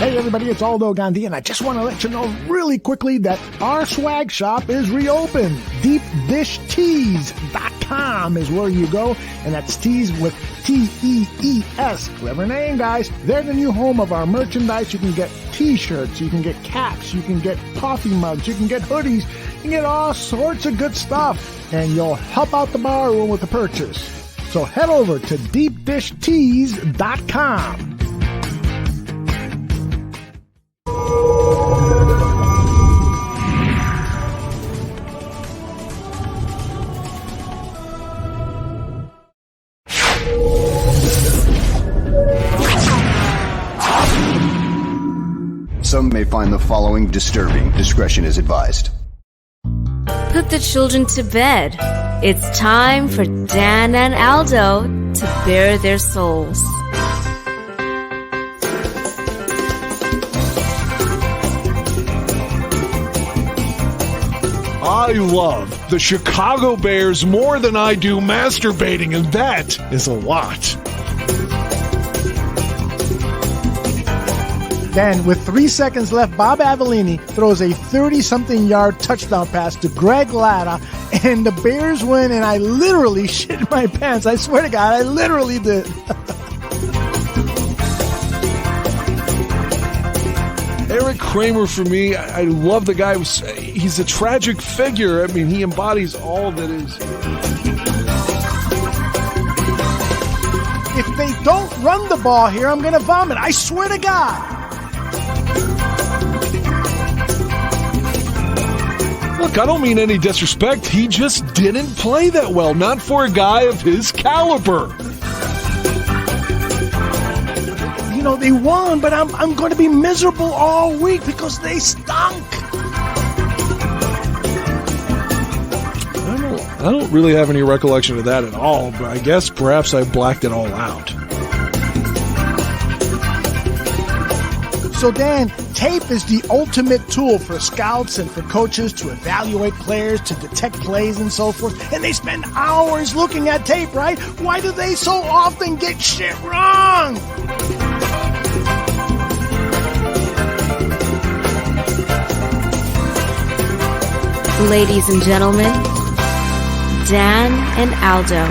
Hey everybody, it's Aldo Gandhi, and I just want to let you know really quickly that our swag shop is reopened. DeepDishTees.com is where you go, and that's tees with T-E-E-S. Clever name, guys. They're the new home of our merchandise. You can get t-shirts, you can get caps, you can get coffee mugs, you can get hoodies, you can get all sorts of good stuff, and you'll help out the bar room with the purchase. So head over to DeepDishTees.com. Some may find the following disturbing. Discretion is advised. Put the children to bed. It's time for Dan and Aldo to bare their souls. I love the Chicago Bears more than I do masturbating, and that is a lot. Then, with 3 seconds left, Bob Avellini throws a 30-something yard touchdown pass to Greg Latta, and the Bears win, and I literally shit my pants. I swear to God, I literally did. Eric Kramer, for me, I love the guy. He's a tragic figure. I mean, he embodies all that is. If they don't run the ball here, I'm going to vomit. I swear to God. Look, I don't mean any disrespect. He just didn't play that well. Not for a guy of his caliber. You know, they won, but I'm going to be miserable all week because they stunk. I don't really have any recollection of that at all, but I guess perhaps I blacked it all out. So, Dan, tape is the ultimate tool for scouts and for coaches to evaluate players, to detect plays and so forth. And they spend hours looking at tape, right? Why do they so often get shit wrong? Ladies and gentlemen, Dan and Aldo.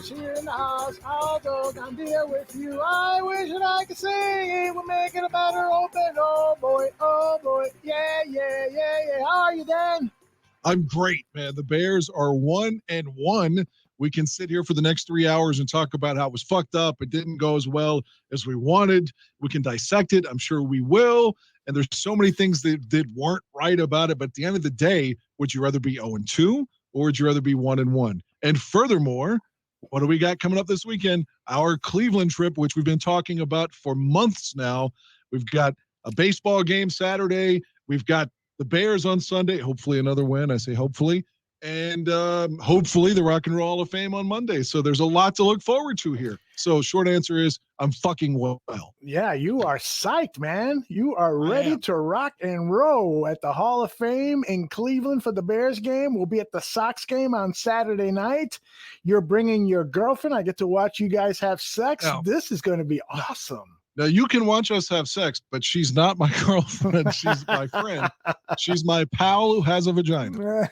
Here in the house, Aldo, I'm here with you. I wish that I could sing it would make it a better open. Oh boy, yeah. How are you, Dan? I'm great, man. The Bears are 1-1. We can sit here for the next 3 hours and talk about how it was fucked up. It didn't go as well as we wanted. We can dissect it. I'm sure we will. And there's so many things that weren't right about it. But at the end of the day, would you rather be 0-2 or would you rather be 1-1? And furthermore, what do we got coming up this weekend? Our Cleveland trip, which we've been talking about for months now. We've got a baseball game Saturday. We've got the Bears on Sunday. Hopefully another win. I say hopefully. And hopefully the Rock and Roll Hall of Fame on Monday. So there's a lot to look forward to here. So short answer is I'm fucking well. Yeah, you are psyched, man. You are ready to rock and roll at the Hall of Fame in Cleveland for the Bears game. We'll be at the Sox game on Saturday night. You're bringing your girlfriend. I get to watch you guys have sex. No. This is going to be awesome. Now, you can watch us have sex, but she's not my girlfriend. She's my friend. She's my pal who has a vagina.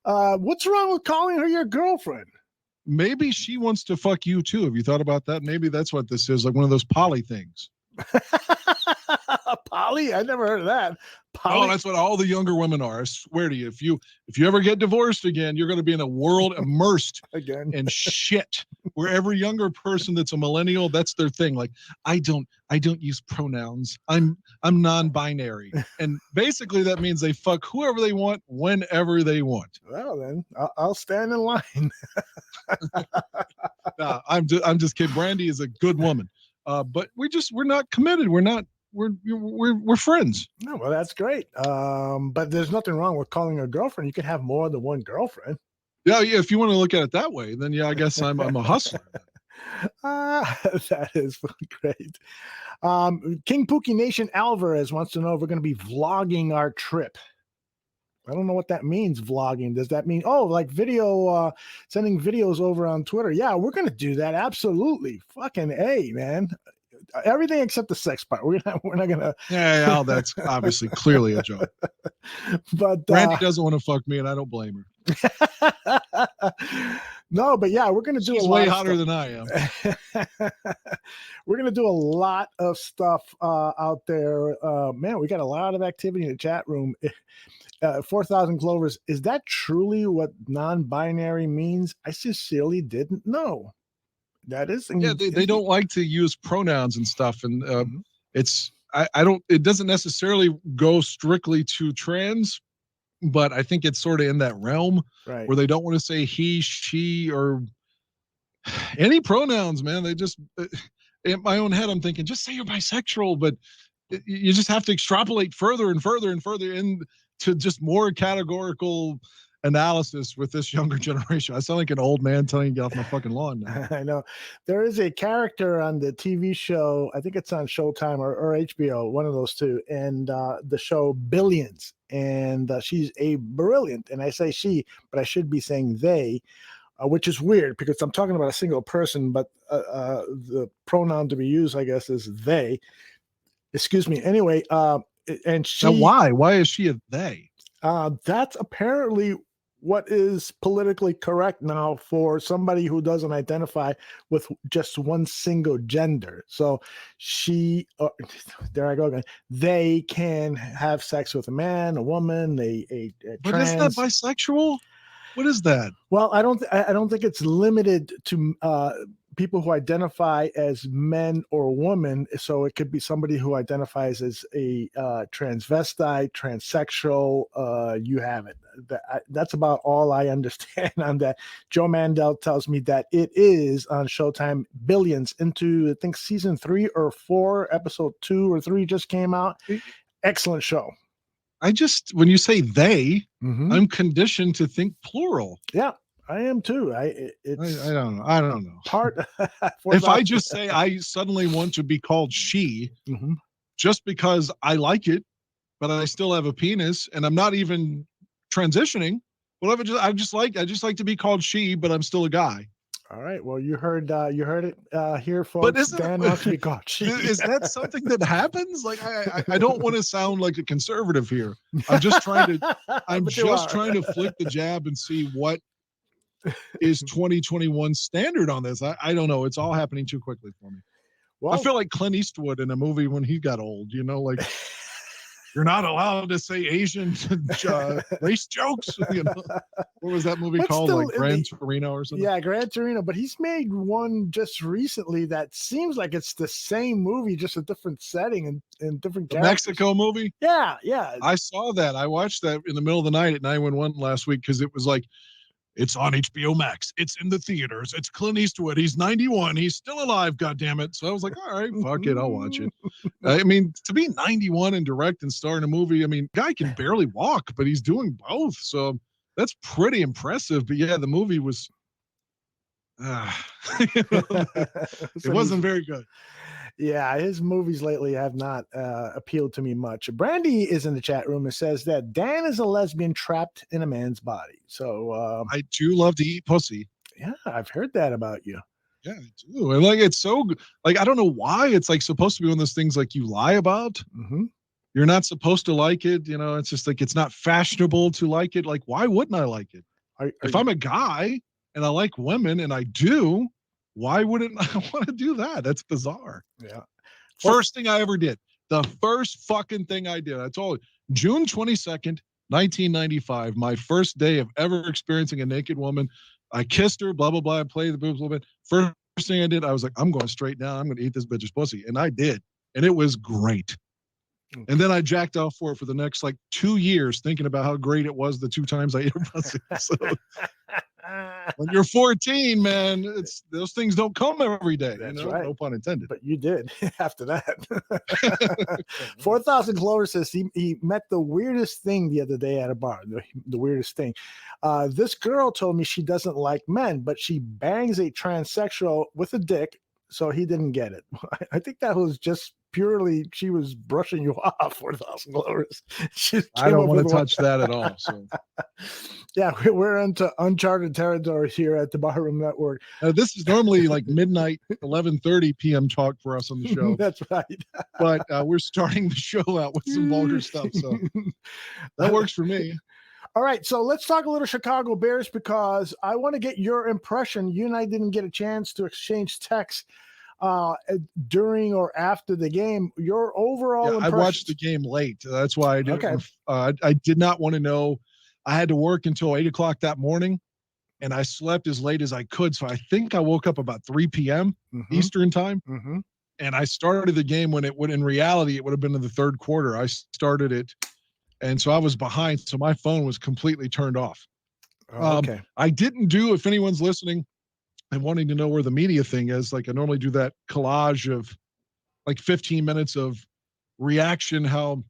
What's wrong with calling her your girlfriend? Maybe she wants to fuck you, too. Have you thought about that? Maybe that's what this is, like one of those poly things. Poly? I never heard of that. Poly? Oh, that's what all the younger women are. I swear to you. If you ever get divorced again, you're going to be in a world immersed again in shit. Where every younger person that's a millennial, that's their thing. Like, I don't use pronouns. I'm non-binary. And basically that means they fuck whoever they want whenever they want. Well, then I'll stand in line. Nah, I'm just kidding. Brandy is a good woman. But we're not committed. We're friends. No, well, that's great. But there's nothing wrong with calling a girlfriend. You can have more than one girlfriend. Yeah. If you want to look at it that way, then yeah, I guess I'm a hustler. That is great. King Pookie Nation Alvarez wants to know if we're going to be vlogging our trip. I don't know what that means, vlogging. Does that mean, like video, sending videos over on Twitter? Yeah, we're going to do that. Absolutely. Fucking A, man. Everything except the sex part. We're not going to. Yeah, that's obviously clearly a joke. But Randy doesn't want to fuck me, and I don't blame her. No, but yeah, we're going to do a lot. She's way hotter than I am. We're going to do a lot of stuff out there. Man, we got a lot of activity in the chat room. 4,000 Clovers. Is that truly what non-binary means? I sincerely didn't know. That is. Yeah, they don't like to use pronouns and stuff. And it doesn't necessarily go strictly to trans, but I think it's sort of in that realm where they don't want to say he, she, or any pronouns, man. They just, in my own head, I'm thinking, just say you're bisexual, but you just have to extrapolate further and further and further into just more categorical analysis with this younger generation. I sound like an old man telling you to get off my fucking lawn now. I know. There is a character on the TV show, I think it's on Showtime or HBO, one of those two, and the show Billions. And she's a brilliant, and I say she, but I should be saying they, which is weird because I'm talking about a single person, but the pronoun to be used, I guess, is they. Excuse me. Anyway, and she. Now why is she a they? That's apparently what is politically correct now for somebody who doesn't identify with just one single gender. So there I go again. They can have sex with a man, a woman, a But trans. isn't that bisexual? What is that? Well, I don't think it's limited to people who identify as men or women. So it could be somebody who identifies as a transvestite, transsexual. You have it. That's about all I understand on that. Joe Mandel tells me that it is on Showtime. Billions into, I think, season 3 or 4, episode 2 or 3 just came out. Excellent show. When you say they, I'm conditioned to think plural. Yeah, I am too. I don't know. I don't know. Part. If I just say I suddenly want to be called she, just because I like it, but I still have a penis and I'm not even transitioning. Whatever. I just like to be called she, but I'm still a guy. All right. Well, you heard it here, folks. But Dan wants to be called she. Is that something that happens? Like, I don't want to sound like a conservative here. I'm just trying to flick the jab and see what is 2021 standard on this. I don't know. It's all happening too quickly for me. Well, I feel like Clint Eastwood in a movie when he got old, like you're not allowed to say Asian race jokes. What was that movie called? Like Gran Torino or something? Yeah, Gran Torino. But he's made one just recently that seems like it's the same movie, just a different setting and different characters. Mexico movie? Yeah. I saw that. I watched that in the middle of the night at 911 last week because it was like, it's on HBO Max. It's in the theaters. It's Clint Eastwood. He's 91. He's still alive, goddammit. So I was like, all right, fuck it. I'll watch it. I mean, to be 91 and direct and star in a movie, I mean, guy can barely walk, but he's doing both. So that's pretty impressive. But yeah, the movie was, it wasn't very good. Yeah, his movies lately have not appealed to me much. Brandy is in the chat room and says that Dan is a lesbian trapped in a man's body. So I do love to eat pussy. Yeah, I've heard that about you. Yeah, I do. And like, it's so like, I don't know why it's like supposed to be one of those things like you lie about. You're not supposed to like it. It's just like, it's not fashionable to like it. Like, why wouldn't I like it? If I'm a guy and I like women and I do, why wouldn't I want to do that? That's bizarre. Yeah. First thing I ever did. The first fucking thing I did. I told you, June 22nd, 1995, my first day of ever experiencing a naked woman. I kissed her, blah, blah, blah. I played the boobs a little bit. First thing I did, I was like, I'm going straight down. I'm going to eat this bitch's pussy. And I did. And it was great. Okay. And then I jacked off for it for the next like 2 years, thinking about how great it was the 2 times I ate her pussy. So When you're 14, man, it's those things don't come every day. That's you know? right. No pun intended. But you did after that. 4,000 Clover says he met the weirdest thing the other day at a bar. The weirdest thing. This girl told me she doesn't like men, but she bangs a transsexual with a dick, so he didn't get it. I think that was just purely she was brushing you off. 4,000 Clovers. I don't want to touch that at all. So. Yeah, we're into uncharted territory here at the Barroom Network. This is normally like midnight, 11:30 p.m. talk for us on the show. That's right. But we're starting the show out with some vulgar stuff, so that works for me. All right, so let's talk a little Chicago Bears because I want to get your impression. You and I didn't get a chance to exchange texts during or after the game. Your overall impression. I watched the game late. That's why I didn't. Okay. I did not want to know. I had to work until 8 o'clock that morning, and I slept as late as I could. So I think I woke up about 3 p.m. Eastern time, and I started the game when it would. In reality, it would have been in the third quarter. I started it, and so I was behind. So my phone was completely turned off. Okay. I didn't do. If anyone's listening and wanting to know where the media thing is, like I normally do that collage of like 15 minutes of reaction, how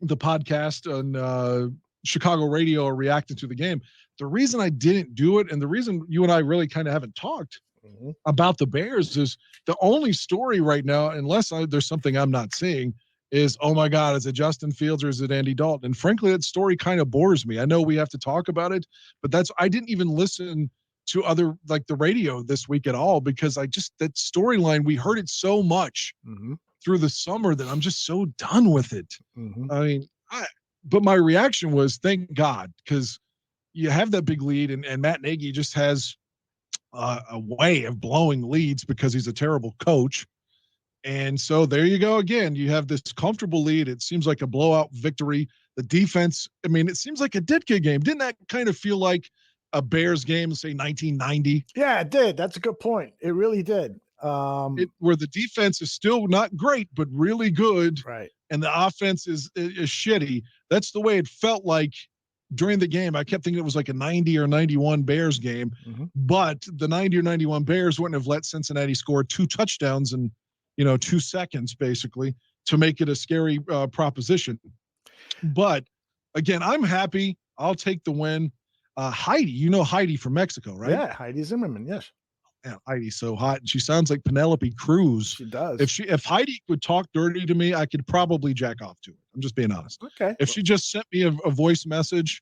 the podcast on Chicago radio are reacting to the game. The reason I didn't do it, and the reason you and I really kind of haven't talked about the Bears, is the only story right now, unless there's something I'm not seeing, is, oh my God, is it Justin Fields or is it Andy Dalton? And frankly, that story kind of bores me. I know we have to talk about it, but I didn't even listen to other, like the radio this week at all, because that storyline, we heard it so much through the summer that I'm just so done with it. I mean, but my reaction was, thank God, because you have that big lead, and Matt Nagy just has a way of blowing leads because he's a terrible coach. And so there you go again. You have this comfortable lead. It seems like a blowout victory. The defense, I mean, it seems like a Ditka game. Didn't that kind of feel like a Bears game, say 1990? Yeah, it did. That's a good point. It really did. Where the defense is still not great, but really good. Right. And the offense is shitty. That's the way it felt like during the game. I kept thinking it was like a 90 or 91 Bears game, but the 90 or 91 Bears wouldn't have let Cincinnati score 2 touchdowns in 2 seconds, basically, to make it a scary proposition. But again, I'm happy. I'll take the win. Heidi, Heidi from Mexico, right? Yeah, Heidi Zimmerman, yes. Man, Heidi's so hot. She sounds like Penelope Cruz. She does. If Heidi would talk dirty to me, I could probably jack off to it. I'm just being honest. Okay. If she just sent me a voice message,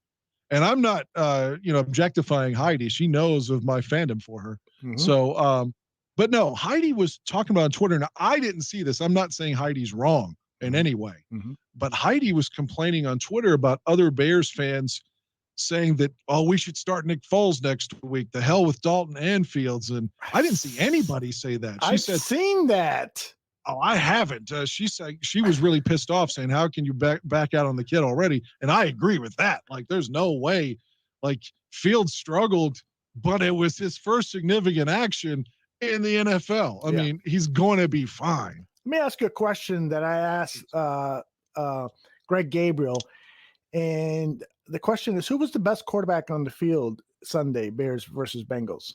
and I'm not, objectifying Heidi. She knows of my fandom for her. So, but no, Heidi was talking about on Twitter, and I didn't see this. I'm not saying Heidi's wrong in any way, but Heidi was complaining on Twitter about other Bears fans saying that, we should start Nick Foles next week. The hell with Dalton and Fields. And I didn't see anybody say that. She said, seen that. Oh, I haven't. She said she was really pissed off, saying, how can you back out on the kid already? And I agree with that. Like, there's no way. Like, Fields struggled, but it was his first significant action in the NFL. I mean, he's going to be fine. Let me ask you a question that I asked Greg Gabriel. And the question is, who was the best quarterback on the field Sunday, Bears versus Bengals?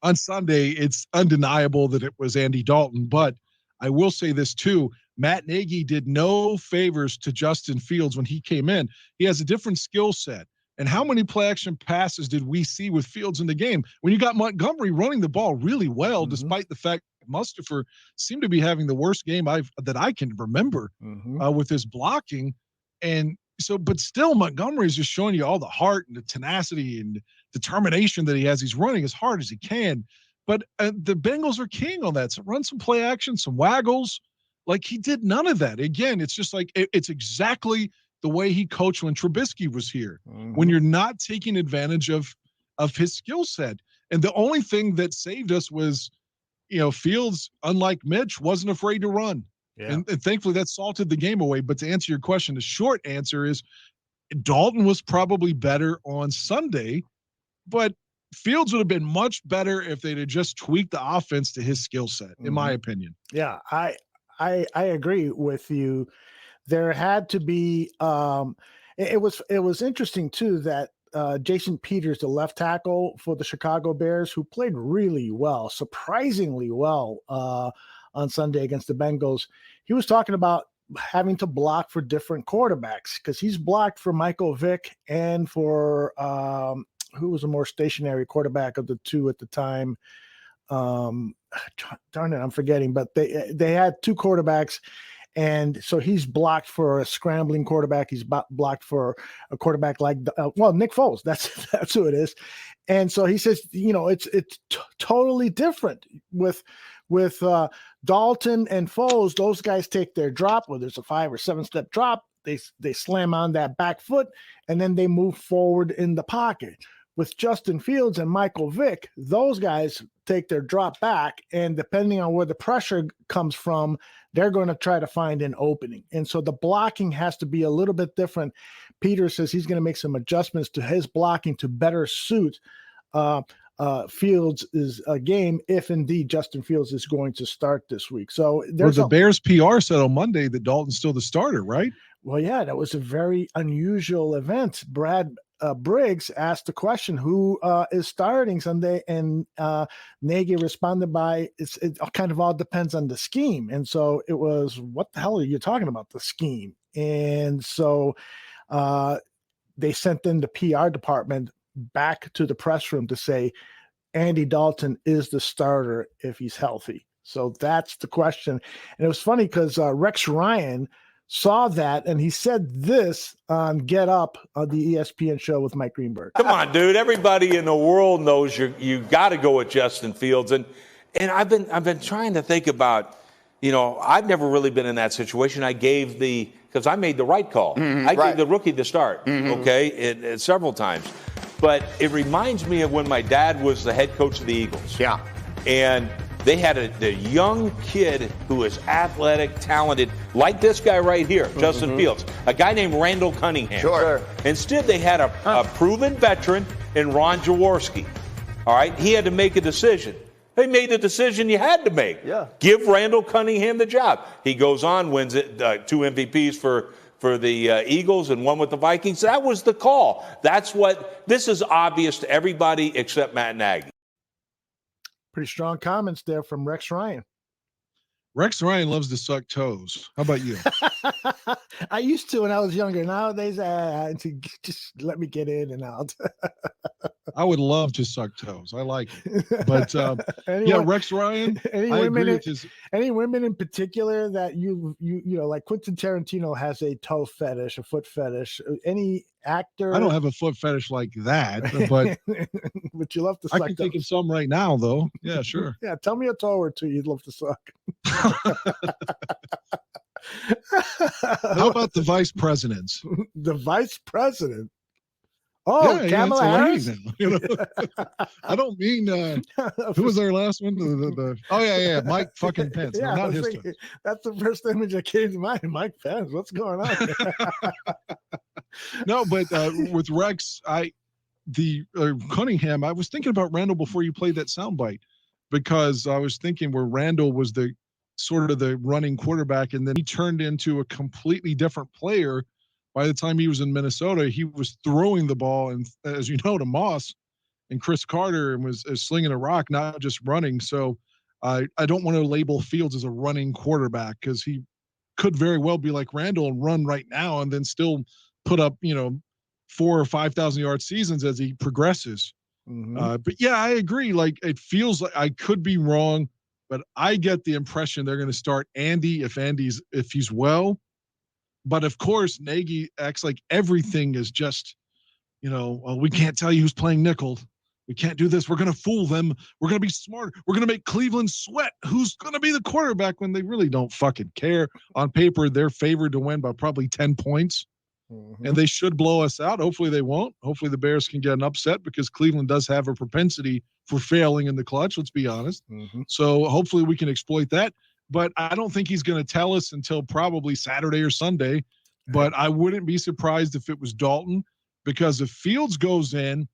On Sunday, it's undeniable that it was Andy Dalton, but I will say this too. Matt Nagy did no favors to Justin Fields when he came in. He has a different skill set. And how many play action passes did we see with Fields in the game? When you got Montgomery running the ball really well, despite the fact that Mustafa seemed to be having the worst game that I can remember with his blocking. And so, but still, Montgomery is just showing you all the heart and the tenacity and determination that he has. He's running as hard as he can. But the Bengals are king on that. So run some play action, some waggles. Like, he did none of that. Again, it's just like it's exactly the way he coached when Trubisky was here. When you're not taking advantage of his skill set. And the only thing that saved us was, Fields, unlike Mitch, wasn't afraid to run. Yeah. And thankfully that salted the game away. But to answer your question, the short answer is Dalton was probably better on Sunday, but Fields would have been much better if they'd have just tweaked the offense to his skill set, in my opinion. Yeah, I agree with you. There had to be it was interesting too that Jason Peters, the left tackle for the Chicago Bears, who played really well, surprisingly well on Sunday against the Bengals. He was talking about having to block for different quarterbacks because he's blocked for Michael Vick and for who was a more stationary quarterback of the two at the time. Darn it, I'm forgetting, but they had two quarterbacks. And so he's blocked for a scrambling quarterback. He's blocked for a quarterback like, Nick Foles. That's who it is. And so he says, it's totally different with Dalton and Foles. Those guys take their drop, whether it's a 5 or 7 step drop. They slam on that back foot, and then they move forward in the pocket. With Justin Fields and Michael Vick, those guys take their drop back, and depending on where the pressure comes from, they're going to try to find an opening. And so the blocking has to be a little bit different. Peter says he's going to make some adjustments to his blocking to better suit Fields' game if indeed Justin Fields is going to start this week. So there's the Bears PR said on Monday that Dalton's still the starter, right? Well, yeah, that was a very unusual event. Brad Briggs asked the question, who is starting Sunday? And Nagy responded by, it kind of all depends on the scheme. And so it was, what the hell are you talking about, the scheme? And so they sent in the PR department back to the press room to say, Andy Dalton is the starter if he's healthy. So that's the question. And it was funny because Rex Ryan saw that, and he said this on Get Up on the ESPN show with Mike Greenberg. Come on, dude. Everybody in the world knows you got to go with Justin Fields. And I've been trying to think about, I've never really been in that situation. Because I made the right call. I gave the rookie the start, okay, several times. But it reminds me of when my dad was the head coach of the Eagles. Yeah. And they had a young kid who was athletic, talented, like this guy right here, Justin Fields, a guy named Randall Cunningham. Sure. Instead, they had a proven veteran in Ron Jaworski. All right? He had to make a decision. They made the decision you had to make. Yeah. Give Randall Cunningham the job. He goes on, wins it, 2 MVPs for the Eagles and 1 with the Vikings. That was the call. This is obvious to everybody except Matt Nagy. Pretty strong comments there from Rex Ryan. Rex Ryan loves to suck toes. How about you? I used to when I was younger. Nowadays, just let me get in and out. I would love to suck toes. I like it. But Rex Ryan. Any women in particular that you like Quentin Tarantino has a toe fetish, a foot fetish. Any actor? I don't have a foot fetish like that, but but you love to suck. I can think of some right now, though. Yeah, sure. Yeah, tell me a toe or two you'd love to suck. How about the vice presidents? The vice president. Oh, yeah, Kamala Harris. I don't mean who was our last one? Mike fucking Pence. Yeah, not his thinking, that's the first image that came to mind. Mike Pence. What's going on? No, but with Rex, Cunningham. I was thinking about Randall before you played that soundbite because I was thinking where Randall was the sort of the running quarterback, and then he turned into a completely different player. By the time he was in Minnesota, he was throwing the ball, and as you know, to Moss and Chris Carter, and was slinging a rock, not just running. So I don't want to label Fields as a running quarterback because he could very well be like Randall and run right now and then still put up, 4,000 or 5,000 yard seasons as he progresses. Mm-hmm. But yeah, I agree. Like it feels like I could be wrong, but I get the impression they're going to start Andy if he's well. But of course, Nagy acts like everything is just, we can't tell you who's playing nickel. We can't do this. We're going to fool them. We're going to be smart. We're going to make Cleveland sweat. Who's going to be the quarterback when they really don't fucking care? On paper, they're favored to win by probably 10 points. Mm-hmm. And they should blow us out. Hopefully they won't. Hopefully the Bears can get an upset because Cleveland does have a propensity for failing in the clutch, let's be honest. Mm-hmm. So hopefully we can exploit that. But I don't think he's going to tell us until probably Saturday or Sunday. But I wouldn't be surprised if it was Dalton, because if Fields goes in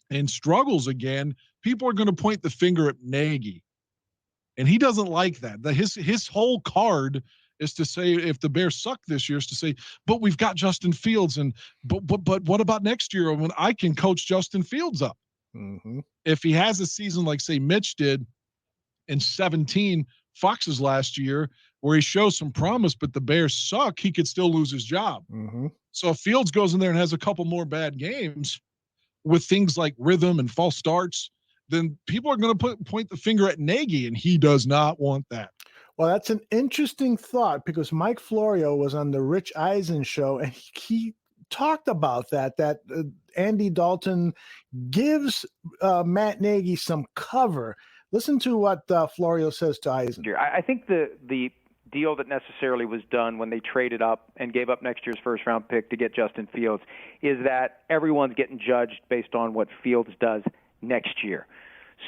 and struggles again, people are going to point the finger at Nagy. And he doesn't like that. His whole card is to say, if the Bears suck this year, is to say, but we've got Justin Fields, and but what about next year when I can coach Justin Fields up? Mm-hmm. If he has a season like, say, Mitch did in 17 Fox's last year, where he shows some promise, but the Bears suck, he could still lose his job. Mm-hmm. So if Fields goes in there and has a couple more bad games with things like rhythm and false starts, then people are going to point the finger at Nagy, and he does not want that. Well, that's an interesting thought, because Mike Florio was on the Rich Eisen show, and he talked about that Andy Dalton gives Matt Nagy some cover. Listen to what Florio says to Eisen. I think the deal that necessarily was done when they traded up and gave up next year's first-round pick to get Justin Fields is that everyone's getting judged based on what Fields does next year.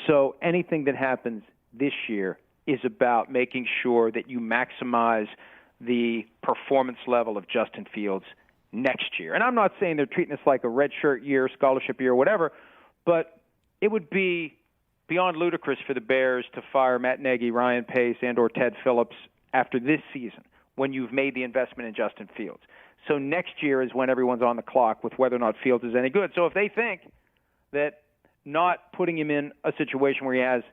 So anything that happens this year is about making sure that you maximize the performance level of Justin Fields next year. And I'm not saying they're treating this like a redshirt year, scholarship year, whatever, but it would be beyond ludicrous for the Bears to fire Matt Nagy, Ryan Pace, and or Ted Phillips after this season when you've made the investment in Justin Fields. So next year is when everyone's on the clock with whether or not Fields is any good. So if they think that not putting him in a situation where he has,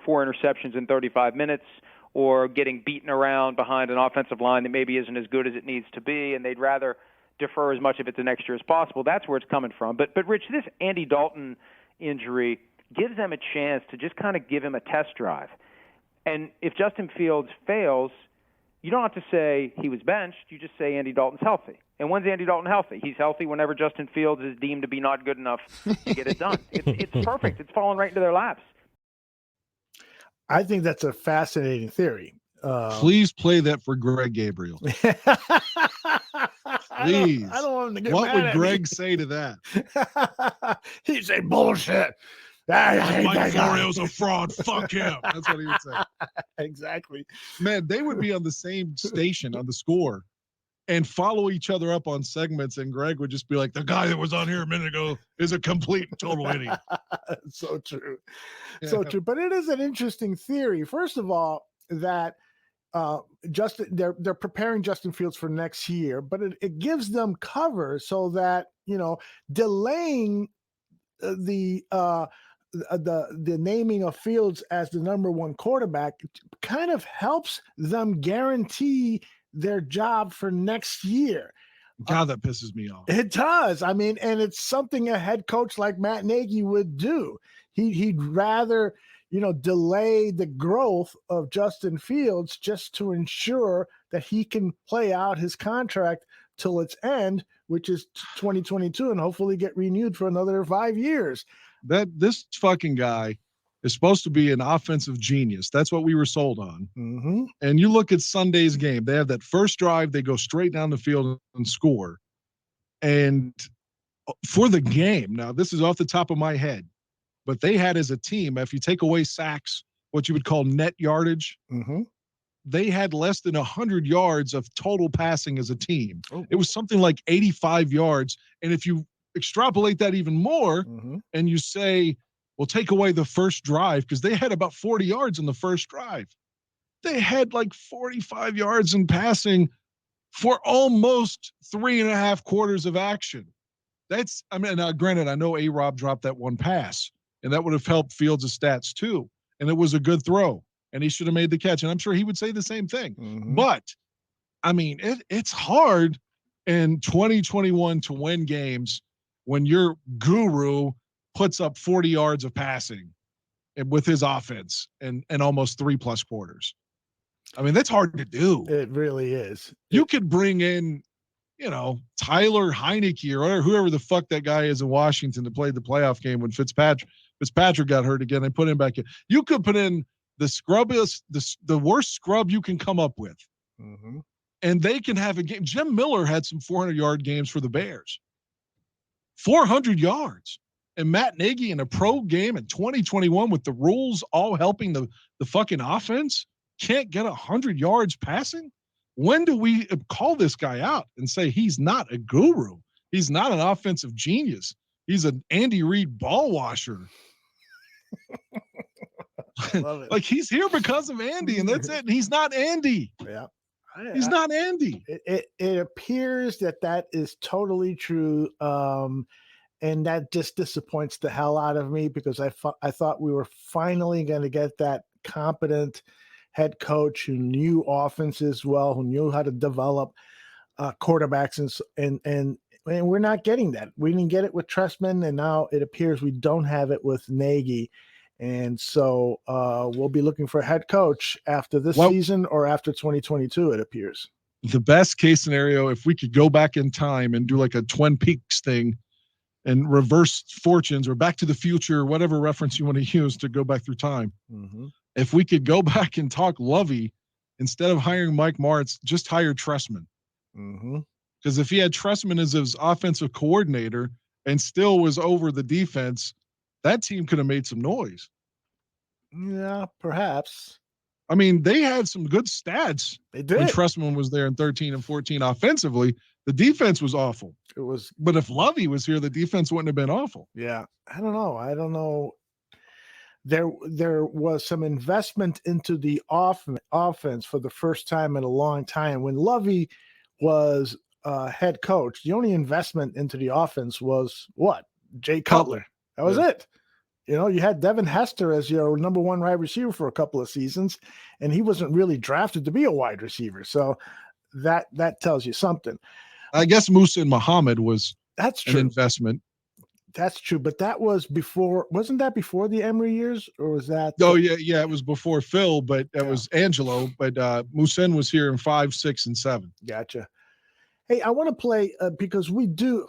4 interceptions in 35 minutes or getting beaten around behind an offensive line that maybe isn't as good as it needs to be, and they'd rather defer as much of it to next year as possible, that's where it's coming from. But Rich, this Andy Dalton injury gives them a chance to just kind of give him a test drive. And if Justin Fields fails, you don't have to say he was benched. You just say Andy Dalton's healthy. And when's Andy Dalton healthy? He's healthy whenever Justin Fields is deemed to be not good enough to get it done. It's perfect. It's falling right into their laps. I think that's a fascinating theory. Please play that for Greg Gabriel. Please. I don't want him to get what mad would at Greg me. say to that? He'd say bullshit. Mike Florio's a fraud. Fuck him. That's what he would say. Exactly. Man, they would be on the same station on the Score and follow each other up on segments, and Greg would just be like, the guy that was on here a minute ago is a complete and total idiot. So true. Yeah. So true. But it is an interesting theory. First of all, that they're preparing Justin Fields for next year, but it gives them cover so that, delaying the naming of Fields as the number one quarterback kind of helps them guarantee their job for next year. God, that pisses me off. It does. I mean, and it's something a head coach like Matt Nagy would do. He'd rather, delay the growth of Justin Fields just to ensure that he can play out his contract till its end, which is 2022, and hopefully get renewed for another 5 years. This fucking guy is supposed to be an offensive genius. That's what we were sold on. Mm-hmm. And you look at Sunday's game, they have that first drive, they go straight down the field and score. And for the game, now this is off the top of my head, but they had as a team, if you take away sacks, what you would call net yardage, Mm-hmm. they had less than 100 yards of total passing as a team. Oh. It was something like 85 yards. And if you extrapolate that even more, Mm-hmm. and you say, well, take away the first drive, because they had about 40 yards in the first drive. They had like 45 yards in passing for almost 3.5 quarters of action. Now granted, I know A-Rob dropped that one pass, and that would have helped Fields' stats too. And it was a good throw, and he should have made the catch. And I'm sure he would say the same thing. Mm-hmm. But, it's hard in 2021 to win games when your guru puts up 40 yards of passing with his offense and almost 3+ quarters. That's hard to do. It really is. You could bring in, Tyler Heineke or whoever the fuck that guy is in Washington that played the playoff game when Fitzpatrick got hurt again. They put him back in. You could put in the scrubbiest, the worst scrub you can come up with. Mm-hmm. And they can have a game. Jim Miller had some 400-yard games for the Bears. 400 yards. And Matt Nagy in a pro game in 2021 with the rules all helping the fucking offense can't get 100 yards passing? When do we call this guy out and say he's not a guru? He's not an offensive genius. He's an Andy Reid ball washer. I love it. Like, he's here because of Andy, and that's it. And he's not Andy. Yeah, He's not Andy. It appears that is totally true. And that just disappoints the hell out of me because I thought we were finally going to get that competent head coach who knew offenses well, who knew how to develop quarterbacks, and we're not getting that. We didn't get it with Trestman, and now it appears we don't have it with Nagy. And so we'll be looking for a head coach after this season or after 2022, it appears. The best case scenario, if we could go back in time and do like a Twin Peaks thing and reverse fortunes or Back to the Future, whatever reference you want to use to go back through time. Mm-hmm. If we could go back and talk Lovey, instead of hiring Mike Martz, just hire Trestman. Mm-hmm. Because if he had Trestman as his offensive coordinator and still was over the defense, that team could have made some noise. Yeah, perhaps. I mean, they had some good stats. They did. When Trestman was there in 13 and 14 offensively. The defense was awful. It was. But if Lovey was here, the defense wouldn't have been awful. Yeah. I don't know. There was some investment into the offense for the first time in a long time. When Lovey was head coach, the only investment into the offense was what? Jay Cutler. That was it. You know, you had Devin Hester as your number one wide receiver for a couple of seasons, and he wasn't really drafted to be a wide receiver. So that tells you something. I guess Musa Muhammad was an investment. That's true, but that was before. Wasn't that before the Emery years, or was that? Oh yeah, it was before Phil, but that was Angelo. But Musin was here in 5, 6, and 7. Gotcha. Hey, I want to play because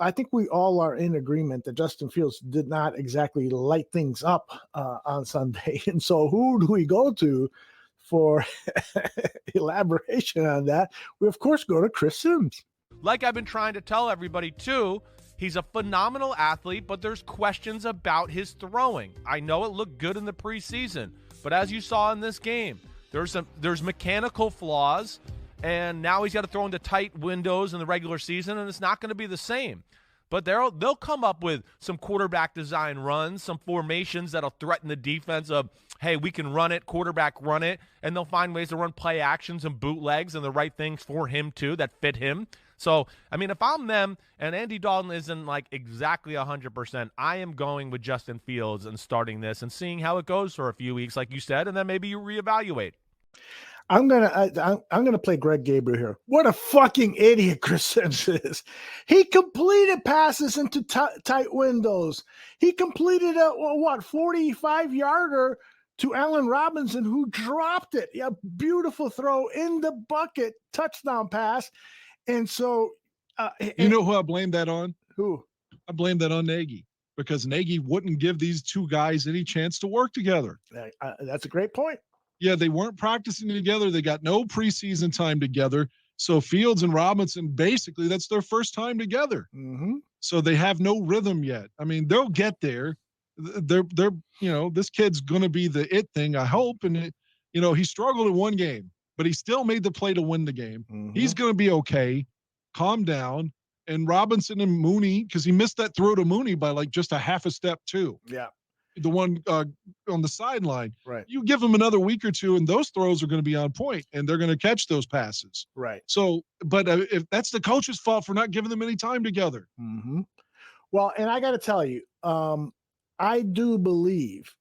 I think we all are in agreement that Justin Fields did not exactly light things up on Sunday. And so who do we go to for elaboration on that? We, of course, go to Chris Sims. Like I've been trying to tell everybody, too, he's a phenomenal athlete, but there's questions about his throwing. I know it looked good in the preseason, but as you saw in this game, there's mechanical flaws. And now he's got to throw into tight windows in the regular season, and it's not going to be the same. But they'll come up with some quarterback design runs, some formations that'll threaten the defense of, hey, we can run it, quarterback run it, and they'll find ways to run play actions and bootlegs and the right things for him, too, that fit him. So, I mean, if I'm them and Andy Dalton isn't like exactly 100%, I am going with Justin Fields and starting this and seeing how it goes for a few weeks, like you said, and then maybe you reevaluate. I'm gonna play Greg Gabriel here. What a fucking idiot Chris Sims is. He completed passes into tight windows. He completed a 45-yarder to Allen Robinson, who dropped it. A beautiful throw in the bucket, touchdown pass. And so, you know who I blame that on? Who? I blame that on Nagy, because Nagy wouldn't give these two guys any chance to work together. That's a great point. Yeah, they weren't practicing together. They got no preseason time together. So Fields and Robinson, basically, that's their first time together. Mm-hmm. So they have no rhythm yet. I mean, they'll get there. They're this kid's going to be the it thing, I hope. And, he struggled in one game, but he still made the play to win the game. Mm-hmm. He's going to be okay. Calm down. And Robinson and Mooney, because he missed that throw to Mooney by like just a half a step too. Yeah. The one on the sideline. Right. You give them another week or two, and those throws are going to be on point, and they're going to catch those passes. Right. So, but if that's the coach's fault for not giving them any time together. Mm-hmm. Well, and I got to tell you, I do believe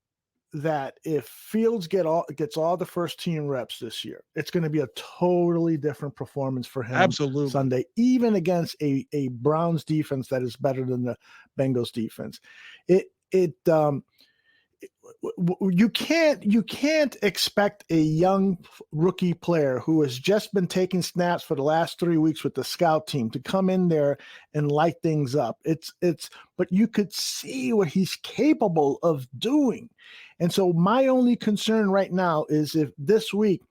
that if Fields gets all the first team reps this year, it's going to be a totally different performance for him. Absolutely. Sunday, even against a Browns defense that is better than the Bengals defense. You can't expect a young rookie player who has just been taking snaps for the last 3 weeks with the scout team to come in there and light things up. But you could see what he's capable of doing. And so my only concern right now is if this week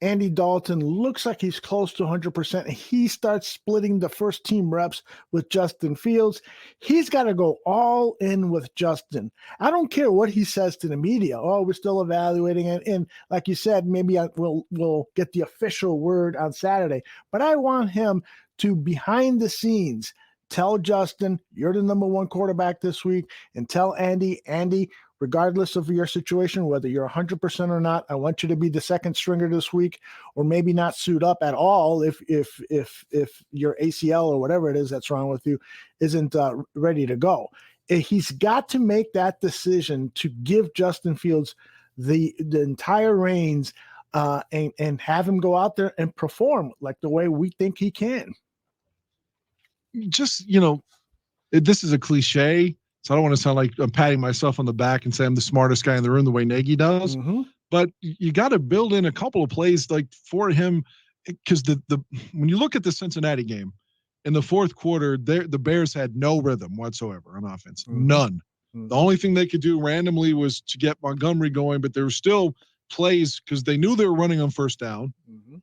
Andy Dalton looks like he's close to 100%, and he starts splitting the first team reps with Justin Fields, he's got to go all in with Justin. I don't care what he says to the media. Oh, we're still evaluating it. And like you said, maybe we'll get the official word on Saturday. But I want him to, behind the scenes, tell Justin, you're the number one quarterback this week, and tell Andy, regardless of your situation, whether you're 100% or not. I want you to be the second stringer this week, or maybe not suit up at all if your ACL or whatever it is that's wrong with you isn't ready to go. He's got to make that decision to give Justin Fields the entire reins and have him go out there and perform like the way we think he can. Just, this is a cliche, so I don't want to sound like I'm patting myself on the back and say I'm the smartest guy in the room the way Nagy does. Mm-hmm. But you got to build in a couple of plays like for him, because the when you look at the Cincinnati game in the fourth quarter, the Bears had no rhythm whatsoever on offense, none. The only thing they could do randomly was to get Montgomery going, but there were still plays because they knew they were running on first down,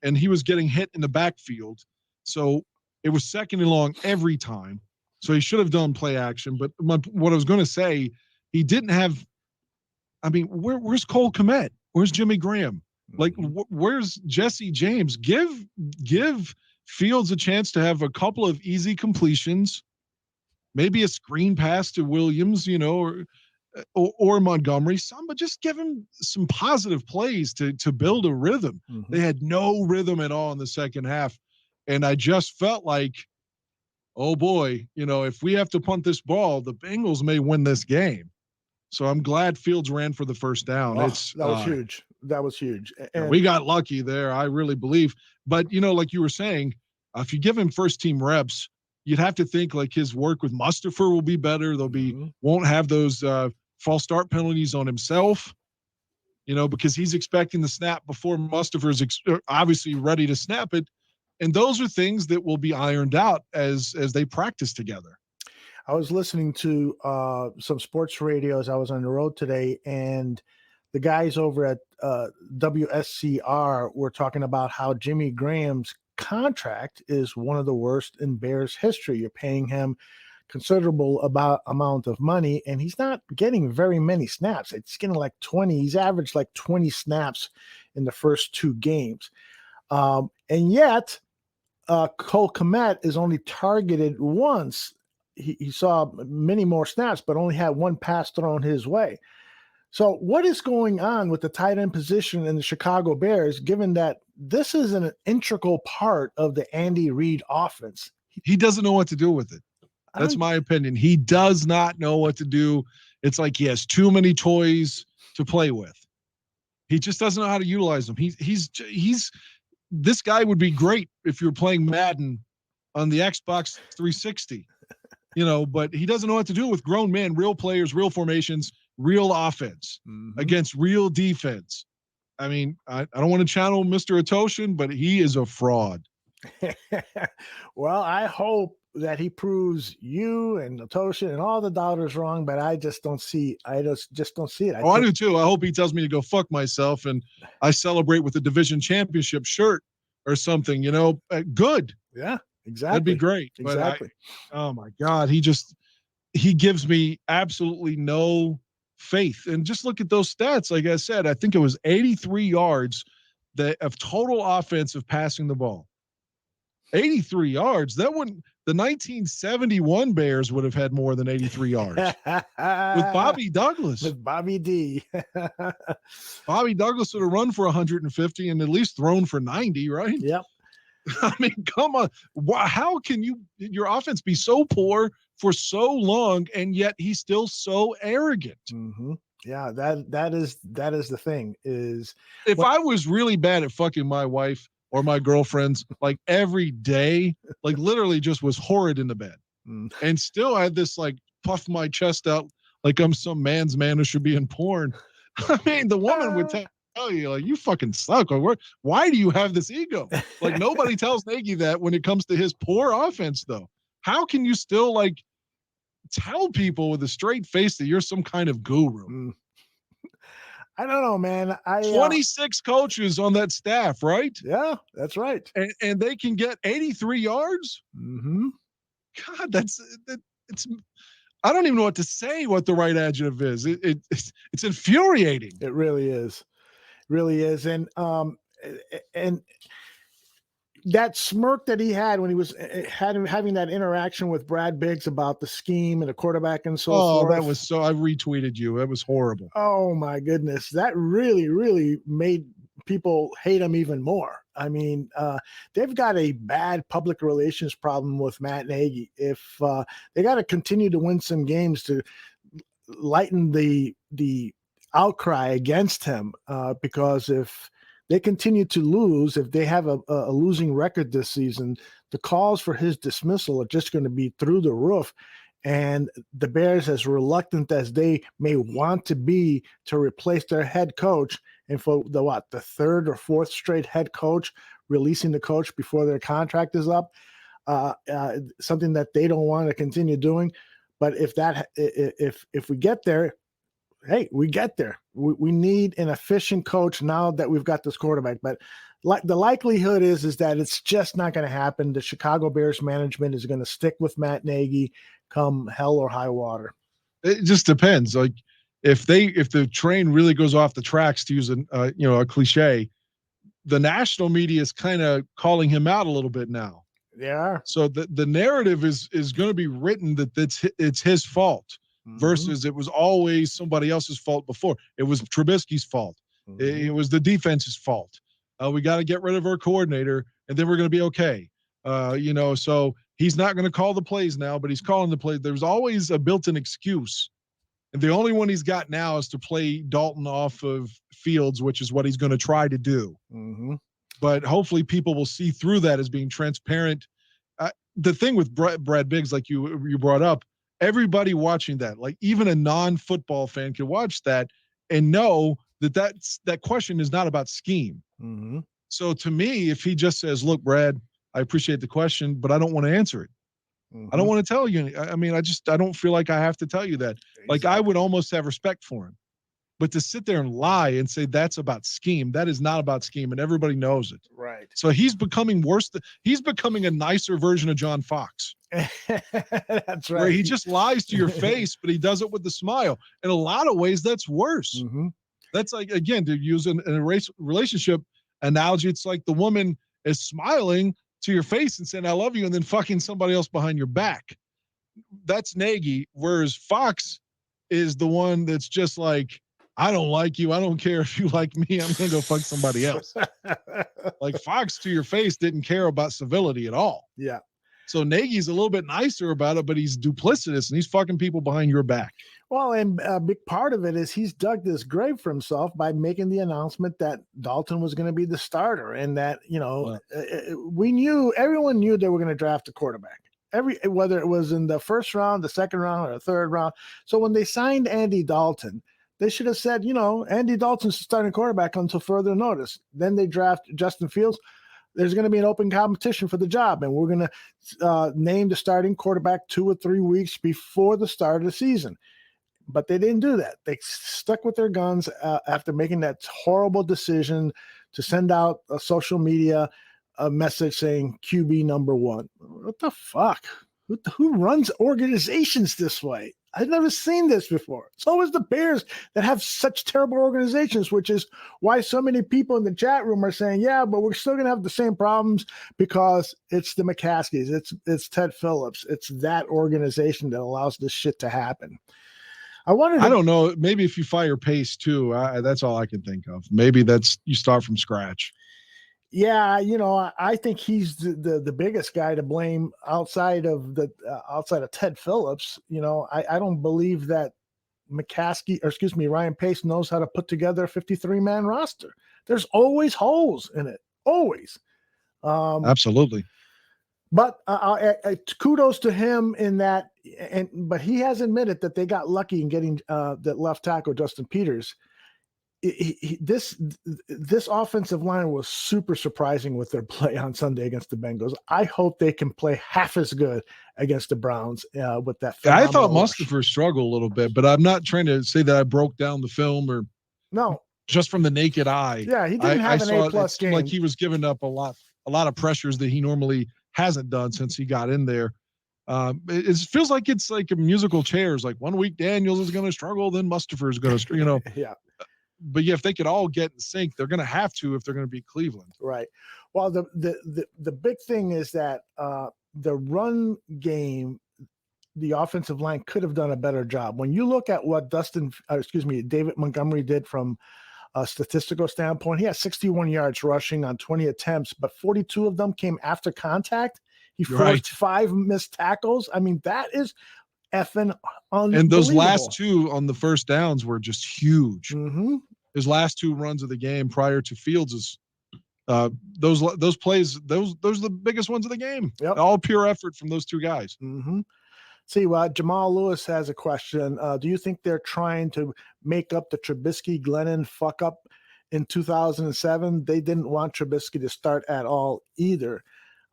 and he was getting hit in the backfield. So it was second and long every time. So he should have done play action. But what I was going to say, he didn't have – I mean, where's Cole Kmet? Where's Jimmy Graham? Like, where's Jesse James? Give Fields a chance to have a couple of easy completions, maybe a screen pass to Williams, or Montgomery, but just give him some positive plays to build a rhythm. They had no rhythm at all in the second half. And I just felt like, oh boy, if we have to punt this ball, the Bengals may win this game. So I'm glad Fields ran for the first down. That was huge. That was huge. And we got lucky there, I really believe. But, like you were saying, if you give him first team reps, you'd have to think like his work with Mustafa will be better. Won't have those false start penalties on himself, because he's expecting the snap before Mustafa is obviously ready to snap it. And those are things that will be ironed out as they practice together. I was listening to some sports radios. I was on the road today, and the guys over at WSCR were talking about how Jimmy Graham's contract is one of the worst in Bears history. You're paying him considerable amount of money, and he's not getting very many snaps. It's getting like 20. He's averaged like 20 snaps in the first two games. And yet Cole Kmet is only targeted once. He saw many more snaps, but only had one pass thrown his way. So what is going on with the tight end position in the Chicago Bears, given that this is an integral part of the Andy Reid offense? He doesn't know what to do with it. That's my opinion. He does not know what to do. It's like he has too many toys to play with. He just doesn't know how to utilize them. He's this guy would be great if you're playing Madden on the Xbox 360, but he doesn't know what to do with grown men, real players, real formations, real offense against real defense. I mean, I don't want to channel Mr. Atoshin, but he is a fraud. Well, I hope that he proves you and Atoshin and all the doubters wrong, but I just don't see. I just don't see it. I do too. I hope he tells me to go fuck myself and I celebrate with a division championship shirt or something. Good. Yeah, exactly. That'd be great. Exactly. Oh my God, he gives me absolutely no faith. And just look at those stats. Like I said, I think it was 83 yards of total offensive passing the ball. 83 yards. That wouldn't. The 1971 Bears would have had more than 83 yards with Bobby Douglas. With Bobby D. Bobby Douglas would have run for 150 and at least thrown for 90, right? Yep. I mean, come on. How can your offense be so poor for so long and yet he's still so arrogant? Mm-hmm. Yeah, that is the thing. If I was really bad at fucking my wife or my girlfriends, like every day, like literally just was horrid in the bed. And still I had this like puff my chest out like I'm some man's man who should be in porn. I mean, the woman would tell you, like, you fucking suck. Like, why do you have this ego? Like nobody tells Nagy that when it comes to his poor offense, though. How can you still like tell people with a straight face that you're some kind of guru? I don't know, man. 26 coaches on that staff, right? Yeah, that's right. And they can get 83 yards? Mm-hmm. God, it's I don't even know what to say what the right adjective is. It's infuriating. It really is. Really is. And that smirk that he had when he was having that interaction with Brad Biggs about the scheme and the quarterback and so forth. That was so. I retweeted you. That was horrible. Oh my goodness, that really, really made people hate him even more. I mean, they've got a bad public relations problem with Matt Nagy. If they got to continue to win some games to lighten the outcry against him, because if they continue to lose, if they have a losing record this season, the calls for his dismissal are just going to be through the roof. And the Bears, as reluctant as they may want to be to replace their head coach, and for the third or fourth straight head coach, releasing the coach before their contract is up, something that they don't want to continue doing. But if we get there, hey, we get there. We need an efficient coach now that we've got this quarterback. But the likelihood is that it's just not going to happen. The Chicago Bears management is going to stick with Matt Nagy come hell or high water. It just depends. Like if the train really goes off the tracks, to use a cliche, the national media is kind of calling him out a little bit now. Yeah. So the narrative is going to be written that it's his fault. Mm-hmm. Versus it was always somebody else's fault before. It was Trubisky's fault. Mm-hmm. It was the defense's fault. We got to get rid of our coordinator, and then we're going to be okay. So he's not going to call the plays now, but he's calling the plays. There's always a built-in excuse. And the only one he's got now is to play Dalton off of Fields, which is what he's going to try to do. Mm-hmm. But hopefully people will see through that as being transparent. The thing with Brad Biggs, like you brought up, everybody watching that, like even a non-football fan can watch that and know that question is not about scheme. Mm-hmm. So to me, if he just says, look, Brad, I appreciate the question, but I don't want to answer it. Mm-hmm. I don't want to tell you. I mean, I don't feel like I have to tell you that. Exactly. Like I would almost have respect for him, but to sit there and lie and say that's about scheme, that is not about scheme. And everybody knows it. Right. So he's becoming worse. He's becoming a nicer version of John Fox. That's right. Where he just lies to your face, but he does it with a smile. In a lot of ways, that's worse. Mm-hmm. That's like, again, to use an relationship analogy, it's like the woman is smiling to your face and saying, I love you, and then fucking somebody else behind your back. That's Nagy, whereas Fox is the one that's just like, I don't like you. I don't care if you like me. I'm going to go fuck somebody else. Like Fox to your face didn't care about civility at all. Yeah. So Nagy's a little bit nicer about it, but he's duplicitous and he's fucking people behind your back. Well, and a big part of it is he's dug this grave for himself by making the announcement that Dalton was going to be the starter, and that, everyone knew they were going to draft a quarterback. Whether it was in the first round, the second round, or the third round. So when they signed Andy Dalton, they should have said, Andy Dalton's the starting quarterback until further notice. Then they draft Justin Fields. There's going to be an open competition for the job, and we're going to name the starting quarterback 2 or 3 weeks before the start of the season. But they didn't do that. They stuck with their guns after making that horrible decision to send out a social media message saying QB number 1. What the fuck? Who runs organizations this way? I've never seen this before. So is the Bears that have such terrible organizations, which is why so many people in the chat room are saying, yeah, but we're still going to have the same problems because it's the McCaskies. It's Ted Phillips. It's that organization that allows this shit to happen. I don't know. Maybe if you fire Pace too, that's all I can think of. Maybe you start from scratch. Yeah, I think he's the biggest guy to blame outside of Ted Phillips. I don't believe that Ryan Pace knows how to put together a 53-man roster. There's always holes in it, always. Absolutely. But kudos to him in that, but he has admitted that they got lucky in getting that left tackle Justin Peters. This offensive line was super surprising with their play on Sunday against the Bengals. I hope they can play half as good against the Browns with that. I thought Mustafa struggled a little bit, but I'm not trying to say that I broke down the film or no, just from the naked eye. Yeah, he didn't have an A+ game. Like he was giving up a lot of pressures that he normally hasn't done since he got in there. It feels like it's like a musical chairs. Like 1 week Daniels is going to struggle, then Mustafa is going to, yeah. But yeah, if they could all get in sync, they're going to have to if they're going to beat Cleveland. Right. Well, the big thing is that the run game, the offensive line could have done a better job. When you look at what David Montgomery did from a statistical standpoint, he had 61 yards rushing on 20 attempts, but 42 of them came after contact. He forced 5 missed tackles. I mean, that is effing unbelievable. And those last 2 on the first downs were just huge. Mm-hmm. His last 2 runs of the game prior to Fields' those plays, those are the biggest ones of the game. Yep. All pure effort from those 2 guys. Mm-hmm. See, Jamal Lewis has a question. Do you think they're trying to make up the Trubisky-Glennon fuck up in 2007? They didn't want Trubisky to start at all either.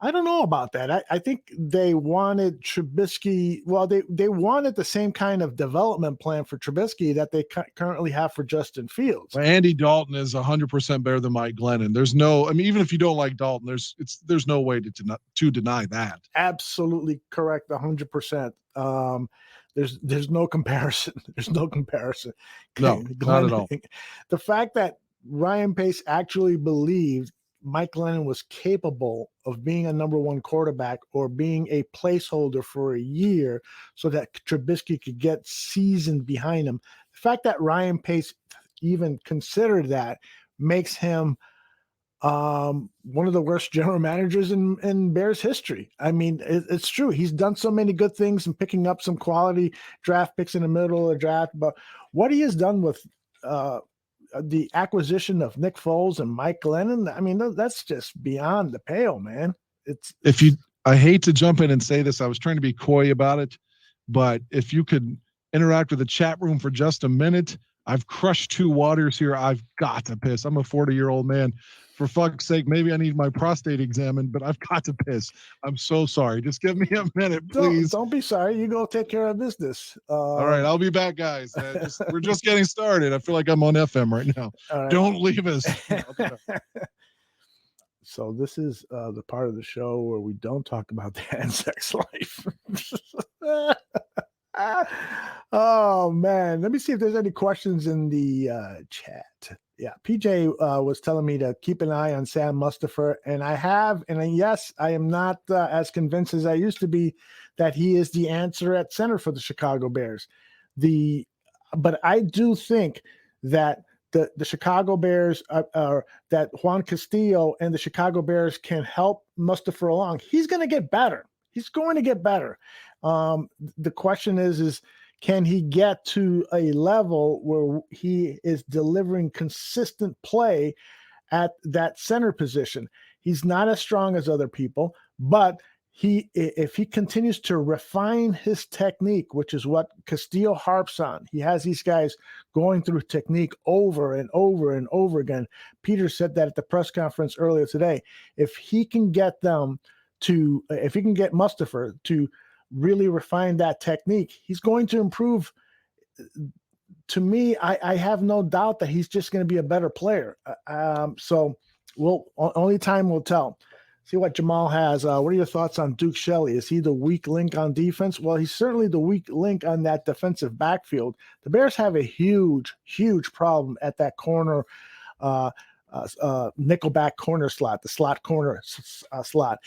I don't know about that. I think they wanted Trubisky. Well, they wanted the same kind of development plan for Trubisky that they currently have for Justin Fields. Well, Andy Dalton is 100% better than Mike Glennon. There's no, I mean, even if you don't like Dalton, there's no way to deny that. Absolutely correct, 100%. There's no comparison. There's no comparison. No, not at all. The fact that Ryan Pace actually believed Mike Glennon was capable of being a number 1 quarterback or being a placeholder for a year so that Trubisky could get seasoned behind him. The fact that Ryan Pace even considered that makes him one of the worst general managers in Bears history. I mean, it's true. He's done so many good things and picking up some quality draft picks in the middle of the draft, but what he has done with the acquisition of Nick Foles and Mike Glennon, I mean, that's just beyond the pale, man. I hate to jump in and say this, I was trying to be coy about it, but if you could interact with the chat room for just a minute, I've crushed 2 waters here. I've got to piss. I'm a 40-year-old man. For fuck's sake, maybe I need my prostate examined, but I've got to piss. I'm so sorry. Just give me a minute, please. Don't be sorry. You go take care of business. All right, I'll be back, guys. We're just getting started. I feel like I'm on FM right now. Right. Don't leave us. So this is the part of the show where we don't talk about the hand sex life. Oh, man. Let me see if there's any questions in the chat. Yeah, PJ was telling me to keep an eye on Sam Mustipher, and I have, and yes, I am not as convinced as I used to be that he is the answer at center for the Chicago Bears. But I do think that the Chicago Bears, that Juan Castillo and the Chicago Bears can help Mustipher along. He's going to get better. He's going to get better. The question is can he get to a level where he is delivering consistent play at that center position? He's not as strong as other people, but if he continues to refine his technique, which is what Castillo harps on, he has these guys going through technique over and over and over again. Peter said that at the press conference earlier today. If he can get Mustipher to really refine that technique, he's going to improve. To me, I have no doubt that he's just going to be a better player. So only time will tell. See what Jamal has. What are your thoughts on Duke Shelley? Is he the weak link on defense? Well, he's certainly the weak link on that defensive backfield. The Bears have a huge, huge problem at that corner, nickelback corner slot, the slot corner slot.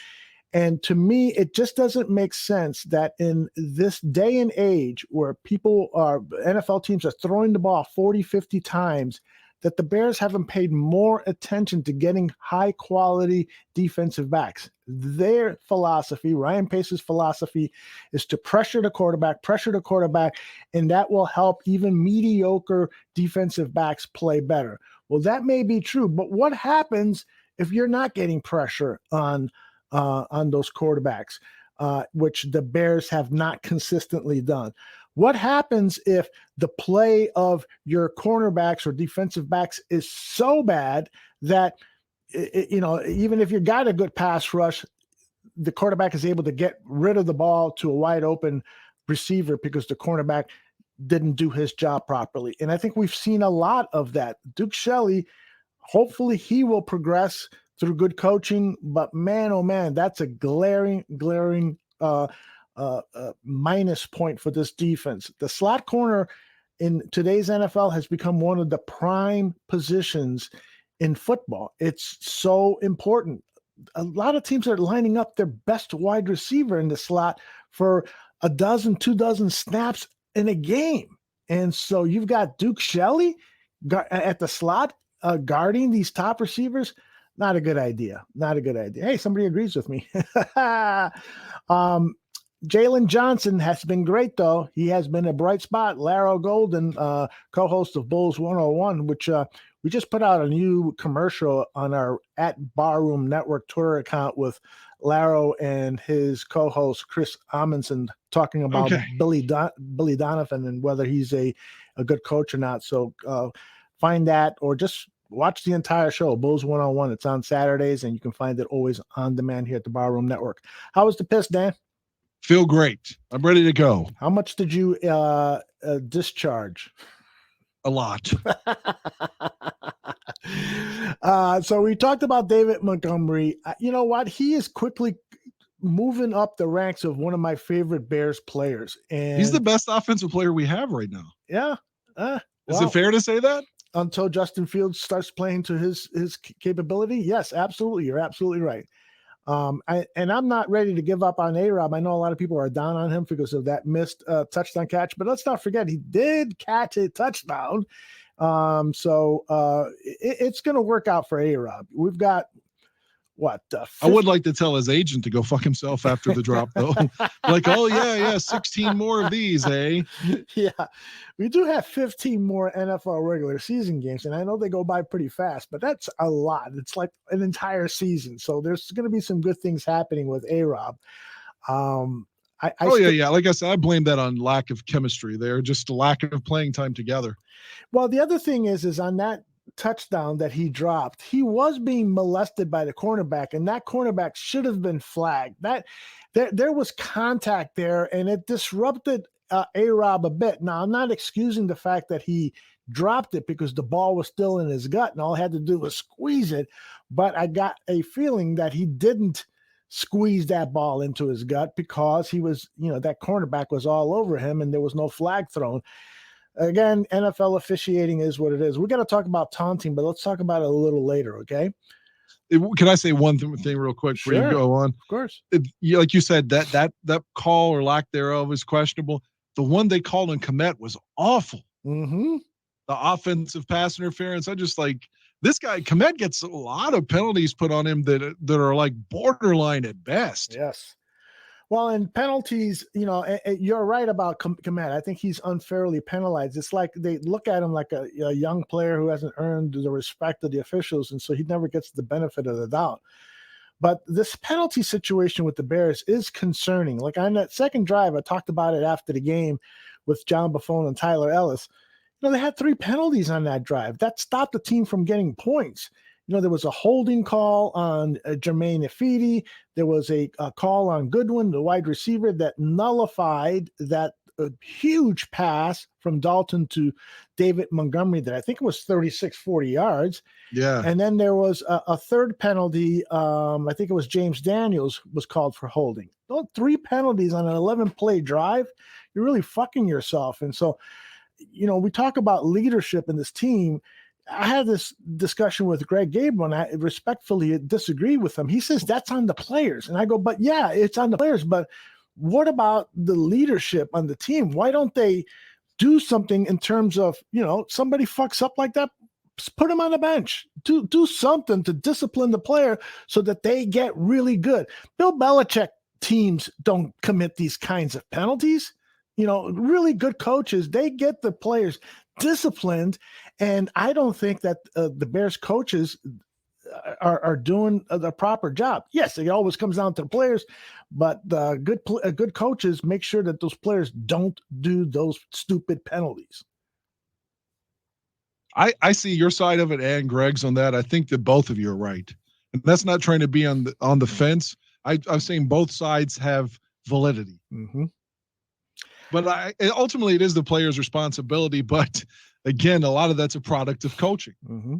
And to me, it just doesn't make sense that in this day and age where NFL teams are throwing the ball 40, 50 times, that the Bears haven't paid more attention to getting high-quality defensive backs. Their philosophy, Ryan Pace's philosophy, is to pressure the quarterback, and that will help even mediocre defensive backs play better. Well, that may be true, but what happens if you're not getting pressure on those quarterbacks, which the Bears have not consistently done? What happens if the play of your cornerbacks or defensive backs is so bad that, even if you got a good pass rush, the quarterback is able to get rid of the ball to a wide open receiver because the cornerback didn't do his job properly? And I think we've seen a lot of that. Duke Shelley, hopefully he will progress through good coaching, but man, oh man, that's a glaring minus point for this defense. The slot corner in today's NFL has become one of the prime positions in football. It's so important. a lot of teams are lining up their best wide receiver in the slot for a dozen, 2 dozen snaps in a game. And so you've got Duke Shelley at the slot guarding these top receivers. Not a good idea. Not a good idea. Hey, somebody agrees with me. Jalen Johnson has been great, though. He has been a bright spot. Laro Golden, co-host of Bulls 101, which we just put out a new commercial on our @Barroom Network Twitter account with Laro and his co-host Chris Amundsen talking about Billy Donovan and whether he's a good coach or not. So find that or just watch the entire show, Bulls 101. It's on Saturdays, and you can find it always on demand here at the Barroom Network. How was the piss, Dan? Feel great. I'm ready to go. How much did you discharge? A lot. So we talked about David Montgomery. You know what? He is quickly moving up the ranks of one of my favorite Bears players. And he's the best offensive player we have right now. Yeah. Is it fair to say that? Until Justin Fields starts playing to his capability? Yes, absolutely. You're absolutely right. And I'm not ready to give up on A-Rob. I know a lot of people are down on him because of that missed touchdown catch, but let's not forget he did catch a touchdown. So it's going to work out for A-Rob. We've got what? I would like to tell his agent to go fuck himself after the drop, though. Like, oh yeah, 16 more of these, eh? Yeah, we do have 15 more NFL regular season games, and I know they go by pretty fast, but that's a lot. It's like an entire season, so there's going to be some good things happening with A-Rob. Yeah. Like I said, I blame that on lack of chemistry there, just a lack of playing time together. Well, the other thing is on that touchdown that he dropped, he was being molested by the cornerback, and that cornerback should have been flagged. That there was contact there, and it disrupted A-Rob a bit. Now, I'm not excusing the fact that he dropped it because the ball was still in his gut, and all he had to do was squeeze it. But I got a feeling that he didn't squeeze that ball into his gut because he was, that cornerback was all over him, and there was no flag thrown. Again, NFL officiating is what it is. We're going to talk about taunting, but let's talk about it a little later, okay? Can I say one thing real quick before you go on? Of course. Like you said, that call or lack thereof is questionable. The one they called on Kmet was awful. Mm-hmm. The offensive pass interference. I just like this guy. Kmet gets a lot of penalties put on him that are like borderline at best. Yes. Well, in penalties, you're right about Kmet. I think he's unfairly penalized. It's like they look at him like a young player who hasn't earned the respect of the officials, and so he never gets the benefit of the doubt. But this penalty situation with the Bears is concerning. Like on that second drive, I talked about it after the game with John Buffon and Tyler Ellis. They had 3 penalties on that drive. That stopped the team from getting points. There was a holding call on Jermaine Ifedi. There was a call on Goodwin, the wide receiver, that nullified that huge pass from Dalton to David Montgomery that I think it was 36, 40 yards. Yeah. And then there was a third penalty. I think it was James Daniels was called for holding. 3 penalties on an 11-play drive. You're really fucking yourself. And so, we talk about leadership in this team. I had this discussion with Greg Gabriel, and I respectfully disagree with him. He says that's on the players. And I go, but yeah, it's on the players. But what about the leadership on the team? Why don't they do something in terms of, somebody fucks up like that, put him on the bench. Do something to discipline the player so that they get really good. Bill Belichick teams don't commit these kinds of penalties. Really good coaches, they get the players disciplined, and I don't think that the Bears coaches are doing the proper job. Yes, it always comes down to the players, but good coaches make sure that those players don't do those stupid penalties. I see your side of it and Greg's on that. I think that both of you are right, and that's not trying to be on the fence. I'm saying both sides have validity. Mm-hmm. But ultimately, it is the player's responsibility. But again, a lot of that's a product of coaching. Mm-hmm.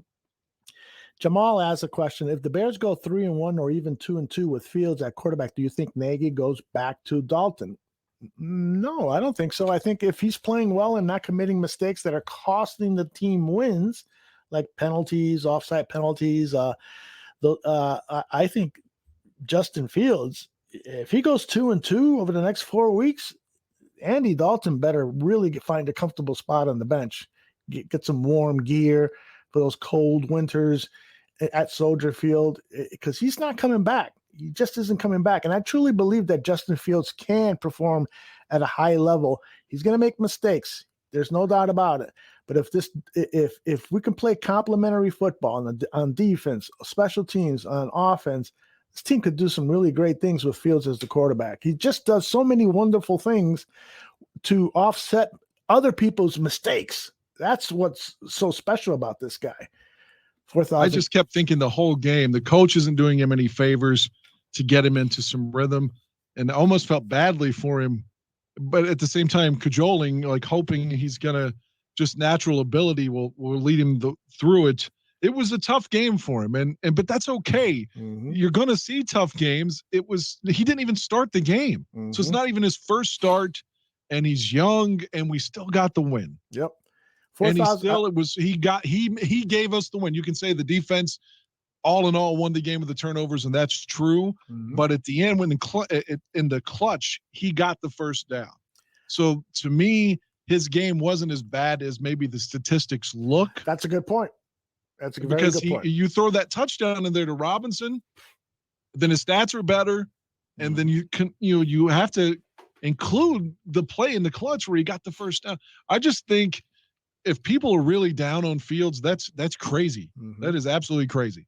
Jamal asks a question: if the Bears go 3-1 or even 2-2 with Fields at quarterback, do you think Nagy goes back to Dalton? No, I don't think so. I think if he's playing well and not committing mistakes that are costing the team wins, like penalties, offside penalties, I think Justin Fields, if he goes 2-2 over the next 4 weeks, Andy Dalton better really find a comfortable spot on the bench, get some warm gear for those cold winters at Soldier Field, because he's not coming back. He just isn't coming back. And I truly believe that Justin Fields can perform at a high level. He's going to make mistakes. There's no doubt about it. But if we can play complementary football on defense, special teams, on offense, this team could do some really great things with Fields as the quarterback. He just does so many wonderful things to offset other people's mistakes. That's what's so special about this guy. 4,000. I just kept thinking the whole game, the coach isn't doing him any favors to get him into some rhythm, and I almost felt badly for him, but at the same time cajoling, like hoping he's going to just natural ability will lead him through it. It was a tough game for him, but that's okay. Mm-hmm. You're going to see tough games. He didn't even start the game. Mm-hmm. So it's not even his first start, and he's young, and we still got the win. Yep. 4,000. And he gave us the win. You can say the defense all in all won the game with the turnovers, and that's true. Mm-hmm. But at the end, when in the clutch, he got the first down. So to me, his game wasn't as bad as maybe the statistics look. That's a good point. That's a very good point. Because you throw that touchdown in there to Robinson, then his stats are better, and then you have to include the play in the clutch where he got the first down. I just think if people are really down on Fields, that's crazy. Mm-hmm. That is absolutely crazy.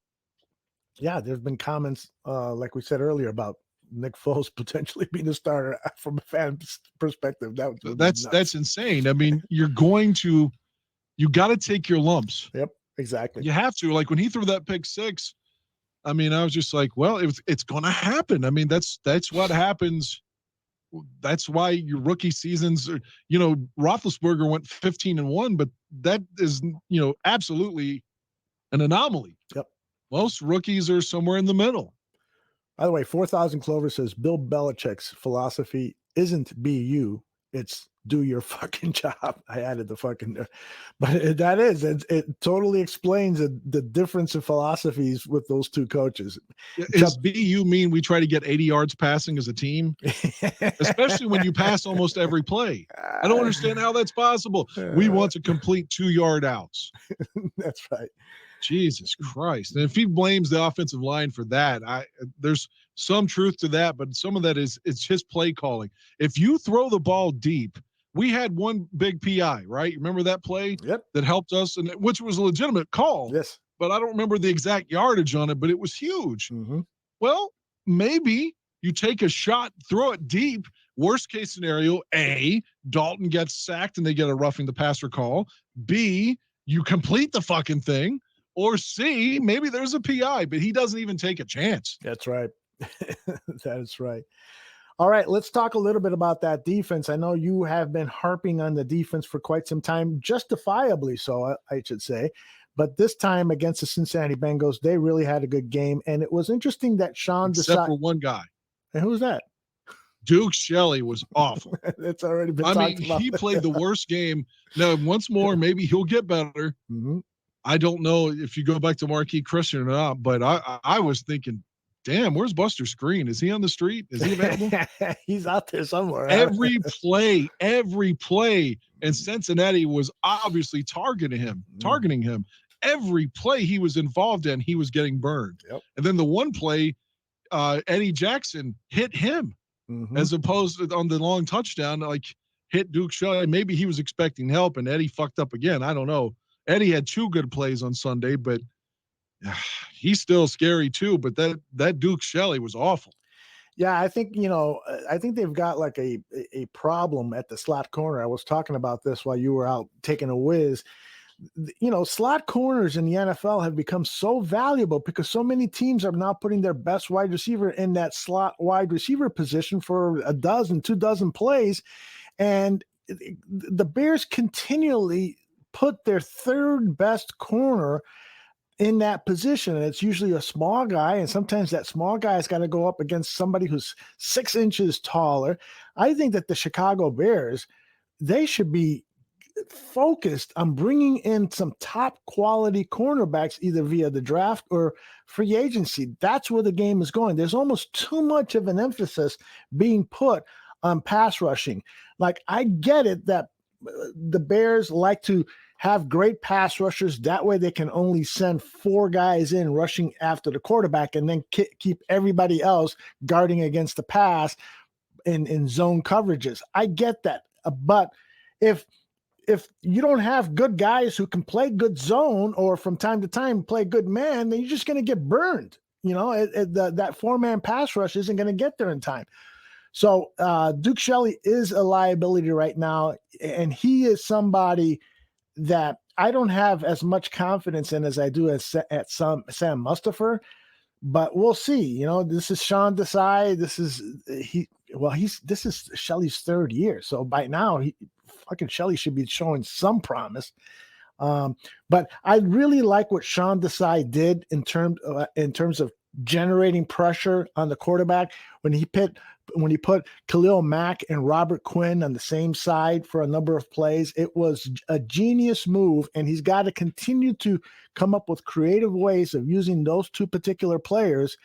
Yeah, there's been comments, like we said earlier, about Nick Foles potentially being a starter from a fan perspective. That's insane. I mean, you got to take your lumps. Yep, exactly. You have to. Like when he threw that pick six, I mean, I was just like, well, it's going to happen. I mean, that's what happens. That's why your rookie seasons are, Roethlisberger went 15-1, but that is, absolutely an anomaly. Yep. Most rookies are somewhere in the middle. By the way, 4,000 Clover says Bill Belichick's philosophy isn't be you, it's do your fucking job. I added the fucking there. But it totally explains the difference in philosophies with those two coaches. Does BU mean we try to get 80 yards passing as a team? Especially when you pass almost every play. I don't understand how that's possible. We want to complete 2-yard outs. That's right. Jesus Christ. And if he blames the offensive line for that, there's some truth to that, but some of that it's his play calling. If you throw the ball deep, we had one big PI, right? Remember that play? Yep. That helped us, which was a legitimate call. Yes. But I don't remember the exact yardage on it, but it was huge. Mm-hmm. Well, maybe you take a shot, throw it deep. Worst case scenario, A, Dalton gets sacked and they get a roughing the passer call. B, you complete the fucking thing. Or C, maybe there's a PI, but he doesn't even take a chance. That's right. That is right. All right, let's talk a little bit about that defense. I know you have been harping on the defense for quite some time, justifiably so, I should say. But this time against the Cincinnati Bengals, they really had a good game. And it was interesting that Sean Except for one guy. And who's that? Duke Shelley was awful. It's already been talked about. He played the worst game. Now, once more, maybe he'll get better. Mm-hmm. I don't know if you go back to Marquise Christian or not, but I was thinking, damn, where's Buster Skrine? Is he on the street? Is he available? He's out there somewhere. Every play, and Cincinnati was obviously targeting him. Every play he was involved in, he was getting burned. Yep. And then the one play, Eddie Jackson hit him as opposed to on the long touchdown, like hit Duke Shelley. Maybe he was expecting help, and Eddie fucked up again. I don't know. Eddie had 2 good plays on Sunday, but he's still scary too. But that Duke Shelley was awful. Yeah, I think they've got like a problem at the slot corner. I was talking about this while you were out taking a whiz. Slot corners in the NFL have become so valuable because so many teams are now putting their best wide receiver in that slot wide receiver position for 2 dozen plays. And the Bears continually put their third best corner in that position. And it's usually a small guy. And sometimes that small guy has got to go up against somebody who's 6 inches taller. I think that the Chicago Bears, they should be focused on bringing in some top quality cornerbacks, either via the draft or free agency. That's where the game is going. There's almost too much of an emphasis being put on pass rushing. Like, I get it that the Bears like to have great pass rushers. That way they can only send 4 guys in rushing after the quarterback and then keep everybody else guarding against the pass in zone coverages. I get that. But if you don't have good guys who can play good zone or from time to time play good man, then you're just going to get burned. That 4-man pass rush isn't going to get there in time. So Duke Shelley is a liability right now, and he is somebody that I don't have as much confidence in as I do at Sam Mustipher, but we'll see. This is Sean Desai. This is Shelley's 3rd year. So by now, fucking Shelley should be showing some promise. But I really like what Sean Desai did in terms of generating pressure on the quarterback when he put Khalil Mack and Robert Quinn on the same side for a number of plays. It was a genius move, and he's got to continue to come up with creative ways of using those 2 particular players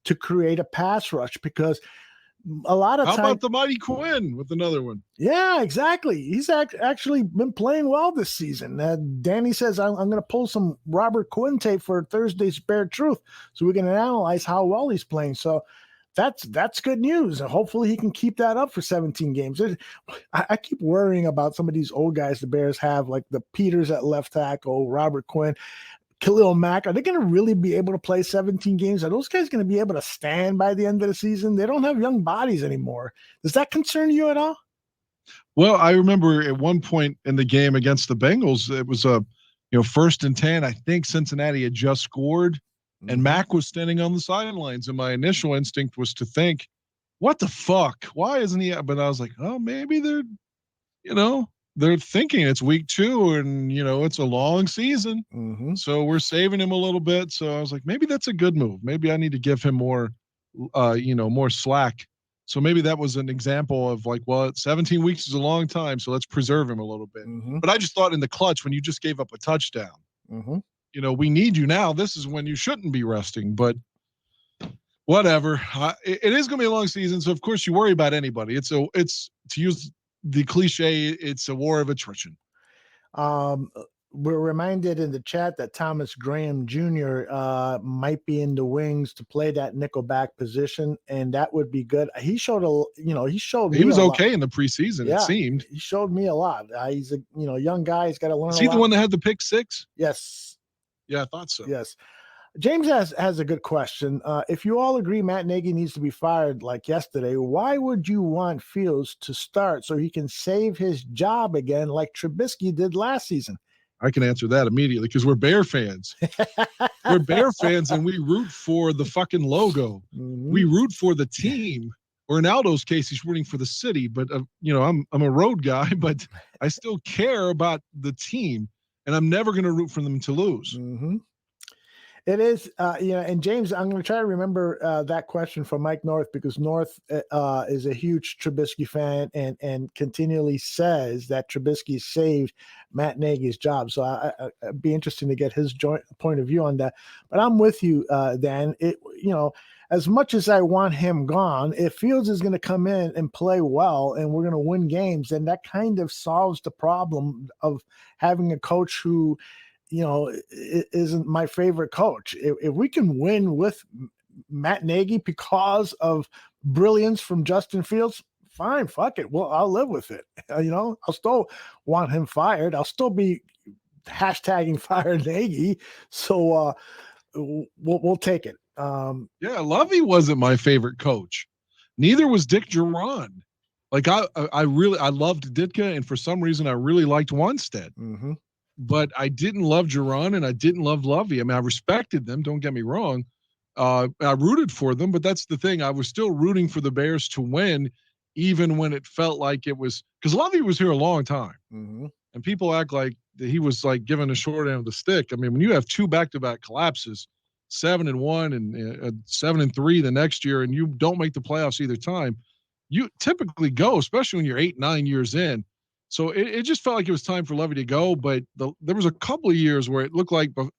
to create a pass rush, because a lot of How times, about the Mighty Quinn with another one? Yeah, exactly. He's actually been playing well this season. Danny says, I'm going to pull some Robert Quinn tape for Thursday's Bear Truth so we can analyze how well he's playing. So that's good news. And hopefully he can keep that up for 17 games. I keep worrying about some of these old guys the Bears have, like the Peters at left tackle, Robert Quinn, Khalil Mack. Are they going to really be able to play 17 games? Are those guys going to be able to stand by the end of the season? They don't have young bodies anymore. Does that concern you at all? Well, I remember at one point in the game against the Bengals, it was a 1st and 10. I think Cincinnati had just scored, and Mack was standing on the sidelines. And my initial instinct was to think, what the fuck? Why isn't he? But I was like, oh, maybe they're thinking it's week 2 and, it's a long season. So we're saving him a little bit. So I was like, maybe that's a good move. Maybe I need to give him more, more slack. So maybe that was an example of 17 weeks is a long time. So let's preserve him a little bit. But I just thought in the clutch, when you just gave up a touchdown, we need you now. This is when you shouldn't be resting, but whatever. It is going to be a long season. So of course you worry about anybody. It's to use the cliche, it's a war of attrition. We're reminded in the chat that Thomas Graham Jr. Might be in the wings to play that nickelback position, and that would be good. He showed he was okay in the preseason. Yeah, it seemed he showed me a lot. He's a young guy. He's got to learn. Is he the one that had the pick 6? Yes. Yeah, I thought so. Yes. James has a good question. If you all agree Matt Nagy needs to be fired like yesterday, why would you want Fields to start so he can save his job again like Trubisky did last season? I can answer that immediately because we're Bear fans. We're Bear fans, and we root for the fucking logo. We root for the team. Or in Aldo's case, he's rooting for the city. But I'm a road guy, but I still care about the team, and I'm never going to root for them to lose. It is, and James, I'm going to try to remember that question from Mike North, because North is a huge Trubisky fan and continually says that Trubisky saved Matt Nagy's job. So I'd be interesting to get his point of view on that. But I'm with you, Dan. As much as I want him gone, if Fields is going to come in and play well and we're going to win games, then that kind of solves the problem of having a coach who – isn't my favorite coach. If we can win with Matt Nagy because of brilliance from Justin Fields, fine, fuck it. Well, I'll live with it. I'll still want him fired. I'll still be hashtagging fire Nagy. So we'll take it. Lovey wasn't my favorite coach. Neither was Dick Duran. I loved Ditka, and for some reason I really liked Wanstead. But I didn't love Duran and I didn't love Lovey. I mean, I respected them. Don't get me wrong. I rooted for them, but that's the thing. I was still rooting for the Bears to win, even when it felt like it was because Lovey was here a long time. And people act like he was given a short end of the stick. I mean, when you have 2 back-to-back collapses, 7-1 and 7-3 the next year, and you don't make the playoffs either time, you typically go, especially when you're 8-9 years in. So it just felt like it was time for Levy to go. But there was a couple of years where it looked like that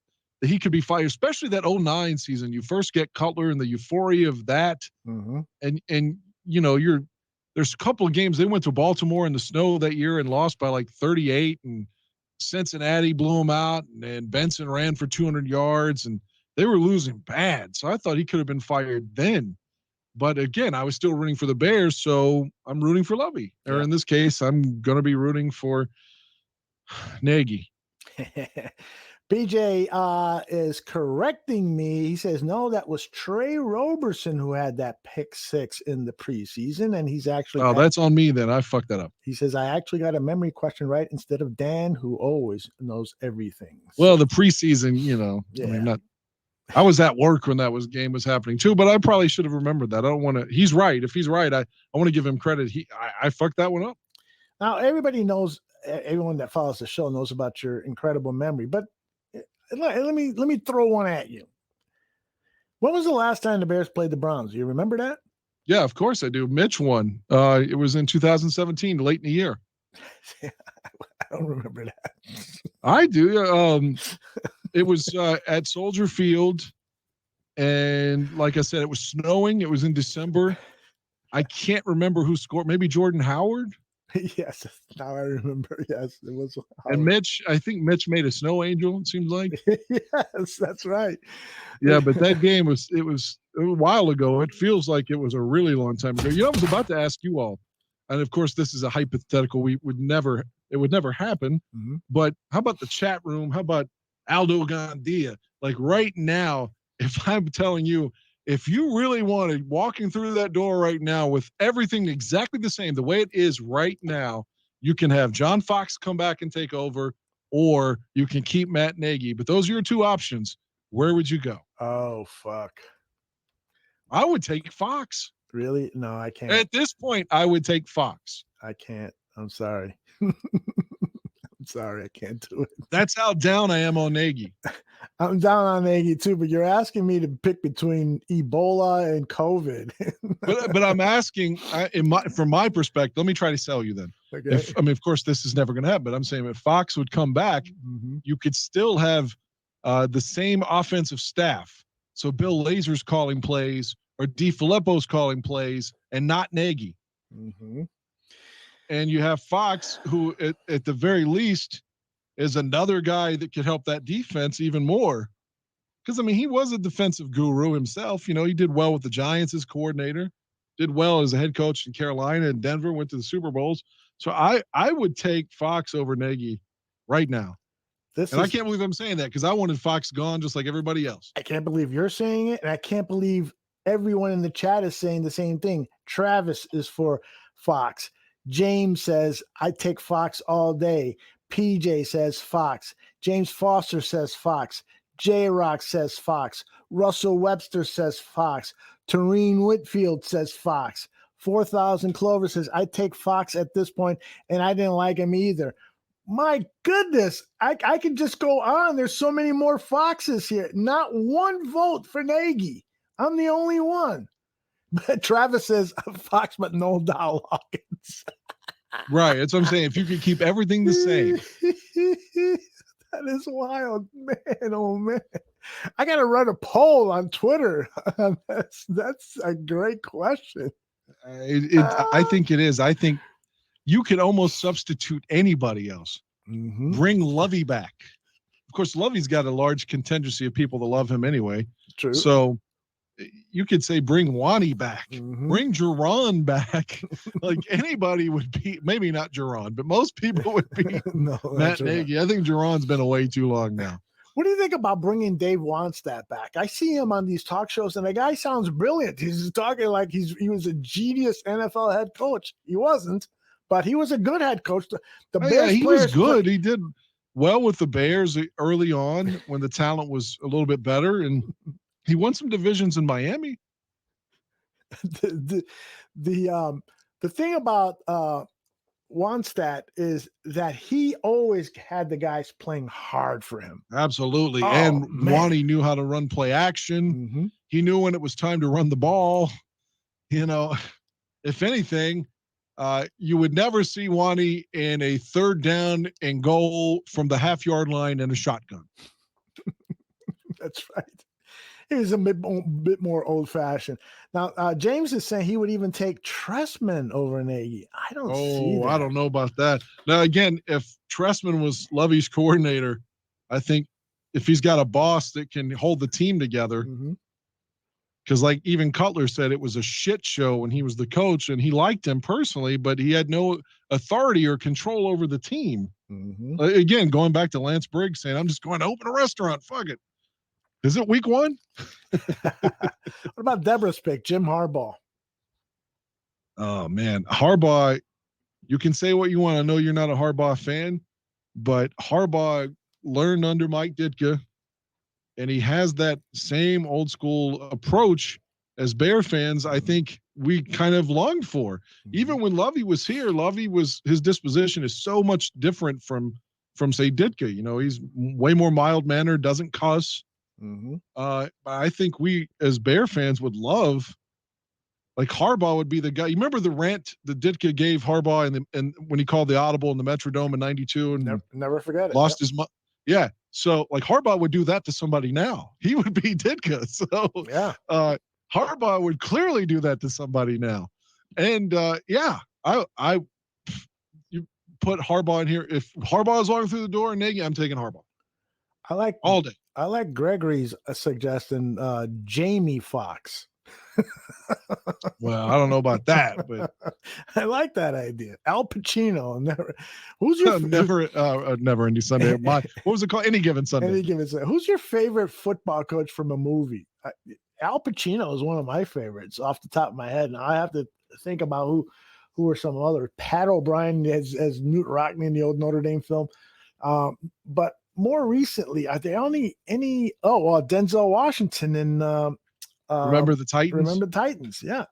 he could be fired, especially that 09 season. You first get Cutler and the euphoria of that. Mm-hmm. And there's a couple of games. They went to Baltimore in the snow that year and lost by like 38, and Cincinnati blew them out, and Benson ran for 200 yards, and they were losing bad. So I thought he could have been fired then. But again, I was still rooting for the Bears, so I'm rooting for Lovey. Yeah. Or in this case, I'm going to be rooting for Nagy. BJ is correcting me. He says, no, that was Trey Roberson who had that pick 6 in the preseason, and he's actually... Oh, that's on me then. I fucked that up. He says, I actually got a memory question right instead of Dan, who always knows everything. Well, the preseason, yeah. I mean, I was at work when game was happening too, but I probably should have remembered that. I don't want to... He's right. If he's right, I want to give him credit. I fucked that one up. Now, everybody knows, everyone that follows the show knows about your incredible memory, but let me throw one at you. When was the last time the Bears played the Browns? You remember that? Yeah, of course I do. Mitch won. It was in 2017, late in the year. I don't remember that. I do. It was at Soldier Field, and like I said, it was snowing. It was in December. I can't remember who scored. Maybe Jordan Howard. Yes, now I remember. Yes, it was. Howard. And Mitch, I think Mitch made a snow angel. It seems like. Yes, that's right. Yeah, but that game was a while ago. It feels like it was a really long time ago. I was about to ask you all, and of course, this is a hypothetical. It would never happen. Mm-hmm. But how about the chat room? How about Aldo Gandia? Like right now, if I'm telling you, if you really wanted walking through that door right now with everything exactly the same, the way it is right now, you can have John Fox come back and take over, or you can keep Matt Nagy. But those are your two options. Where would you go? Oh, fuck. I would take Fox. Really? No, I can't. At this point, I would take Fox. I can't. I'm sorry. I'm sorry. I can't do it. That's how down I am on Nagy. I'm down on Nagy too, but you're asking me to pick between Ebola and COVID. but I'm asking, from my perspective, let me try to sell you then. Okay. Of course, this is never going to happen, but I'm saying if Fox would come back, mm-hmm. you could still have the same offensive staff. So Bill Lazor's calling plays or DeFilippo's calling plays and not Nagy. Mm-hmm. And you have Fox, who at the very least is another guy that could help that defense even more. Because, I mean, he was a defensive guru himself. He did well with the Giants as coordinator, did well as a head coach in Carolina and Denver, went to the Super Bowls. So I would take Fox over Nagy right now. I can't believe I'm saying that because I wanted Fox gone just like everybody else. I can't believe you're saying it, and I can't believe everyone in the chat is saying the same thing. Travis is for Fox. James says, I take Fox all day. PJ says Fox. James Foster says Fox. J-Rock says Fox. Russell Webster says Fox. Tareen Whitfield says Fox. 4,000 Clover says, I take Fox at this point, and I didn't like him either. My goodness, I can just go on. There's so many more Foxes here. Not one vote for Nagy. I'm the only one. But Travis says Fox, but no Dow Hawkins. Right. That's what I'm saying. If you could keep everything the same. That is wild, man. Oh, man. I got to run a poll on Twitter. That's a great question. I think it is. I think you could almost substitute anybody else. Mm-hmm. Bring Lovey back. Of course, Lovey's got a large contingency of people that love him anyway. True. So you could say bring Wani back. Mm-hmm. Bring Jerron back. Like anybody would be, maybe not Jerron, but most people would be Matt Nagy. I think Jerron's been away too long now. What do you think about bringing Dave Wannstedt back? I see him on these talk shows, and the guy sounds brilliant. He's talking like he was a genius NFL head coach. He wasn't, but he was a good head coach. The Bears he was good. He did well with the Bears early on when the talent was a little bit better, and he won some divisions in Miami. The thing about Wannstedt is that he always had the guys playing hard for him. Absolutely. Oh, and man. knew how to run play action. Mm-hmm. He knew when it was time to run the ball. If anything, You would never see Wani in a 3rd down and goal from the half-yard line in a shotgun. That's right. He was a bit more old-fashioned. Now, James is saying he would even take Tressman over Nagy. I don't see that. I don't know about that. Now, again, if Tressman was Lovey's coordinator, I think if he's got a boss that can hold the team together, because like even Cutler said it was a shit show when he was the coach, and he liked him personally, but he had no authority or control over the team. Again, going back to Lance Briggs saying, I'm just going to open a restaurant. Fuck it. Is it week 1? What about Deborah's pick, Jim Harbaugh? Oh, man. Harbaugh, you can say what you want. I know you're not a Harbaugh fan, but Harbaugh learned under Mike Ditka, and he has that same old school approach as Bear fans I think we kind of longed for. Even when Lovey was here, his disposition is so much different from say Ditka. You know, he's way more mild-mannered, doesn't cuss. I think we as Bear fans would love, like Harbaugh would be the guy. You remember the rant that Ditka gave Harbaugh and when he called the audible in the Metrodome in '92 and never forget it. Lost his mind. Yeah. So like Harbaugh would do that to somebody now. He would be Ditka. So Harbaugh would clearly do that to somebody now. And I you put Harbaugh in here. If Harbaugh is walking through the door and Nagy, I'm taking Harbaugh. I like all day. I like Gregory's suggestion, Jamie Foxx. Well, I don't know about that, but I like that idea. Al Pacino. Who's your never Any Sunday? What was it called? Any Given Sunday. Any Given Sunday. Who's your favorite football coach from a movie? Al Pacino is one of my favorites off the top of my head. Now I have to think about who are some other. Pat O'Brien as Newt Rockne in the old Notre Dame film, but more recently, are there Denzel Washington in Remember the Titans? Remember the Titans, yeah.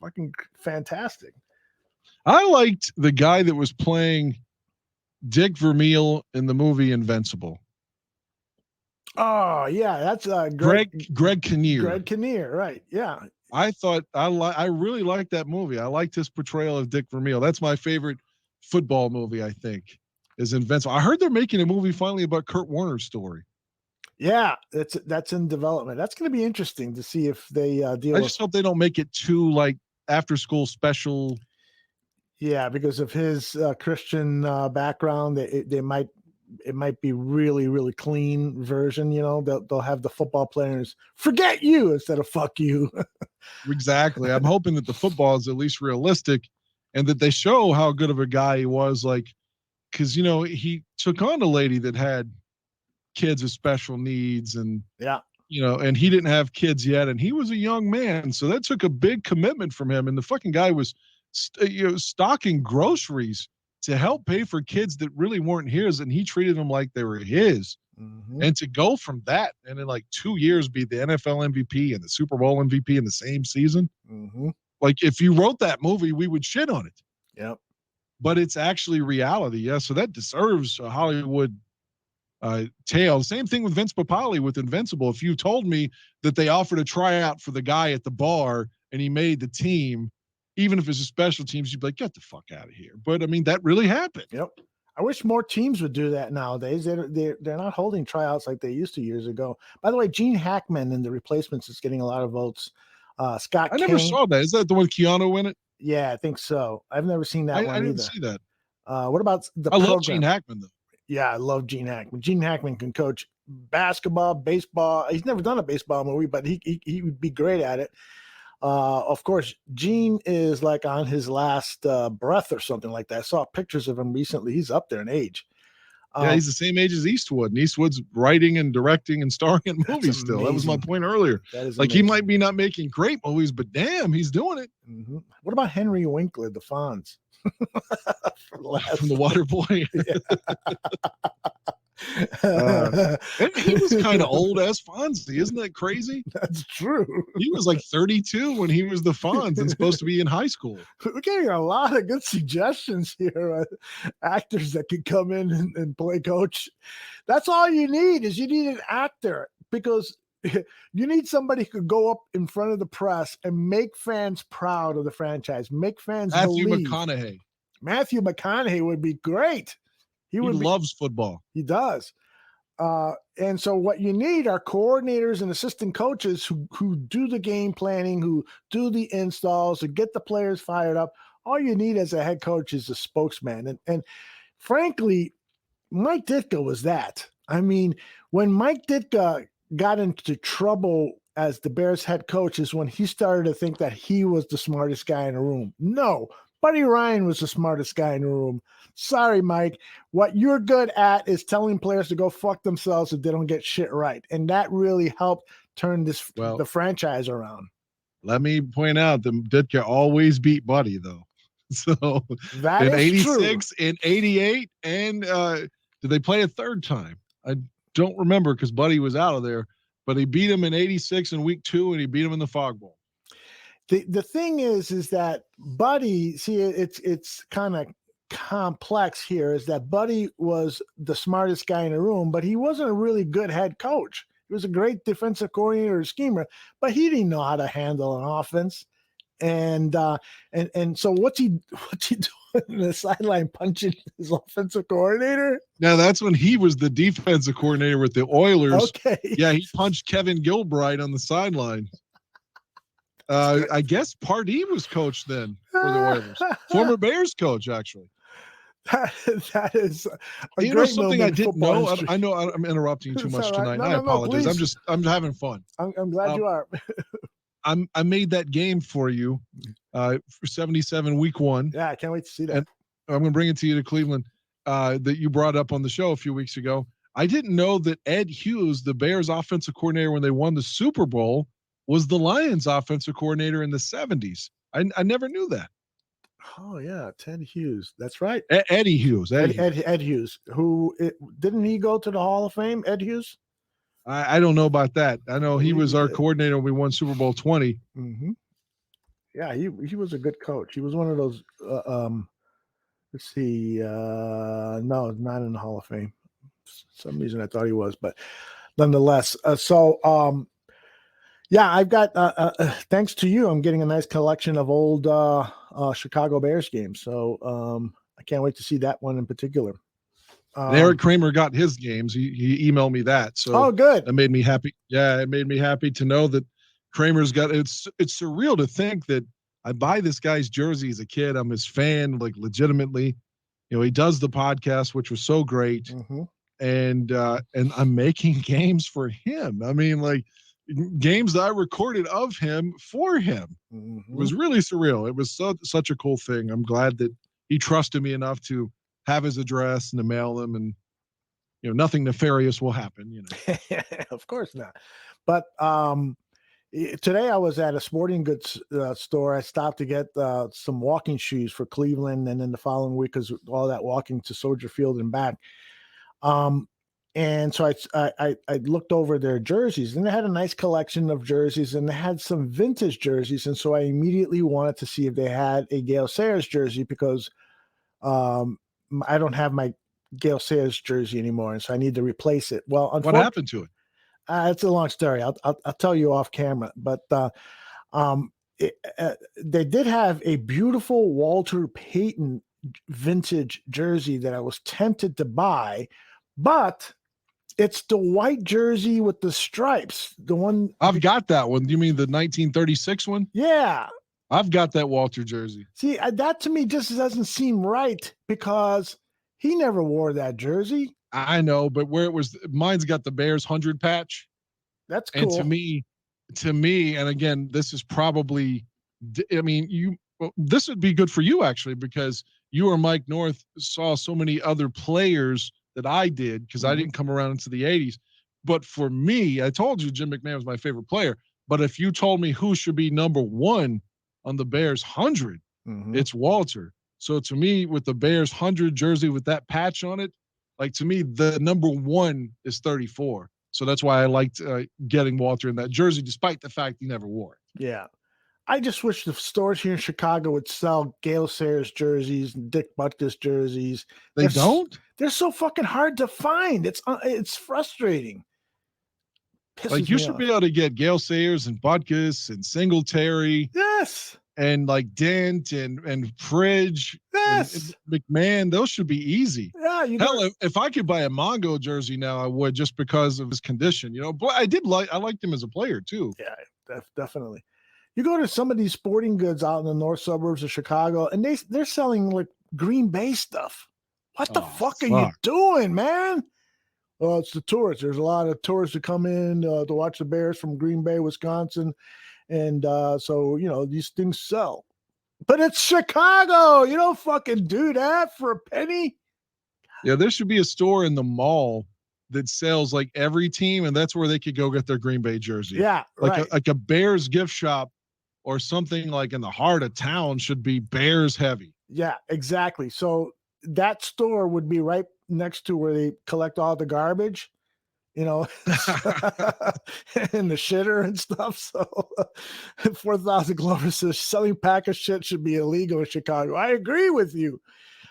Fucking fantastic. I liked the guy that was playing Dick Vermeil in the movie Invincible. Oh, yeah, that's Greg Kinnear. Greg Kinnear, right, yeah. I thought I really liked that movie. I liked his portrayal of Dick Vermeil. That's my favorite football movie, I think. Is Invincible. I heard they're making a movie finally about Kurt Warner's story. Yeah, that's in development. That's going to be interesting to see if they deal. I just hope they don't make it too like after school special. Yeah, because of his Christian background, it might be really, really clean version. You know, they'll have the football players forget you instead of fuck you. Exactly. I'm hoping that the football is at least realistic, and that they show how good of a guy he was. Like. Because, you know, he took on a lady that had kids with special needs and, you know, and he didn't have kids yet. And he was a young man. So that took a big commitment from him. And the fucking guy was, stocking groceries to help pay for kids that really weren't his. And he treated them like they were his. And to go from that and in like 2 years be the NFL MVP and the Super Bowl MVP in the same season. Like if you wrote that movie, we would shit on it. Yep. But it's actually reality. Yeah. So that deserves a Hollywood tale. Same thing with Vince Papale with Invincible. If you told me that they offered a tryout for the guy at the bar and he made the team, even if it's a special teams, you'd be like, get the fuck out of here. But I mean, that really happened. Yep. I wish more teams would do that nowadays. They're not holding tryouts like they used to years ago. By the way, Gene Hackman in The Replacements is getting a lot of votes. Scott King. Never saw that. Is that the one Keanu in it? Yeah, I think so. I've never seen that one I didn't either. see that. What about the program? I love Gene Hackman, though. Yeah, I love Gene Hackman. Gene Hackman can coach basketball, baseball. He's never done a baseball movie, but he would be great at it. Of course, Gene is like on his last breath or something like that. I saw pictures of him recently. He's up there in age. Yeah, he's the same age as Eastwood, and Eastwood's writing and directing and starring in movies still. That was my point earlier. That is like amazing. He might be not making great movies, but damn, he's doing it. What about Henry Winkler, the Fonz? From the Water Boy. He was kind of old as Fonzie. Isn't that crazy? That's true. He was like 32 when he was the Fonz and supposed to be in high school. We're getting a lot of good suggestions here. Actors that could come in and play coach. That's all you need is you need an actor, because You need somebody who could go up in front of the press and make fans proud of the franchise, make fans Matthew believe. McConaughey. Matthew McConaughey would be great. He loves football. He does. And so what you need are coordinators and assistant coaches who do the game planning, who do the installs, who get the players fired up. All you need as a head coach is a spokesman. And frankly, Mike Ditka was that. I mean, when Mike Ditka got into trouble as the Bears head coach is when he started to think that he was the smartest guy in the room. No, Buddy Ryan was the smartest guy in the room. Sorry, Mike. What you're good at is telling players to go fuck themselves if they don't get shit right. And that really helped turn the franchise around. Let me point out that Ditka always beat Buddy, though. So that in is 86, true. in 88, and did they play a third time? I don't remember because Buddy was out of there, but he beat him in 86 in week 2, and he beat him in the Fog Bowl. The thing is that Buddy, see, it's kind of complex here, is that Buddy was the smartest guy in the room, but he wasn't a really good head coach. He was a great defensive coordinator or schemer, but he didn't know how to handle an offense. And so what's he doing in the sideline, punching his offensive coordinator? Now that's when he was the defensive coordinator with the Oilers. Okay. Yeah, he punched Kevin Gilbride on the sideline. I guess Pardee was coach then for the Oilers. Former Bears coach, actually. That is a you great know something I didn't know. History. I know I'm interrupting too much tonight. No, I apologize. please. I'm having fun. I'm glad you are. I made that game for you for 77 week 1. Yeah, I can't wait to see that. And I'm going to bring it to you to Cleveland that you brought up on the show a few weeks ago. I didn't know that Ed Hughes, the Bears offensive coordinator when they won the Super Bowl, was the Lions offensive coordinator in the 70s. I never knew that. Oh, yeah, Ted Hughes. That's right. Eddie Hughes. Ed Hughes. Didn't he go to the Hall of Fame, Ed Hughes? I don't know about that. I know he was our coordinator when we won Super Bowl 20. Mm-hmm. Yeah, he was a good coach. He was one of those, let's see, no, not in the Hall of Fame. For some reason I thought he was, but nonetheless. Yeah, I've got, thanks to you, I'm getting a nice collection of old Chicago Bears games. So I can't wait to see that one in particular. Eric Kramer got his games. He emailed me that. So good. That made me happy. Yeah, it made me happy to know that Kramer's got it's surreal to think that I buy this guy's jersey as a kid. I'm his fan, like legitimately. You know, he does the podcast, which was so great. Mm-hmm. And I'm making games for him. I mean, like games that I recorded of him for him. Mm-hmm. It was really surreal. It was such a cool thing. I'm glad that he trusted me enough to have his address and to mail them, and nothing nefarious will happen. Of course not. But today I was at a sporting goods store. I stopped to get some walking shoes for Cleveland, and then the following week is all that walking to Soldier Field and back. And so I looked over their jerseys, and they had a nice collection of jerseys, and they had some vintage jerseys. And so I immediately wanted to see if they had a Gale Sayers jersey, because I don't have my Gale Sayers jersey anymore, and so I need to replace it. Well, what happened to it? It's a long story. I'll tell you off camera. But they did have a beautiful Walter Payton vintage jersey that I was tempted to buy, but it's the white jersey with the stripes. The one I've got that one. Do you mean the 1936 one? Yeah. I've got that Walter jersey. See, that to me just doesn't seem right, because he never wore that jersey. I know, but where it was, mine's got the Bears 100 patch. That's cool. And to me, and again, this is probably, I mean, this would be good for you actually, because you or Mike North saw so many other players that I did, because I didn't come around into the 80s. But for me, I told you Jim McMahon was my favorite player. But if you told me who should be number 1 on the Bears 100, it's Walter. So to me, with the Bears 100 jersey with that patch on it, like to me, the number 1 is 34. So that's why I liked getting Walter in that jersey, despite the fact he never wore it. Yeah. I just wish the stores here in Chicago would sell Gale Sayers jerseys and Dick Butkus jerseys. They don't? They're so fucking hard to find. It's frustrating. Pisses you me should off. be able to get Gale Sayers and Butkus and Singletary. Yes. And like Dent and Fridge and McMahon, those should be easy. Yeah, Hell, if I could buy a Mongo jersey now, I would, just because of his condition. But I liked him as a player too. Yeah, definitely. You go to some of these sporting goods out in the north suburbs of Chicago, and they're selling like Green Bay stuff. What the fuck are you doing, man? Well, it's the tourists. There's a lot of tourists that come in to watch the Bears from Green Bay, Wisconsin. And so, these things sell. But it's Chicago. You don't fucking do that for a penny. Yeah, there should be a store in the mall that sells like every team, and that's where they could go get their Green Bay jersey. Yeah, like a Bears gift shop or something like in the heart of town should be Bears heavy. Yeah, exactly. So that store would be right next to where they collect all the garbage. And the shitter and stuff. So 4,000 Glover says selling pack of shit should be illegal in Chicago. I agree with you.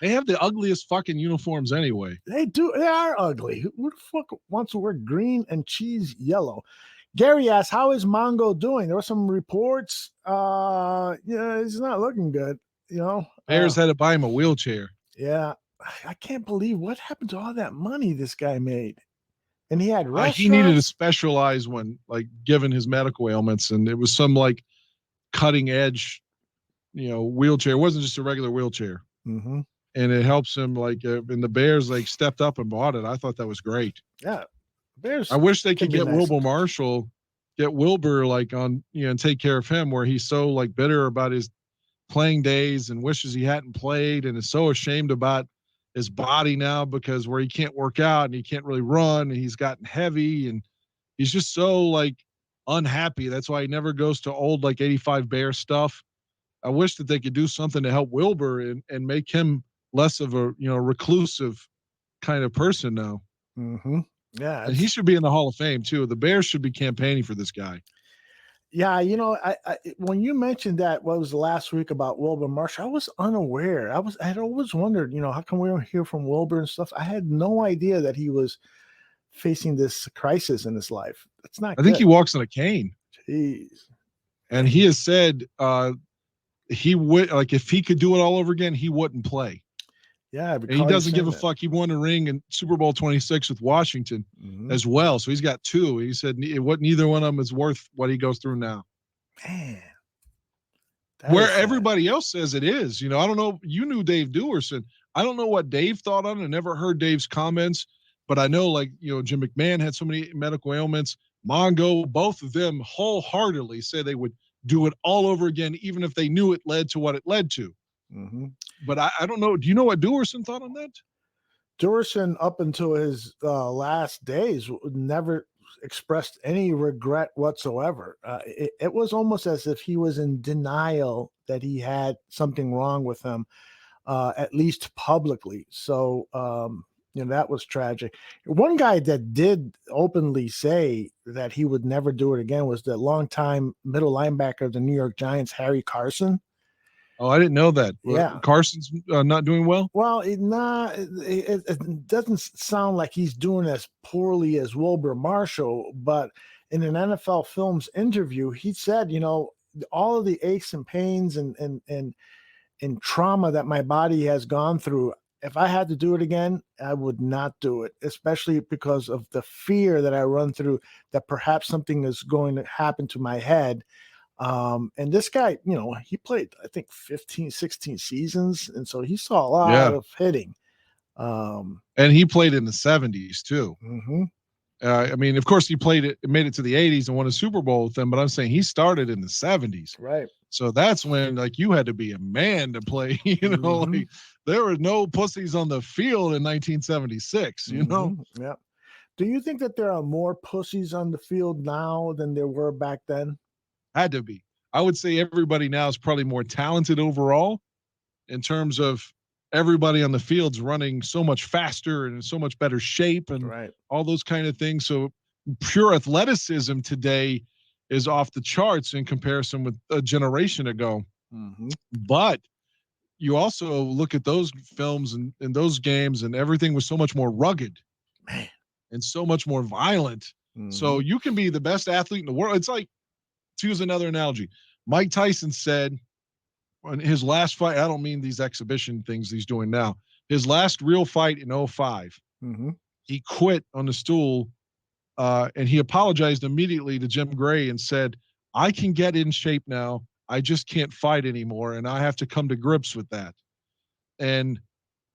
They have the ugliest fucking uniforms anyway. They do. They are ugly. Who the fuck wants to wear green and cheese yellow? Gary asks, how is Mongo doing? There were some reports. He's not looking good. Bears had to buy him a wheelchair. Yeah. I can't believe what happened to all that money this guy made. And he had he needed a specialized one, like given his medical ailments, and it was some like cutting edge, wheelchair. It wasn't just a regular wheelchair, mm-hmm. And it helps him. Like, and the Bears like stepped up and bought it. I thought that was great. Yeah, Bears. I wish they could get nice. Wilbur Marshall, get Wilbur like on and take care of him, where he's so like bitter about his playing days and wishes he hadn't played, and is so ashamed about his body now because where he can't work out and he can't really run and he's gotten heavy and he's just so like unhappy. That's why he never goes to old like 85 Bear stuff. I wish that they could do something to help Wilbur and make him less of a reclusive kind of person now. Mm-hmm. Yeah, and he should be in the Hall of Fame too. The Bears should be campaigning for this guy. Yeah, I when you mentioned that, what was last week about Wilbur Marshall, I was unaware. I had always wondered, how come we don't hear from Wilbur and stuff? I had no idea that he was facing this crisis in his life. That's not. I think he walks on a cane. Jeez. And he has said he would, like, if he could do it all over again, he wouldn't play. Yeah, and he doesn't give a fuck. He won a ring in Super Bowl 26 with Washington as well. So he's got two. He said neither one of them is worth what he goes through now. Man. Where everybody else says it is. I don't know. You knew Dave Dewerson. I don't know what Dave thought on it. I never heard Dave's comments. But I know, like, Jim McMahon had so many medical ailments. Mongo, both of them wholeheartedly say they would do it all over again, even if they knew it led to what it led to. Mm-hmm. But I don't know. Do you know what Dewerson thought on that? Dewerson, up until his last days, never expressed any regret whatsoever. It was almost as if he was in denial that he had something wrong with him, at least publicly. So, that was tragic. One guy that did openly say that he would never do it again was the longtime middle linebacker of the New York Giants, Harry Carson. Oh, I didn't know that. Yeah. Carson's not doing well? Well, it doesn't sound like he's doing as poorly as Wilbur Marshall, but in an NFL Films interview, he said, all of the aches and pains and trauma that my body has gone through, if I had to do it again, I would not do it, especially because of the fear that I run through that perhaps something is going to happen to my head. And this guy, he played, I think 15, 16 seasons. And so he saw a lot of hitting. And he played in the 70s too. Mm-hmm. I mean, of course he made it to the 80s and won a Super Bowl with them, but I'm saying he started in the 70s. Right. So that's when, like, you had to be a man to play, like there were no pussies on the field in 1976, Yeah. Do you think that there are more pussies on the field now than there were back then? Had to be. I would say everybody now is probably more talented overall in terms of everybody on the field's running so much faster and in so much better shape and all those kind of things. So pure athleticism today is off the charts in comparison with a generation ago. Mm-hmm. But you also look at those films and those games, and everything was so much more rugged, man, and so much more violent. So you can be the best athlete in the world. It's like, to use another analogy, Mike Tyson said in his last fight, I don't mean these exhibition things he's doing now, his last real fight in 05, he quit on the stool, and he apologized immediately to Jim Gray and said, I can get in shape now. I just can't fight anymore, and I have to come to grips with that. And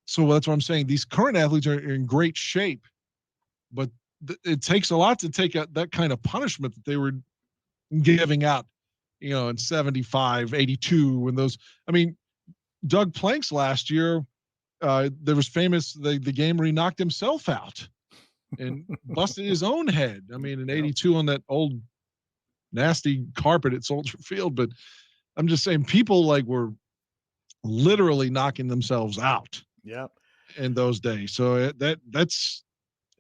so that's what I'm saying. These current athletes are in great shape, but it takes a lot to take out that kind of punishment that they were giving out, in 75, 82, when those, Doug Planks last year, there was famous, the game where he knocked himself out and busted his own head. In 82 on that old nasty carpet at Soldier Field. But I'm just saying, people were literally knocking themselves out. Yep. In those days. So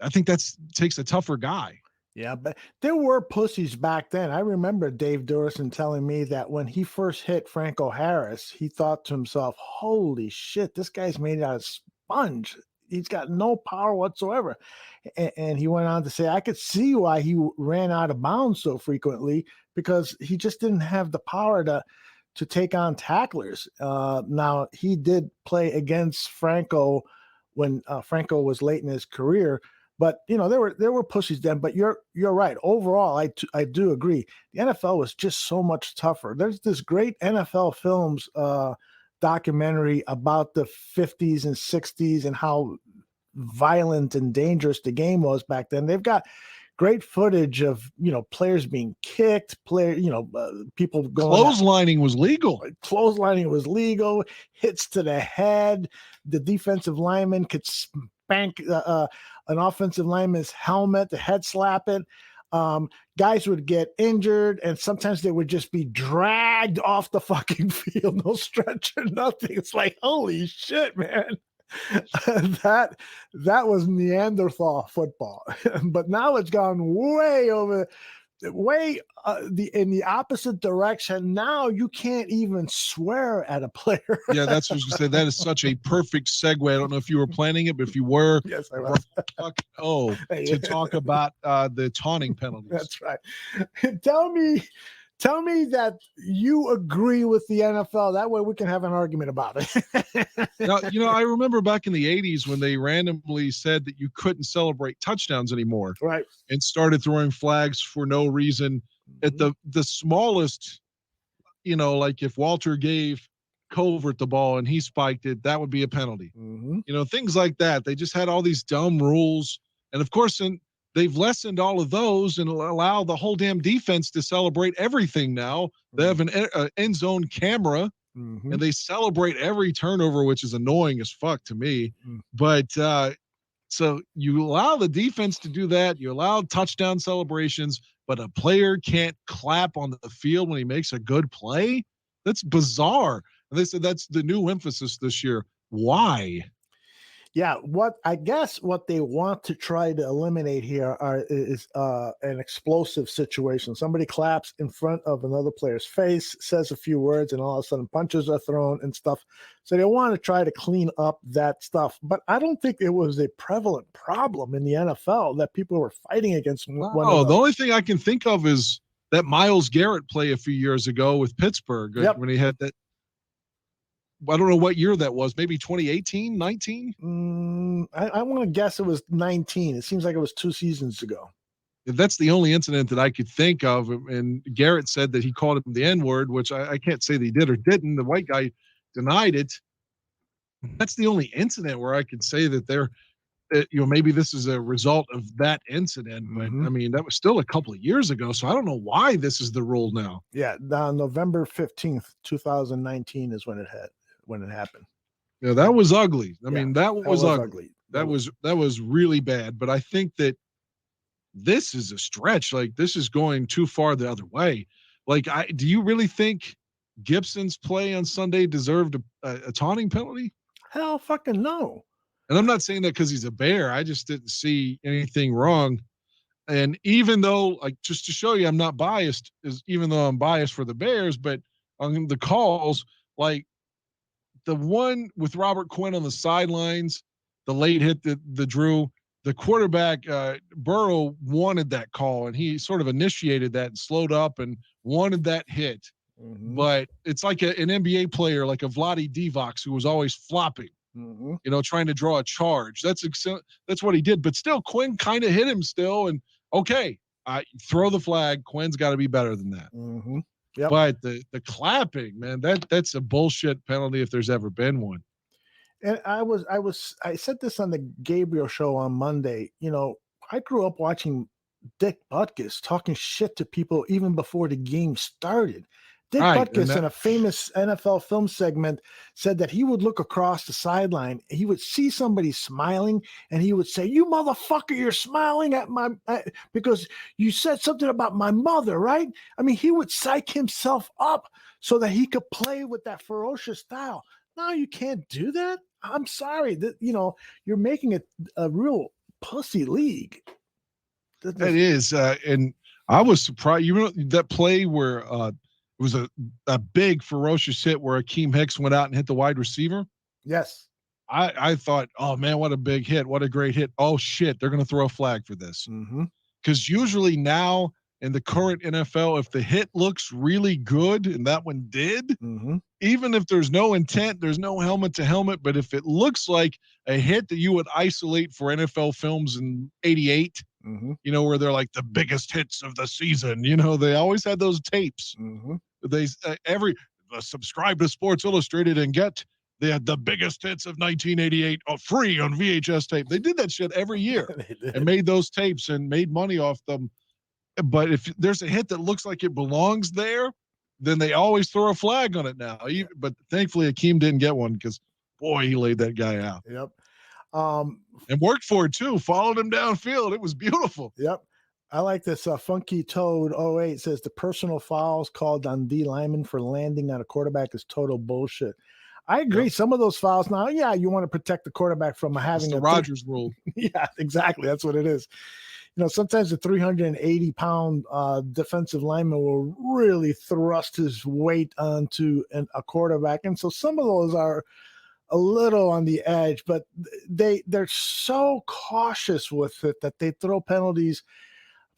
I think takes a tougher guy. Yeah, but there were pussies back then. I remember Dave Durison telling me that when he first hit Franco Harris, he thought to himself, holy shit, this guy's made out of sponge. He's got no power whatsoever. And he went on to say, I could see why he ran out of bounds so frequently, because he just didn't have the power to take on tacklers. Now, he did play against Franco when Franco was late in his career, but there were pussies then. But you're right. Overall, I do agree. The NFL was just so much tougher. There's this great NFL Films documentary about the 50s and 60s and how violent and dangerous the game was back then. They've got great footage of players being kicked, people going clotheslining was legal. Clotheslining was legal. Hits to the head. The defensive lineman could spank an offensive lineman's helmet, the head slap it. Guys would get injured, and sometimes they would just be dragged off the fucking field. No stretcher, nothing. It's like, holy shit, man. that was Neanderthal football. But now it's gone in the opposite direction. Now you can't even swear at a player. Yeah, that's what I was gonna say. That is such a perfect segue. I don't know if you were planning it, but if you were, yes, I was. To talk about the taunting penalties. That's right. Tell me that you agree with the NFL. That way we can have an argument about it. Now, I remember back in the 80s when they randomly said that you couldn't celebrate touchdowns anymore. Right. And started throwing flags for no reason at the smallest, like if Walter gave Covert the ball and he spiked it, that would be a penalty. Things like that. They just had all these dumb rules. And of course, they've lessened all of those and allow the whole damn defense to celebrate everything now. They have an end zone camera, and they celebrate every turnover, which is annoying as fuck to me. But so you allow the defense to do that. You allow touchdown celebrations, but a player can't clap on the field when he makes a good play? That's bizarre. And they said that's the new emphasis this year. Why? Yeah, what they want to try to eliminate here is an explosive situation. Somebody claps in front of another player's face, says a few words, and all of a sudden punches are thrown and stuff. So they want to try to clean up that stuff. But I don't think it was a prevalent problem in the NFL that people were fighting against one another. The only thing I can think of is that Myles Garrett play a few years ago with Pittsburgh when he had that. I don't know what year that was, maybe 2018, 19? I want to guess it was 19. It seems like it was 2 seasons ago. That's the only incident that I could think of. And Garrett said that he called him the N-word, which I can't say that he did or didn't. The white guy denied it. That's the only incident where I could say that maybe this is a result of that incident. But that was still a couple of years ago. So I don't know why this is the rule now. Yeah. November 15th, 2019 is when it happened. Yeah, that was ugly. That was ugly. That was really bad. But I think that this is a stretch. Like, this is going too far the other way. Like, do you really think Gibson's play on Sunday deserved a taunting penalty? Hell fucking no. And I'm not saying that because he's a Bear. I just didn't see anything wrong. And even though, like, just to show you I'm not biased, even though I'm biased for the Bears, but on the calls, like, the one with Robert Quinn on the sidelines, the late hit the Drew, the quarterback, Burrow, wanted that call, and he sort of initiated that and slowed up and wanted that hit. Mm-hmm. But it's like an NBA player, like a Vlade Divac, who was always flopping, trying to draw a charge. That's what he did. But still, Quinn kind of hit him still. And okay, throw the flag. Quinn's got to be better than that. Mm-hmm. Yep. But the clapping, man, that's a bullshit penalty if there's ever been one. And I said this on the Gabriel show on Monday. I grew up watching Dick Butkus talking shit to people even before the game started. Dick Butkus, in a famous NFL film segment, said that he would look across the sideline, he would see somebody smiling, and he would say, "You motherfucker, you're smiling at because you said something about my mother, right?" I mean, he would psych himself up so that he could play with that ferocious style. Now you can't do that. I'm sorry that you're making it a real pussy league. It is, and I was surprised. That play where it was a big ferocious hit where Akeem Hicks went out and hit the wide receiver. Yes, I thought, oh man, what a big hit! What a great hit! Oh shit, they're going to throw a flag for this. Because usually now in the current NFL, if the hit looks really good, and that one did, even if there's no intent, there's no helmet to helmet, but if it looks like a hit that you would isolate for NFL films in '88, where they're like the biggest hits of the season, they always had those tapes. They subscribe to Sports Illustrated and get the biggest hits of 1988 free on VHS tape. They did that shit every year and made those tapes and made money off them. But if there's a hit that looks like it belongs there, then they always throw a flag on it now. But thankfully, Akeem didn't get one because, boy, he laid that guy out. Yep. And worked for it, too. Followed him downfield. It was beautiful. Yep. I like this. Funky Toad 08 says the personal fouls called on D lineman for landing on a quarterback is total bullshit. I agree. Yep. Some of those fouls now, you want to protect the quarterback from having the Rodgers rule. Yeah, exactly. That's what it is. Sometimes a 380-pound defensive lineman will really thrust his weight onto a quarterback. And so some of those are a little on the edge, but they're so cautious with it that they throw penalties.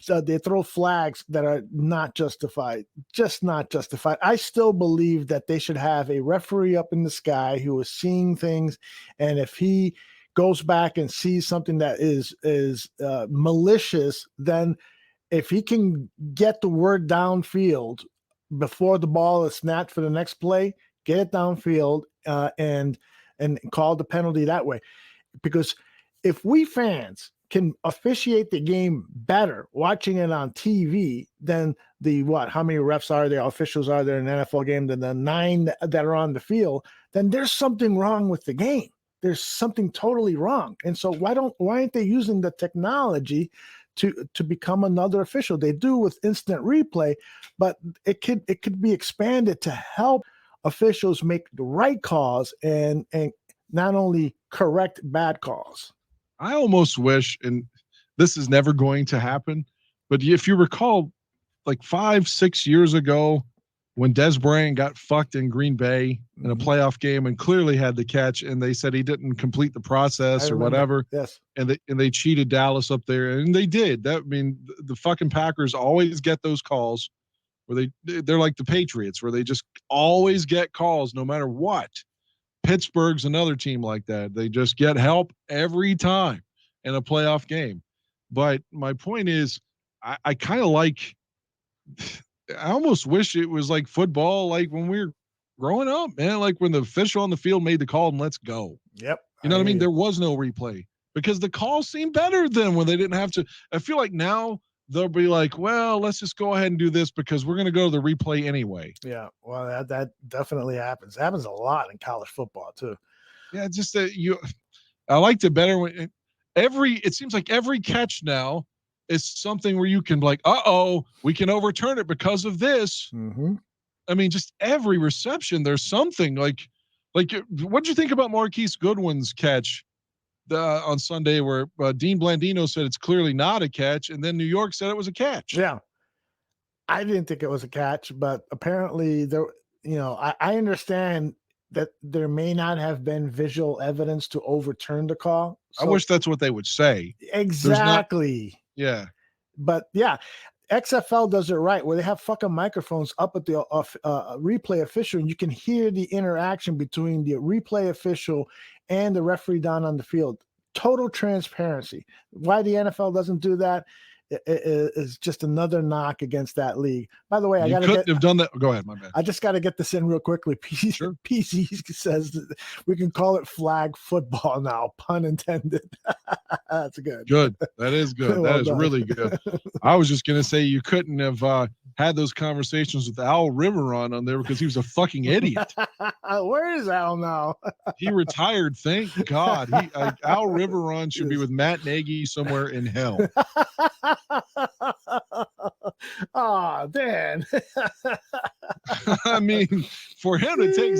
So they throw flags that are not justified, just not justified. I still believe that they should have a referee up in the sky who is seeing things. And if he goes back and sees something that is malicious, then if he can get the word downfield before the ball is snapped for the next play, get it downfield and call the penalty that way. Because if we fans can officiate the game better watching it on TV than how many refs are there, officials are there in an NFL game, than the 9 that are on the field, then there's something wrong with the game. There's something totally wrong. And so why aren't they using the technology to become another official? They do with instant replay, but it could be expanded to help officials make the right calls and not only correct bad calls. I almost wish, and this is never going to happen, but if you recall, like 5-6 years ago, when Des Bryant got fucked in Green Bay in a playoff game and clearly had the catch, and they said he didn't complete the process or whatever. Yes. And they cheated Dallas up there, and they did. The fucking Packers always get those calls where they're like the Patriots, where they just always get calls no matter what. Pittsburgh's another team like that. They just get help every time in a playoff game. But my point is, I kind of like – I almost wish it was like football, like when we were growing up, man, like when the official on the field made the call and let's go. Yep. You know what I mean? There was no replay because the calls seemed better than when they didn't have to. I feel like now they'll be like, well, let's just go ahead and do this because we're going to go to the replay anyway. Yeah. Well, that definitely happens. It happens a lot in college football too. Yeah. Just that I liked it better when it seems like every catch now is something where you can like, we can overturn it because of this. Mm-hmm. I mean, just every reception, there's something like what'd you think about Marquise Goodwin's catch on Sunday where Dean Blandino said it's clearly not a catch, and then New York said it was a catch? Yeah. I didn't think it was a catch, but apparently there, I understand that there may not have been visual evidence to overturn the call. I wish that's what they would say. Exactly. Yeah. But yeah, XFL does it right, where they have fucking microphones up at the replay official, and you can hear the interaction between the replay official and the referee down on the field. Total transparency. Why the NFL doesn't do that is just another knock against that league. By the way, I couldn't have done that. Go ahead, my bad. I just got to get this in real quickly. PC says that we can call it flag football now, pun intended. That's good. Good. That is good. Well that is done. really good. I was just going to say you couldn't have had those conversations with Al Riveron on there because he was a fucking idiot. Where is Al now? He retired. Thank God. Al Riveron should be with Matt Nagy somewhere in hell. Oh, Dan. I mean, for him to take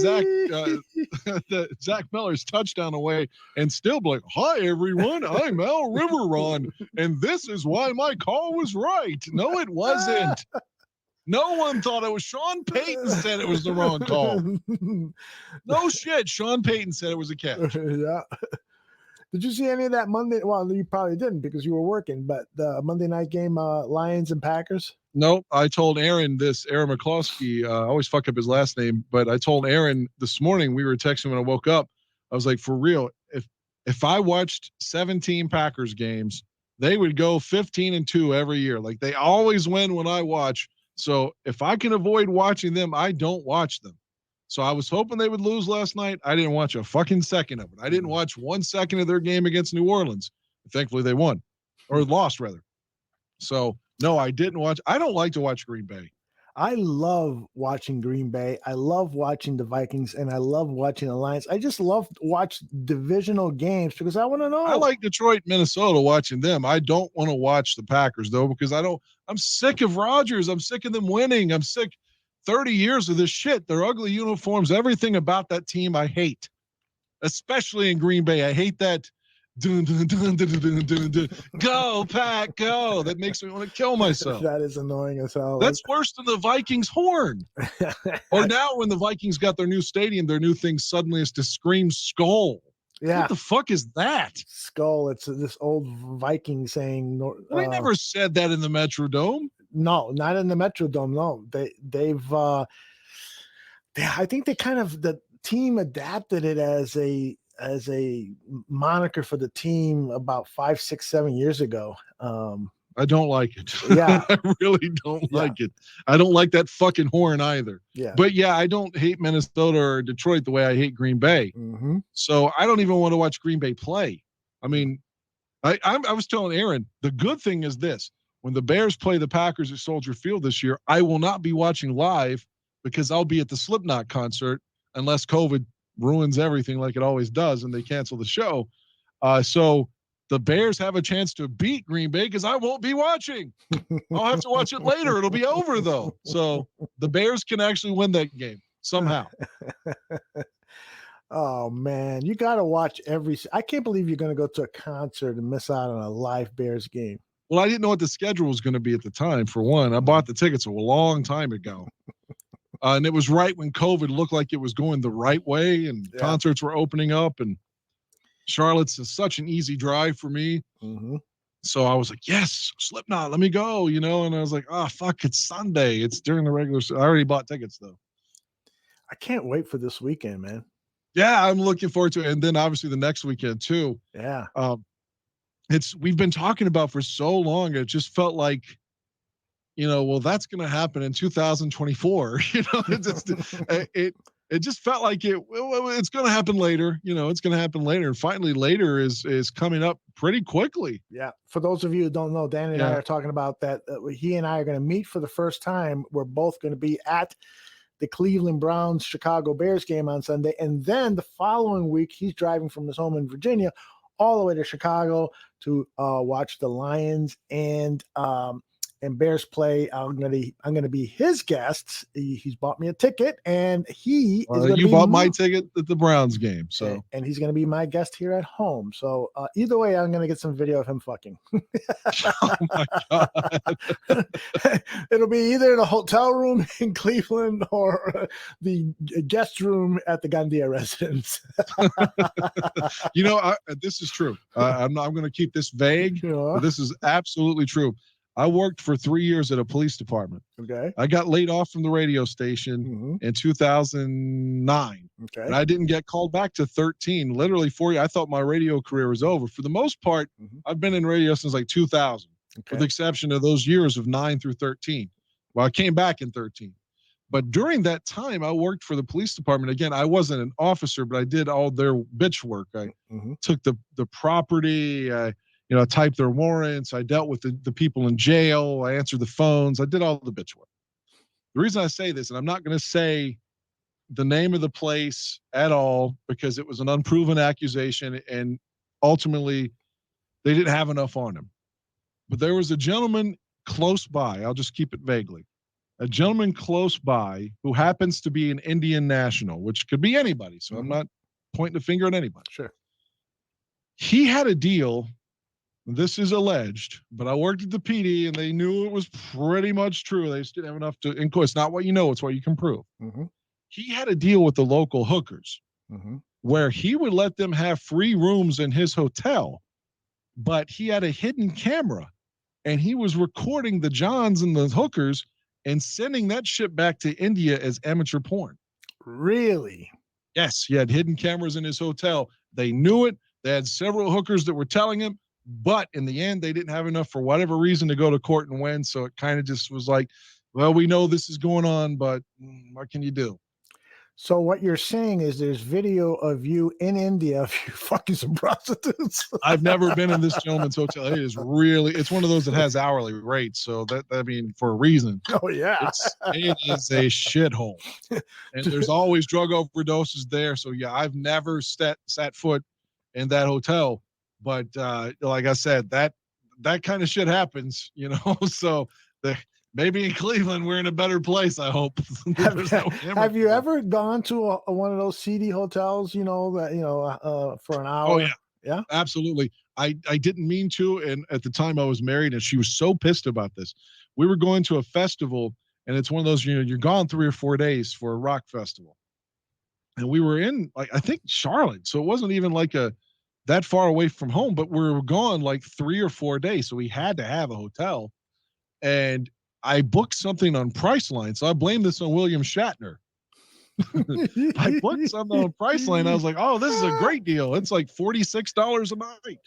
Zach Miller's touchdown away and still be like, "Hi everyone, I'm Al Riveron, and this is why my call was right." No, it wasn't. No one thought it was. Sean Payton said it was the wrong call. No shit. Sean Payton said it was a catch. Yeah. Did you see any of that Monday? Well, you probably didn't because you were working, but the Monday night game, Lions and Packers? Nope. I told Aaron McCloskey, I always fuck up his last name, but I told Aaron this morning, we were texting when I woke up. I was like, for real, if I watched 17 Packers games, they would go 15-2 every year. Like they always win when I watch. So if I can avoid watching them, I don't watch them. So I was hoping they would lose last night. I didn't watch a fucking second of it. I didn't watch 1 second of their game against New Orleans. Thankfully they won or lost rather. So no, I didn't watch. I don't like to watch Green Bay. I love watching Green Bay. I love watching the Vikings, and I love watching the Lions. I just love to watch divisional games because I want to know. I like Detroit, Minnesota, watching them. I don't want to watch the Packers though because I'm sick of Rodgers. I'm sick of them winning. I'm sick. 30 years of this shit. Their ugly uniforms, everything about that team I hate, especially in Green Bay. I hate that. Dun, dun, dun, dun, dun, dun, dun. Go, Pack, go. That makes me want to kill myself. That is annoying as hell. That's worse than the Vikings horn. Or now when the Vikings got their new stadium, their new thing suddenly is to scream skull. Yeah. What the fuck is that? Skull. It's this old Viking saying. They never said that in the Metrodome. No, not in the Metrodome. No, I think they kind of, the team adapted it as a moniker for the team about 5, 6, 7 years ago. I don't like it. Yeah. I really don't like it. I don't like that fucking horn either. Yeah. But yeah, I don't hate Minnesota or Detroit the way I hate Green Bay. Mm-hmm. So I don't even want to watch Green Bay play. I mean, I was telling Aaron, the good thing is this. When the Bears play the Packers at Soldier Field this year, I will not be watching live because I'll be at the Slipknot concert unless COVID ruins everything like it always does and they cancel the show. So the Bears have a chance to beat Green Bay because I won't be watching. I'll have to watch it later. It'll be over, though. So the Bears can actually win that game somehow. Oh, man. You got to watch I can't believe you're going to go to a concert and miss out on a live Bears game. Well, I didn't know what the schedule was going to be at the time, for one. I bought the tickets a long time ago. And it was right when COVID looked like it was going the right way and concerts were opening up. And Charlotte's is such an easy drive for me. Mm-hmm. So I was like, yes, Slipknot, let me go, And I was like, oh, fuck, it's Sunday. It's during the regular. I already bought tickets, though. I can't wait for this weekend, man. Yeah, I'm looking forward to it. And then obviously the next weekend, too. Yeah. We've been talking about for so long. It just felt like, well, that's going to happen in 2024. It just felt like it's going to happen later. It's going to happen later. And finally, later is coming up pretty quickly. Yeah. For those of you who don't know, Dan and I are talking about that. He and I are going to meet for the first time. We're both going to be at the Cleveland Browns Chicago Bears game on Sunday, and then the following week he's driving from his home in Virginia all the way to Chicago to watch the Lions and and Bears play, I'm gonna be his guest. He's bought me a ticket, and he is gonna you be bought my ticket at the Browns game, so and he's gonna be my guest here at home. So either way, I'm gonna get some video of him fucking. oh my god, It'll be either in a hotel room in Cleveland or the guest room at the Gandia residence. This is true. I'm going to keep this vague, but this is absolutely true. I worked for 3 years at a police department. Okay. I got laid off from the radio station in 2009. Okay. And I didn't get called back to 13. Literally 4 years. I thought my radio career was over. For the most part, I've been in radio since like 2000, with the exception of those years of 9 through 13. Well, I came back in 13. But during that time, I worked for the police department. Again, I wasn't an officer, but I did all their bitch work. I took the property, I typed their warrants. I dealt with the people in jail. I answered the phones. I did all the bitch work. The reason I say this, and I'm not going to say the name of the place at all because it was an unproven accusation, and ultimately they didn't have enough on him. But there was a gentleman close by. I'll just keep it vaguely. A gentleman close by who happens to be an Indian national, which could be anybody. So I'm not pointing a finger at anybody. Sure. He had a deal. This is alleged, but I worked at the PD and they knew it was pretty much true. They just didn't have enough to, and of course, it's not what you know, it's what you can prove. He had a deal with the local hookers where he would let them have free rooms in his hotel, but he had a hidden camera and he was recording the Johns and the hookers and sending that shit back to India as amateur porn. Really? Yes, he had hidden cameras in his hotel. They knew it. They had several hookers that were telling him, but in the end, they didn't have enough for whatever reason to go to court and win. So it kind of just was like, well, we know this is going on, but what can you do? So what you're saying is there's video of you in India of you fucking some prostitutes. I've never been in this gentleman's hotel. It's one of those that has hourly rates. So for a reason. Oh yeah. It is a shithole. And there's always drug overdoses there. So yeah, I've never sat foot in that hotel. But like I said, that kind of shit happens, so maybe in Cleveland, we're in a better place, I hope. Have you ever gone to one of those seedy hotels, for an hour? Oh, yeah. Yeah, absolutely. I didn't mean to. And at the time I was married and she was so pissed about this. We were going to a festival and it's one of those, you're gone 3 or 4 days for a rock festival. And we were in, I think Charlotte. So it wasn't even like that far away from home, but we were gone like 3 or 4 days. So we had to have a hotel. And I booked something on Priceline. So I blame this on William Shatner. I booked something on Priceline. I was like, oh, this is a great deal. It's like $46 a night.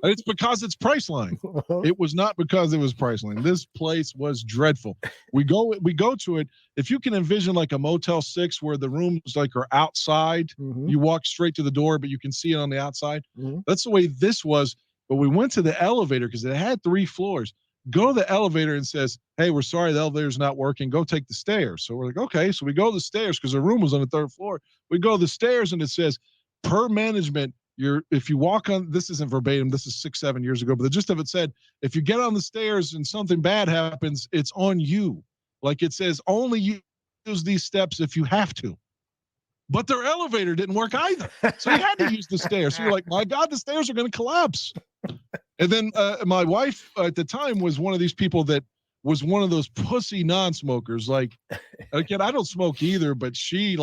And it's because it's Priceline. It was not because it was Priceline. This place was dreadful. We go to it. If you can envision like a Motel 6 where the rooms are outside, you walk straight to the door, but you can see it on the outside. That's the way this was. But we went to the elevator because it had 3 floors. Go to the elevator and says, hey, we're sorry, the elevator's not working. Go take the stairs. So we're like, okay. So we go to the stairs because the room was on the 3rd floor. We go to the stairs and it says, per management, if you walk on, this isn't verbatim, this is 6-7 years ago, but the gist of it said, if you get on the stairs and something bad happens, it's on you. Like it says, only use these steps if you have to. But their elevator didn't work either. So you had to use the stairs. So you're like, my God, the stairs are going to collapse. And then my wife at the time was one of these people that was one of those pussy non-smokers. Like, again, I don't smoke either, but she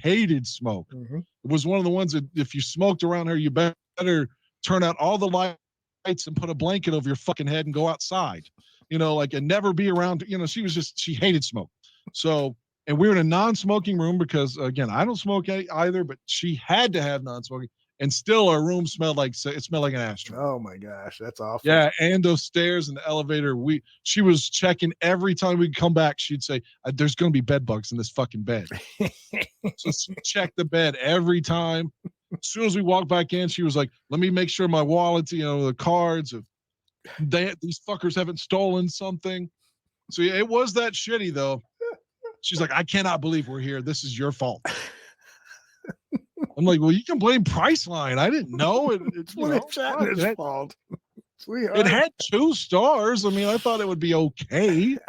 hated smoke. It was one of the ones that if you smoked around her, you better turn out all the lights and put a blanket over your fucking head and go outside, and never be around, she hated smoke. So, and we were in a non-smoking room because again, I don't smoke either, but she had to have non-smoking. And still our room smelled like an ashtray. Oh my gosh, that's awful. Yeah, and those stairs and the elevator, she was checking every time we'd come back. She'd say, there's going to be bed bugs in this fucking bed. So she checked the bed every time. As soon as we walked back in, she was like, let me make sure my wallet, the cards, these fuckers haven't stolen something. So yeah, it was that shitty though. She's like, I cannot believe we're here. This is your fault. I'm like, well, you can blame Priceline. I didn't know. It's Shatner's fault. Sweetheart. It had 2 stars. I mean, I thought it would be okay. 2.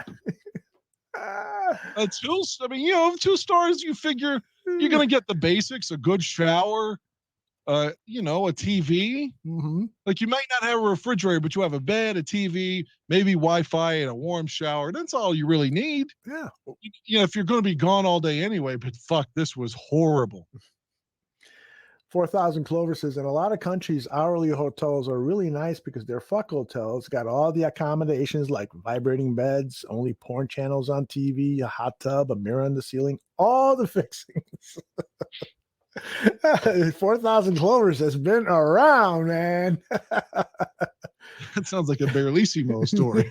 I mean, 2 stars. You figure you're gonna get the basics: a good shower, a TV. Mm-hmm. Like you might not have a refrigerator, but you have a bed, a TV, maybe Wi-Fi, and a warm shower. That's all you really need. Yeah. If you're going to be gone all day anyway. But fuck, this was horrible. 4,000 Clover says, in a lot of countries, hourly hotels are really nice because they're fuck hotels. Got all the accommodations like vibrating beds, only porn channels on TV, a hot tub, a mirror on the ceiling, all the fixings. 4,000 Clovers has been around, man. That sounds like a Barrelissimo story.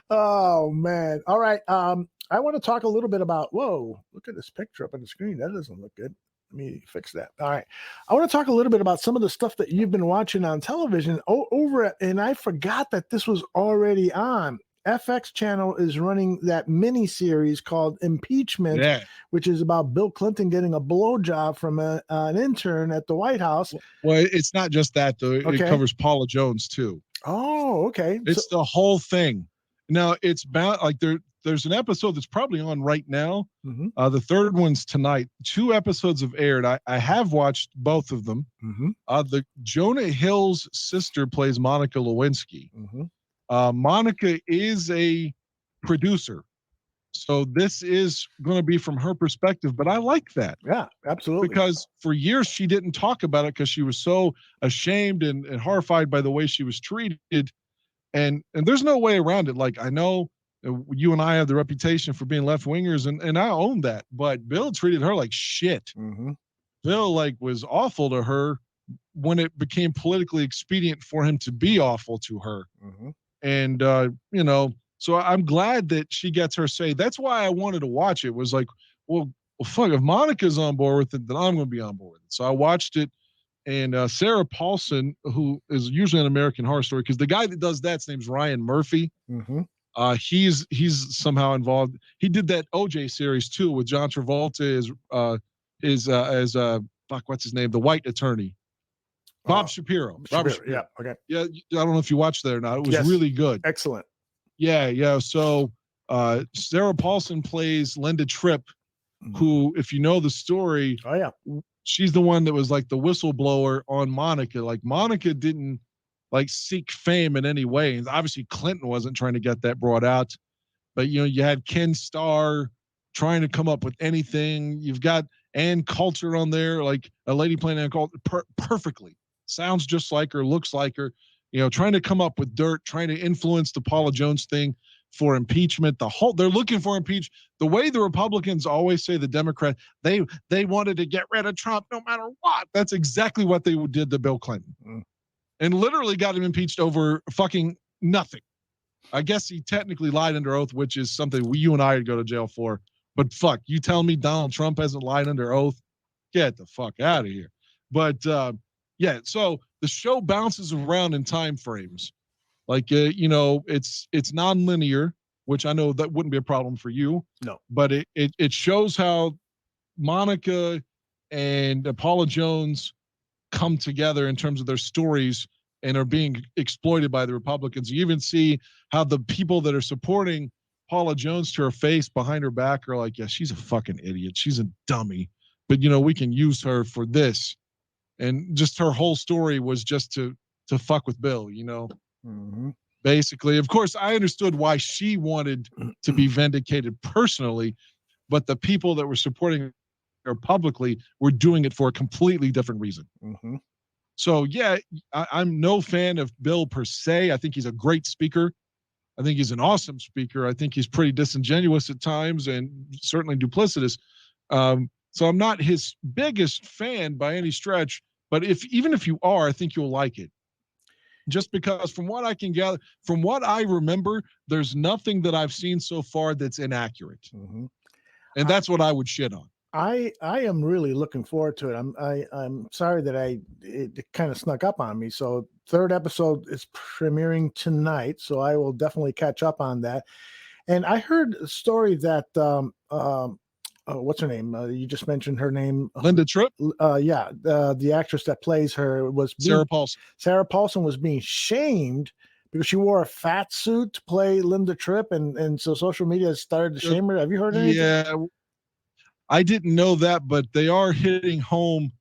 Oh, man. All right. I want to talk a little bit about, whoa, look at this picture up on the screen. That doesn't look good. Let me fix that. All right. I want to talk a little bit about some of the stuff that you've been watching on television over at, and I forgot that this was already on. FX channel is running that mini series called Impeachment, which is about Bill Clinton getting a blowjob from an intern at the White House. Well, it's not just that, though. Okay. It covers Paula Jones, too. Oh, okay. It's the whole thing. Now, it's about like there's an episode that's probably on right now. Mm-hmm. The third one's tonight. 2 episodes have aired. I have watched both of them. Mm-hmm. The Jonah Hill's sister plays Monica Lewinsky. Mm-hmm. Monica is a producer, so this is going to be from her perspective, but I like that. Yeah, absolutely. Because for years she didn't talk about it because she was so ashamed and horrified by the way she was treated. And there's no way around it. Like, I know you and I have the reputation for being left-wingers, and I own that, but Bill treated her like shit. Mm-hmm. Bill was awful to her when it became politically expedient for him to be awful to her. Mm-hmm. And, so I'm glad that she gets her say. That's why I wanted to watch it, was like, well, fuck, if Monica's on board with it, then I'm going to be on board with it. So I watched it, and Sarah Paulson, who is usually an American Horror Story, because the guy that does that's name's Ryan Murphy. Mm-hmm. He's somehow involved. He did that OJ series too with John Travolta as what's his name, the white attorney. Bob Shapiro. Robert Shapiro. Yeah. Okay. Yeah. I don't know if you watched that or not. It was really good. Excellent. Yeah. So Sarah Paulson plays Linda Tripp, who, if you know the story, she's the one that was like the whistleblower on Monica. Like, Monica didn't seek fame in any way. And obviously Clinton wasn't trying to get that brought out. But you had Ken Starr trying to come up with anything. You've got Ann Coulter on there, like a lady playing Ann Coulter perfectly. Sounds just like her, looks like her, trying to come up with dirt, trying to influence the Paula Jones thing for impeachment. They're looking for impeachment. The way the Republicans always say the Democrat, they wanted to get rid of Trump no matter what. That's exactly what they did to Bill Clinton. And literally got him impeached over fucking nothing. I guess he technically lied under oath, which is something you and I would go to jail for. But fuck, you tell me Donald Trump hasn't lied under oath? Get the fuck out of here. But so the show bounces around in time frames. Like, it's nonlinear, which I know that wouldn't be a problem for you. No. But it shows how Monica and Paula Jones come together in terms of their stories and are being exploited by the Republicans. You even see how the people that are supporting Paula Jones to her face behind her back are like, yeah, she's a fucking idiot. She's a dummy. But, we can use her for this. And just her whole story was just to fuck with Bill, Mm-hmm. Basically. Of course, I understood why she wanted to be vindicated personally, but the people that were supporting her publicly were doing it for a completely different reason. Mm-hmm. So, I'm no fan of Bill per se. I think he's a great speaker. I think he's an awesome speaker. I think he's pretty disingenuous at times and certainly duplicitous. So I'm not his biggest fan by any stretch, but even if you are, I think you'll like it. Just because from what I can gather, from what I remember, there's nothing that I've seen so far that's inaccurate. Mm-hmm. And that's what I would shit on. I am really looking forward to it. I'm sorry that it kind of snuck up on me. So third episode is premiering tonight, so I will definitely catch up on that. And I heard a story that what's her name? You just mentioned her name. Linda Tripp? Yeah. The actress that plays her was Sarah Paulson. Sarah Paulson was being shamed because she wore a fat suit to play Linda Tripp. And so social media has started to shame her. Have you heard anything? Yeah. I didn't know that, but they are hitting home.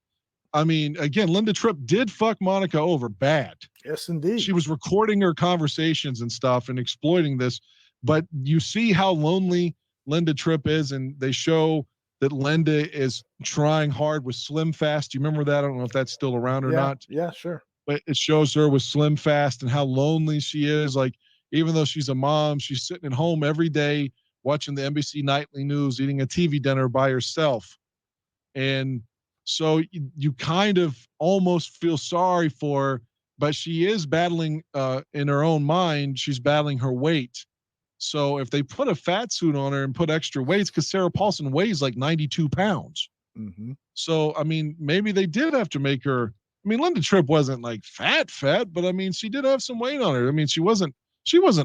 I mean, again, Linda Tripp did fuck Monica over bad. Yes, indeed. She was recording her conversations and stuff and exploiting this. But you see how lonely Linda Tripp is, and they show that Linda is trying hard with Slim Fast. Do you remember that? I don't know if that's still around or not. Yeah, sure. But it shows her with Slim Fast and how lonely she is. Like, even though she's a mom, she's sitting at home every day watching the NBC nightly news, eating a TV dinner by herself. And so you kind of almost feel sorry for her, but she is battling in her own mind. She's battling her weight. So if they put a fat suit on her and put extra weights, because Sarah Paulson weighs like 92 pounds. Mm-hmm. So, I mean, maybe they did have to make her. I mean, Linda Tripp wasn't like fat, but I mean, she did have some weight on her. I mean, she wasn't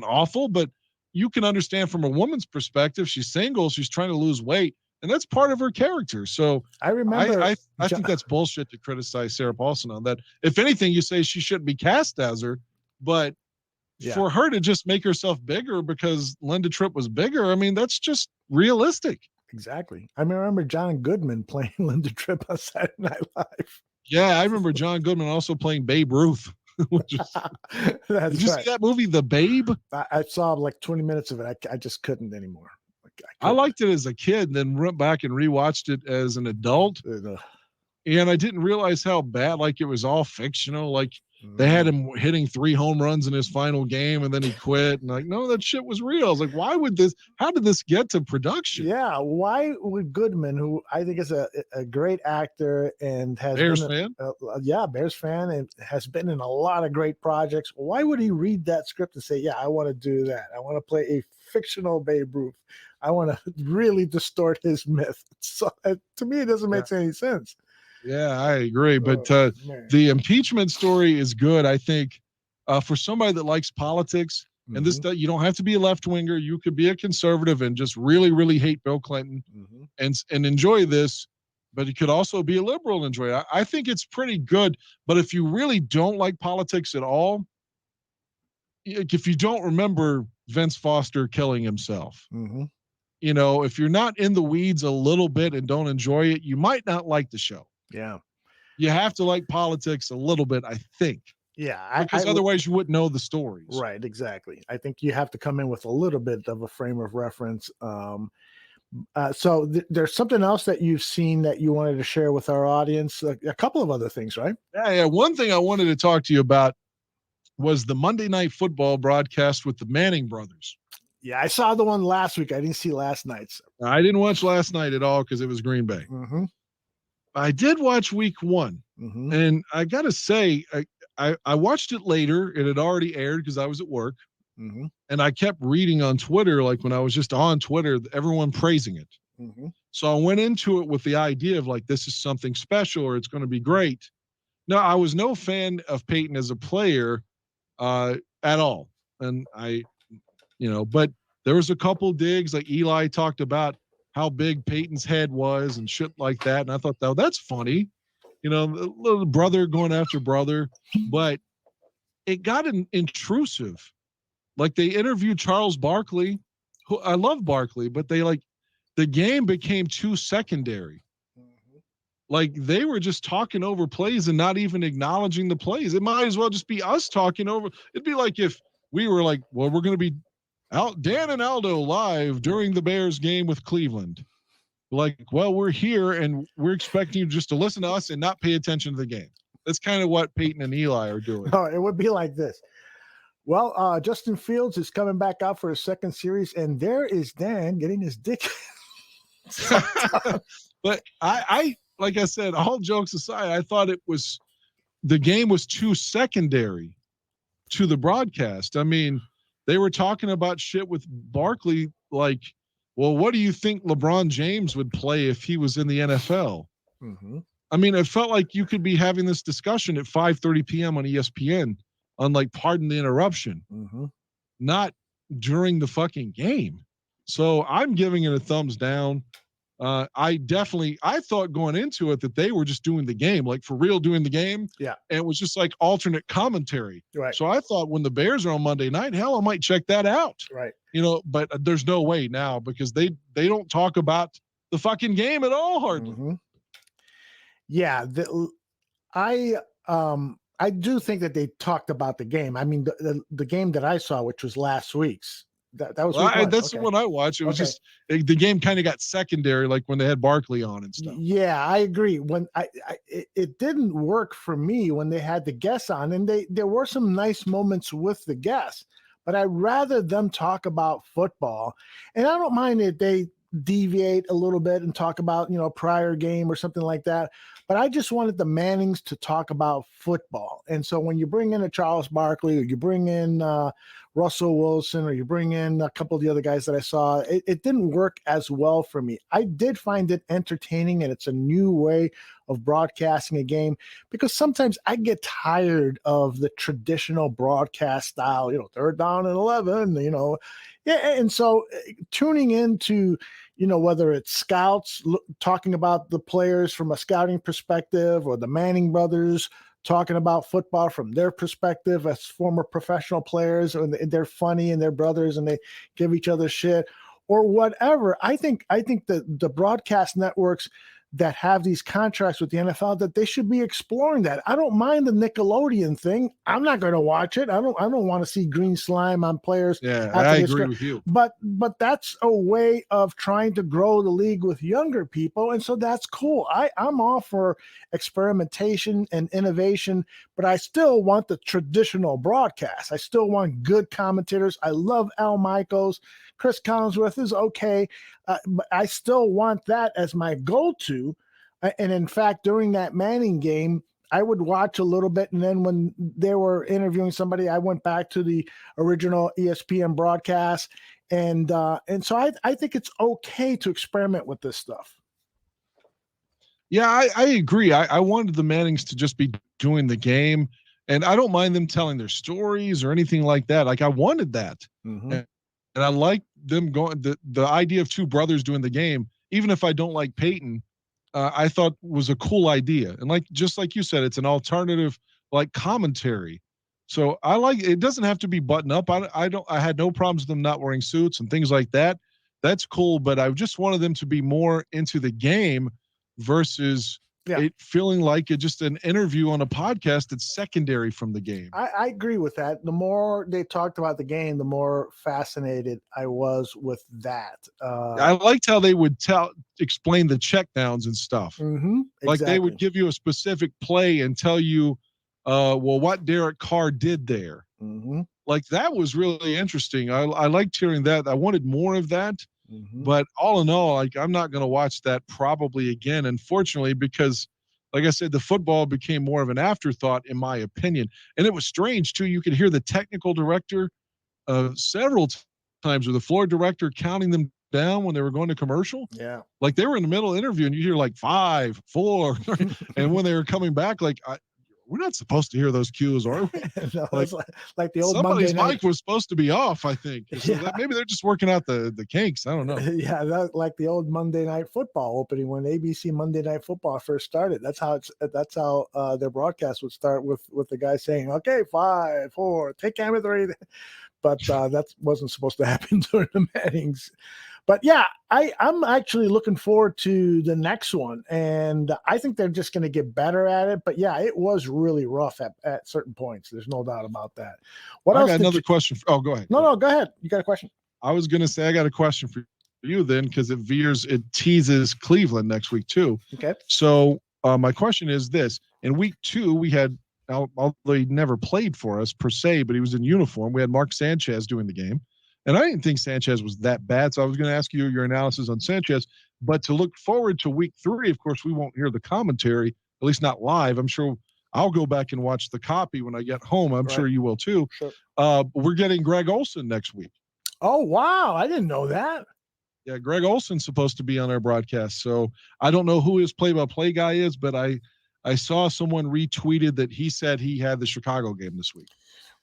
awful, but you can understand from a woman's perspective, she's single, she's trying to lose weight, and that's part of her character. So I remember, I think that's bullshit to criticize Sarah Paulson on that. If anything, you say she shouldn't be cast as her, but for her to just make herself bigger because Linda Tripp was bigger, I mean, that's just realistic. Exactly. I mean, I remember John Goodman playing Linda Tripp on Saturday Night Live. Yeah, I remember John Goodman also playing Babe Ruth. Which is, did you see that movie, The Babe? I saw like 20 minutes of it. I just couldn't anymore. I liked it as a kid, and then went back and rewatched it as an adult. And I didn't realize how bad, like it was all fictional. Like they had him hitting 3 home runs in his final game, and then he quit. And like, no, that shit was real. I was like, how did this get to production? Yeah. Why would Goodman, who I think is a great actor and has Bears fan? Bears fan, and has been in a lot of great projects. Why would he read that script and say, yeah, I want to do that. I want to play a fictional Babe Ruth. I want to really distort his myth. So to me, it doesn't make any sense. Yeah, I agree. But the impeachment story is good, I think, for somebody that likes politics. Mm-hmm. And this, you don't have to be a left winger. You could be a conservative and just really, really hate Bill Clinton and enjoy this. But you could also be a liberal and enjoy it. I think it's pretty good. But if you really don't like politics at all, if you don't remember Vince Foster killing himself, you know, if you're not in the weeds a little bit and don't enjoy it, you might not like the show. Yeah. You have to like politics a little bit, I think. Yeah. Because otherwise you wouldn't know the stories. Right. Exactly. I think you have to come in with a little bit of a frame of reference. So there's something else that you've seen that you wanted to share with our audience. A couple of other things, right? Yeah. One thing I wanted to talk to you about was the Monday Night Football broadcast with the Manning brothers. Yeah. I saw the one last week. I didn't see last night's. I didn't watch last night at all because it was Green Bay. I did watch week 1, and I got to say, I watched it later. It had already aired because I was at work, and I kept reading on Twitter, like when I was just on Twitter, everyone praising it. So I went into it with the idea of like, this is something special or it's going to be great. No, I was no fan of Peyton as a player at all. And but there was a couple digs, like Eli talked about how big Peyton's head was and shit like that. And I thought, oh, that's funny. You know, little brother going after brother. But it got intrusive. Like they interviewed Charles Barkley, who I love Barkley, but the game became too secondary. Like they were just talking over plays and not even acknowledging the plays. It might as well just be us talking over. It'd be like if we were like, well, we're going to be Dan and Aldo live during the Bears game with Cleveland. Like, well, we're here and we're expecting you just to listen to us and not pay attention to the game. That's kind of what Peyton and Eli are doing. Oh, it would be like this. Well, Justin Fields is coming back out for his second series, and there is Dan getting his dick. But I, like I said, all jokes aside, I thought the game was too secondary to the broadcast. I mean, they were talking about shit with Barkley, like, well, what do you think LeBron James would play if he was in the NFL? I mean, it felt like you could be having this discussion at 5:30 p.m. on ESPN on like, pardon the interruption, not during the fucking game. So I'm giving it a thumbs down. I thought going into it that they were just doing the game, like for real doing the game. Yeah. And it was just like alternate commentary. Right. So I thought when the Bears are on Monday night, hell, I might check that out. Right. But there's no way now because they don't talk about the fucking game at all hardly. Mm-hmm. Yeah. I do think that they talked about the game. I mean, the game that I saw, which was last week's, that was that's the one I watched. It was just the game kind of got secondary, like when they had Barkley on and stuff. Yeah, I agree. When it didn't work for me when they had the guests on, and there were some nice moments with the guests, but I'd rather them talk about football. And I don't mind if they deviate a little bit and talk about, prior game or something like that. But I just wanted the Mannings to talk about football. And so when you bring in a Charles Barkley, or you bring in Russell Wilson, or you bring in a couple of the other guys that I saw, it didn't work as well for me. I did find it entertaining, and it's a new way of broadcasting a game, because sometimes I get tired of the traditional broadcast style, 3rd down and 11, Yeah, and so tuning into, whether it's scouts talking about the players from a scouting perspective, or the Manning brothers talking about football from their perspective as former professional players, and they're funny and they're brothers and they give each other shit or whatever. I think that the broadcast networks that have these contracts with the NFL, that they should be exploring that. I don't mind the Nickelodeon thing. I'm not going to watch it. I don't want to see green slime on players. Yeah, I agree with you. But that's a way of trying to grow the league with younger people, and so that's cool. I'm all for experimentation and innovation, but I still want the traditional broadcast. I still want good commentators. I love Al Michaels. Chris Collinsworth is okay, but I still want that as my go-to. And in fact, during that Manning game, I would watch a little bit, and then when they were interviewing somebody, I went back to the original ESPN broadcast, and so I think it's okay to experiment with this stuff. Yeah, I agree. I wanted the Mannings to just be doing the game, and I don't mind them telling their stories or anything like that. Like I wanted that. Mm-hmm. And I like them going the idea of two brothers doing the game, even if I don't like Peyton, I thought was a cool idea. And just like you said, it's an alternative like commentary. So I like it. Doesn't have to be button up. I had no problems with them not wearing suits and things like that. That's cool. But I just wanted them to be more into the game versus it feeling like it's just an interview on a podcast that's secondary from the game. I agree with that. The more they talked about the game, the more fascinated I was with that. I liked how they would explain the checkdowns and stuff. Mm-hmm, like they would give you a specific play and tell you, what Derek Carr did there. Mm-hmm. Like that was really interesting. I liked hearing that. I wanted more of that. Mm-hmm. But all in all, I'm not going to watch that probably again, unfortunately, because like I said, the football became more of an afterthought, in my opinion. And it was strange, too. You could hear the technical director several times, or the floor director counting them down when they were going to commercial. Yeah. Like they were in the middle of the interview and you hear like 5, 4. And when they were coming back, like, we're not supposed to hear those cues, are we? No, like the old somebody's Monday night. mic was supposed to be off, I think. So maybe they're just working out the kinks. I don't know. Yeah, like the old Monday Night Football opening when ABC Monday Night Football first started. That's how their broadcast would start with the guy saying, "Okay, 5, 4, take camera 3." But that wasn't supposed to happen during the Mannings. But yeah, I'm actually looking forward to the next one, and I think they're just going to get better at it. But yeah, it was really rough at certain points. There's no doubt about that. What else? I got another question. Oh, go ahead. No, go ahead. You got a question? I was going to say I got a question for you then, because it teases Cleveland next week too. Okay. So my question is this: in week 2, we had, although he never played for us per se, but he was in uniform. We had Mark Sanchez doing the game. And I didn't think Sanchez was that bad, so I was going to ask you your analysis on Sanchez. But to look forward to week 3, of course, we won't hear the commentary, at least not live. I'm sure I'll go back and watch the copy when I get home. I'm sure you will too. Sure. We're getting Greg Olsen next week. Oh, wow. I didn't know that. Yeah, Greg Olsen's supposed to be on our broadcast. So I don't know who his play-by-play guy is, but I saw someone retweeted that he said he had the Chicago game this week.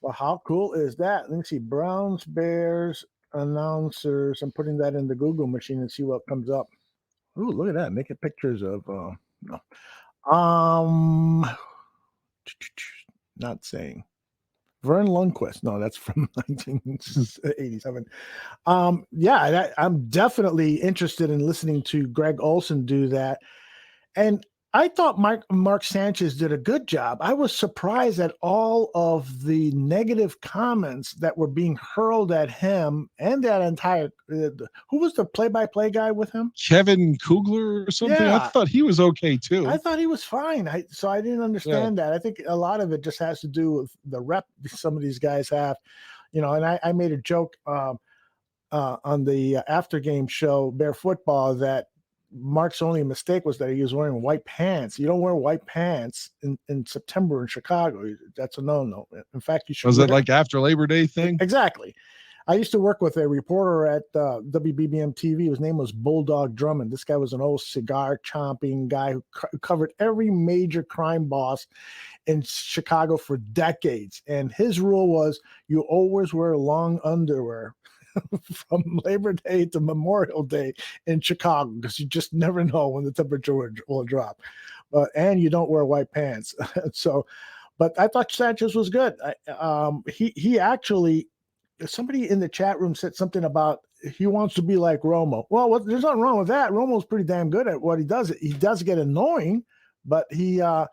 Well, how cool is that? Let me see. Browns, Bears, announcers. I'm putting that in the Google machine and see what comes up. Ooh, look at that. Making pictures of no. Um not saying. Vern Lundquist. No, that's from 1987. I'm definitely interested in listening to Greg Olson do that. And I thought Mark Sanchez did a good job. I was surprised at all of the negative comments that were being hurled at him and that entire. Who was the play-by-play guy with him? Kevin Kugler or something. Yeah. I thought he was okay too. I thought he was fine. So I didn't understand that. I think a lot of it just has to do with the rep some of these guys have, And I made a joke on the after game show Bear Football that Mark's only mistake was that he was wearing white pants. You don't wear white pants in September in Chicago. That's a no-no. In fact, you should. Was it like after Labor Day thing? Exactly. I used to work with a reporter at WBBM TV. His name was Bulldog Drummond. This guy was an old cigar chomping guy who covered every major crime boss in Chicago for decades. And his rule was you always wear long underwear from Labor Day to Memorial Day in Chicago, because you just never know when the temperature will drop. And you don't wear white pants. But I thought Sanchez was good. He actually, somebody in the chat room said something about he wants to be like Romo. Well, there's nothing wrong with that. Romo's pretty damn good at what he does. He does get annoying, but I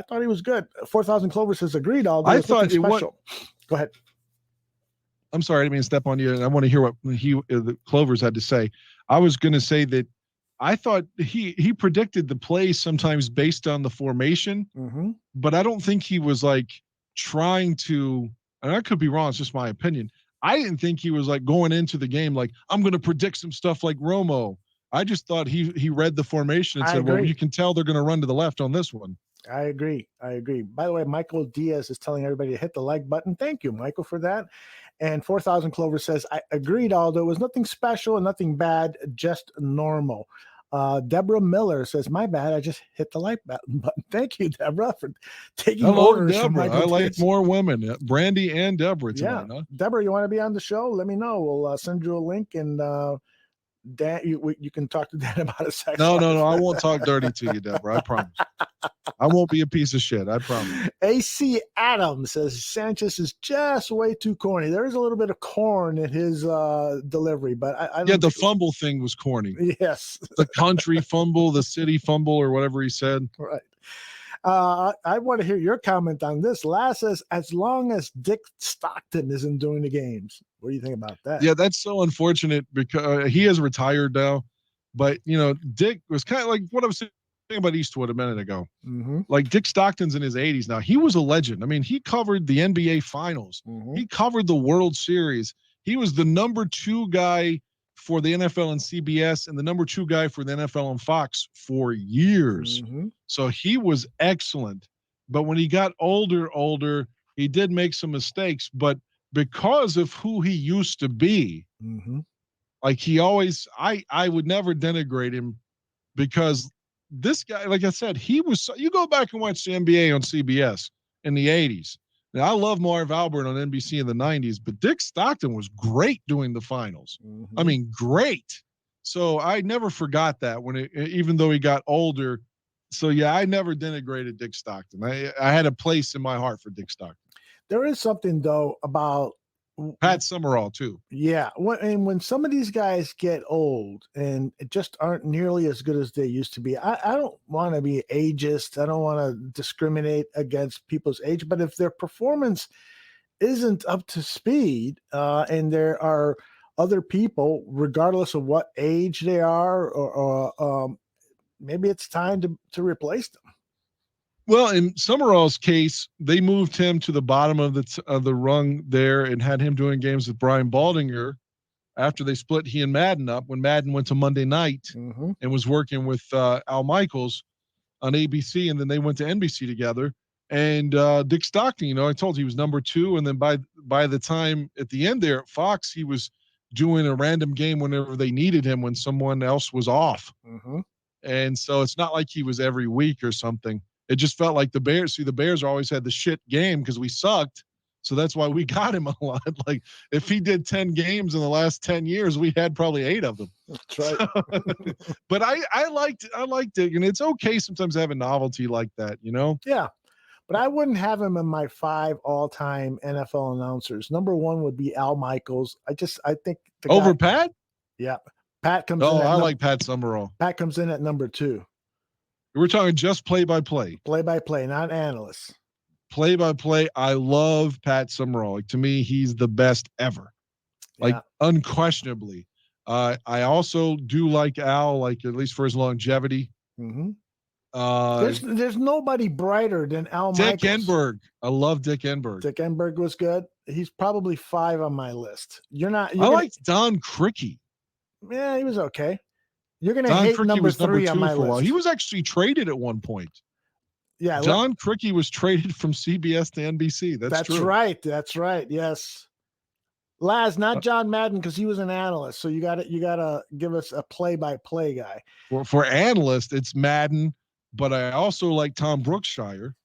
thought he was good. 4,000 Clover says agreed. Aldo. I thought special. Go ahead. I'm sorry, I didn't mean to step on you, and I want to hear what the Clovers had to say. I was going to say that I thought he predicted the plays sometimes based on the formation, but I don't think he was like trying to, and I could be wrong, it's just my opinion. I didn't think he was like going into the game like, I'm going to predict some stuff like Romo. I just thought he read the formation and said, well, you can tell they're going to run to the left on this one. I agree. By the way, Michael Diaz is telling everybody to hit the like button. Thank you, Michael, for that. And 4,000 Clover says, I agreed, Aldo. It was nothing special and nothing bad, just normal. Deborah Miller says, my bad, I just hit the like button. Thank you, Deborah, for taking orders Deborah. from Michael I like Diaz. more women, Brandy and Deborah tonight. Yeah. Huh? Deborah, you want to be on the show? Let me know. We'll send you a link, and Dan, you can talk to Dan about a sex life. No. I won't talk dirty to you, Deborah. I promise. I won't be a piece of shit. I promise. AC Adams says Sanchez is just way too corny. There is a little bit of corn in his delivery, but I don't the fumble thing was corny. Yes. The country fumble, the city fumble, or whatever he said. Right. I want to hear your comment on this. Lass says, as long as Dick Stockton isn't doing the games. What do you think about that? Yeah, that's so unfortunate because he is retired now. But, Dick was kind of like what I was saying about Eastwood a minute ago. Like Dick Stockton's in his 80s now. He was a legend. I mean, he covered the NBA Finals. He covered the World Series. He was the number 2 guy for the NFL on CBS and the number 2 guy for the NFL on Fox for years. So he was excellent. But when he got older, he did make some mistakes. But because of who he used to be, like he always, I would never denigrate him, because this guy, like I said, he was, you go back and watch the NBA on CBS in the 80s. Now, I love Marv Albert on NBC in the 90s, but Dick Stockton was great doing the finals. I mean, great. So I never forgot that even though he got older. So yeah, I never denigrated Dick Stockton. I had a place in my heart for Dick Stockton. There is something though about Pat Summerall too. Yeah. When some of these guys get old and just aren't nearly as good as they used to be, I don't want to be ageist. I don't want to discriminate against people's age, but if their performance isn't up to speed, and there are other people, regardless of what age they are, or maybe it's time to replace them. Well, in Summerall's case, they moved him to the bottom of the rung there and had him doing games with Brian Baldinger after they split he and Madden up, when Madden went to Monday night and was working with Al Michaels on ABC, and then they went to NBC together. And Dick Stockton, I told you he was number 2, and then by the time at the end there at Fox, he was doing a random game whenever they needed him when someone else was off. And so it's not like he was every week or something. It just felt like the Bears always had the shit game because we sucked. So that's why we got him a lot. Like if he did 10 games in the last 10 years, we had probably 8 of them. That's right. But I liked it. And it's okay sometimes to have a novelty like that, you know? Yeah. But I wouldn't have him in my 5 all-time NFL announcers. Number 1 would be Al Michaels. I think Over Pat? Yeah. Pat comes Oh, in. I like Pat Summerall. Pat comes in at number 2. We're talking just play-by-play. Play-by-play, not analysts. Play-by-play. I love Pat Summerall. Like, to me, he's the best ever. Like, unquestionably. I also do like Al, like at least for his longevity. Mm-hmm. There's nobody brighter than Al Dick Michaels. Enberg. I love Dick Enberg. Dick Enberg was good. He's probably 5 on my list. I liked Don Criqui. Yeah, he was okay. You're gonna Don hate Criqui number was 3 on my for a while. list. He was actually traded at one point. Yeah, Don Criqui was traded from CBS to NBC. That's true. Right. That's right. Yes. Laz, not John Madden, because he was an analyst. So you gotta give us a play-by-play guy. For analyst, it's Madden, but I also like Tom Brookshire.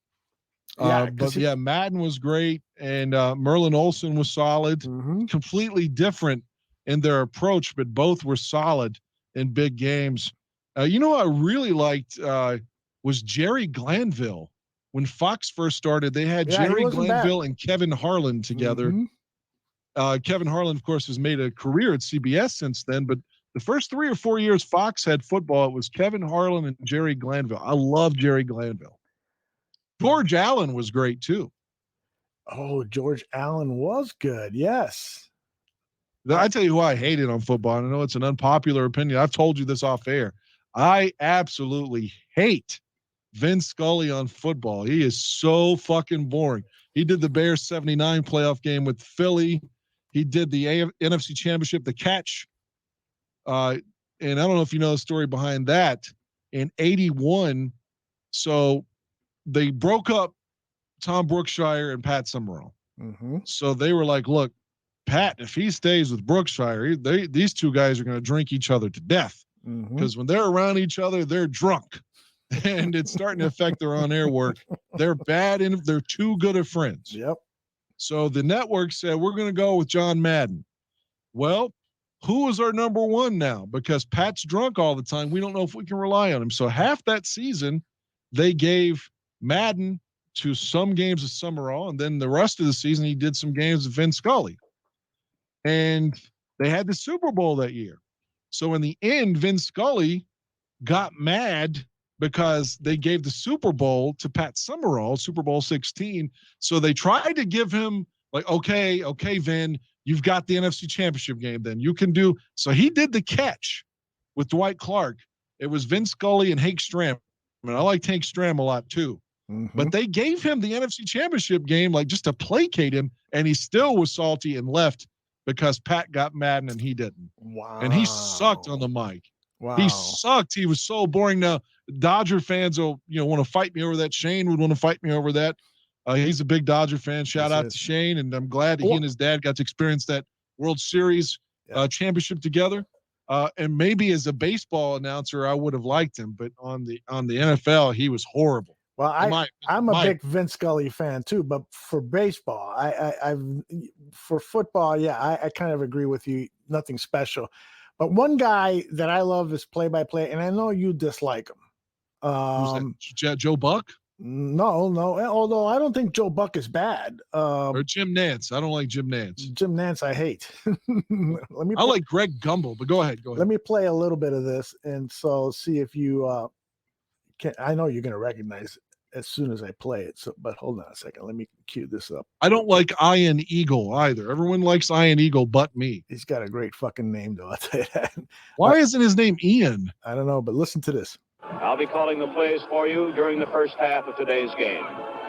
Madden was great, and Merlin Olsen was solid. Mm-hmm. Completely different in their approach, but both were solid in big games. You know what I really liked was Jerry Glanville. When Fox first started, they had Jerry Glanville and Kevin Harlan together. Mm-hmm. Kevin Harlan, of course, has made a career at CBS since then, but the first 3 or 4 years Fox had football, it was Kevin Harlan and Jerry Glanville. I love Jerry Glanville. George Allen was great too. Oh, George Allen was good. Yes. I tell you who I hated on football. And I know it's an unpopular opinion. I've told you this off air. I absolutely hate Vin Scully on football. He is so fucking boring. He did the Bears 79 playoff game with Philly. He did the NFC Championship, the catch. And I don't know if you know the story behind that. In 81, so they broke up Tom Brookshire and Pat Summerall. Mm-hmm. So they were like, look, Pat, if he stays with Brookshire, these two guys are going to drink each other to death. Because when they're around each other, they're drunk. And it's starting to affect their on-air work. They're bad and they're too good of friends. Yep. So the network said, we're going to go with John Madden. Well, who is our number 1 now? Because Pat's drunk all the time. We don't know if we can rely on him. So half that season, they gave Madden to some games of Summerall, and then the rest of the season, he did some games of Vin Scully. And they had the Super Bowl that year. So in the end, Vin Scully got mad because they gave the Super Bowl to Pat Summerall, Super Bowl 16. So they tried to give him like, okay, Vin, you've got the NFC Championship game then. You can do. So he did the catch with Dwight Clark. It was Vin Scully and Hank Stram. I mean, I liked Hank Stram a lot too. Mm-hmm. But they gave him the NFC Championship game like just to placate him, and he still was salty and left because Pat got Madden and he didn't. Wow. And he sucked on the mic. Wow. He sucked. He was so boring. Now, Dodger fans will, want to fight me over that. Shane would want to fight me over that. He's a big Dodger fan. Shout out to Shane. And I'm glad that he and his dad got to experience that World Series championship together. And maybe as a baseball announcer, I would have liked him, but on the NFL, he was horrible. Well, I'm a big Vince Scully fan too, but for baseball, for football, I kind of agree with you. Nothing special. But one guy that I love is play-by-play, and I know you dislike him. Who's that? Joe Buck? No. Although I don't think Joe Buck is bad. Or Jim Nantz. I don't like Jim Nantz. Jim Nantz, I hate. I like Greg Gumbel, but go ahead. Let me play a little bit of this, and so see if you can. I know you're going to recognize it as soon as I play it. So, but hold on a second. Let me cue this up. I don't like Ian Eagle either. Everyone likes Ian Eagle but me. He's got a great fucking name, though. I'll tell you that. Why isn't his name Ian? I don't know, but listen to this. I'll be calling the plays for you during the first half of today's game.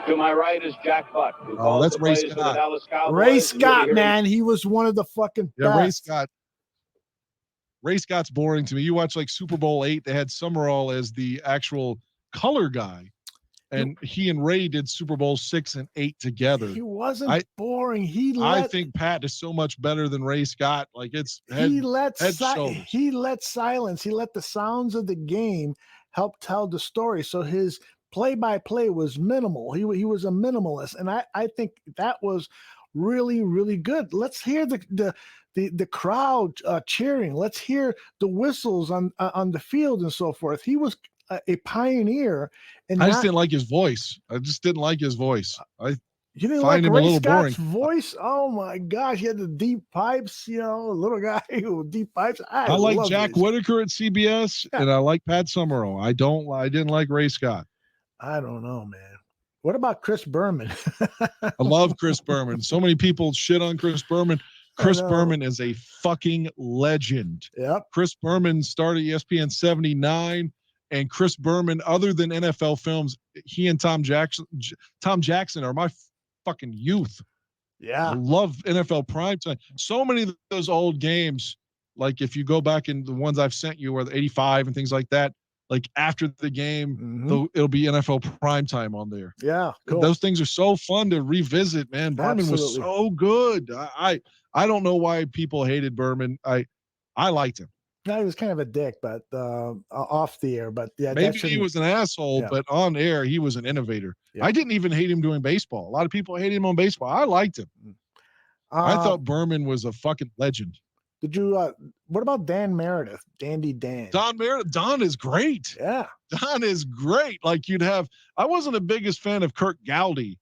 To my right is Jack Buck. That's Ray Scott. Ray Scott, man. He was one of the fucking best. Ray Scott. Ray Scott's boring to me. You watch like Super Bowl 8, they had Summerall as the actual color guy. And he and Ray did Super Bowl 6 and 8 together. He wasn't boring. I think Pat is so much better than Ray Scott. Like he let silence. He let the sounds of the game help tell the story. So his play-by-play was minimal. He was a minimalist, and I think that was really, really good. Let's hear the crowd cheering. Let's hear the whistles on the field and so forth. He was a pioneer. And I just didn't like his voice. You didn't find like him Ray a little Scott's boring. voice? Oh my gosh, he had the deep pipes, little guy with deep pipes. I like love Jack Ray Whitaker at CBS, and I like Pat Summerall. I didn't like Ray Scott. I don't know, man. What about Chris Berman? I love Chris Berman. So many people shit on Chris Berman. Chris Berman is a fucking legend. Yep. Chris Berman started ESPN 79. And Chris Berman, other than NFL films, he and Tom Jackson are my fucking youth. Yeah. I love NFL primetime. So many of those old games, like if you go back in the ones I've sent you, or the 85 and things like that, like after the game, it'll be NFL primetime on there. Yeah. Cool. Those things are so fun to revisit, man. Berman was so good. I don't know why people hated Berman. I liked him. No, he was kind of a dick, but off the air. But yeah, maybe he was an asshole, but on air he was an innovator. Yeah. I didn't even hate him doing baseball. A lot of people hated him on baseball. I liked him. I thought Berman was a fucking legend. Did you? What about Dan Meredith? Dandy Dan. Don Meredith. Don is great. Yeah, Don is great. Like I wasn't the biggest fan of Kirk Gowdy,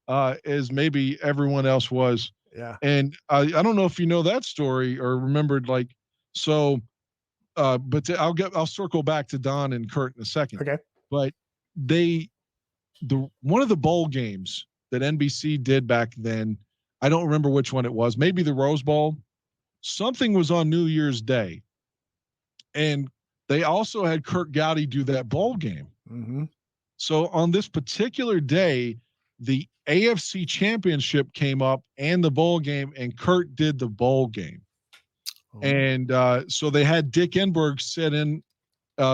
as maybe everyone else was. Yeah. And I don't know if you know that story or remembered, like so. But I'll circle back to Don and Kurt in a second. Okay. But one of the bowl games that NBC did back then, I don't remember which one it was, maybe the Rose Bowl. Something was on New Year's Day. And they also had Kirk Gowdy do that bowl game. Mm-hmm. So on this particular day, the AFC Championship came up and the bowl game, and Kurt did the bowl game. And so they had Dick Enberg sit in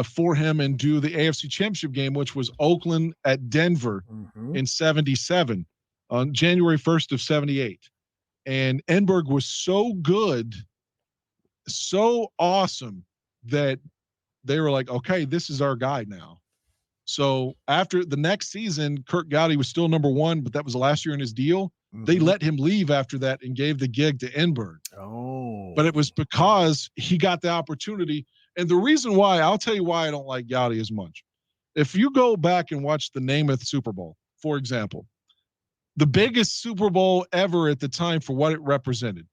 for him and do the AFC Championship game, which was Oakland at Denver in 77 on January 1st of 78. And Enberg was so good, so awesome that they were like, okay, this is our guy now. So after the next season, Kirk Gowdy was still number one, but that was the last year in his deal. They let him leave after that and gave the gig to Enberg. Oh. But it was because he got the opportunity. And the reason why, I'll tell you why I don't like Gowdy as much. If you go back and watch the Namath Super Bowl, for example, the biggest Super Bowl ever at the time for what it represented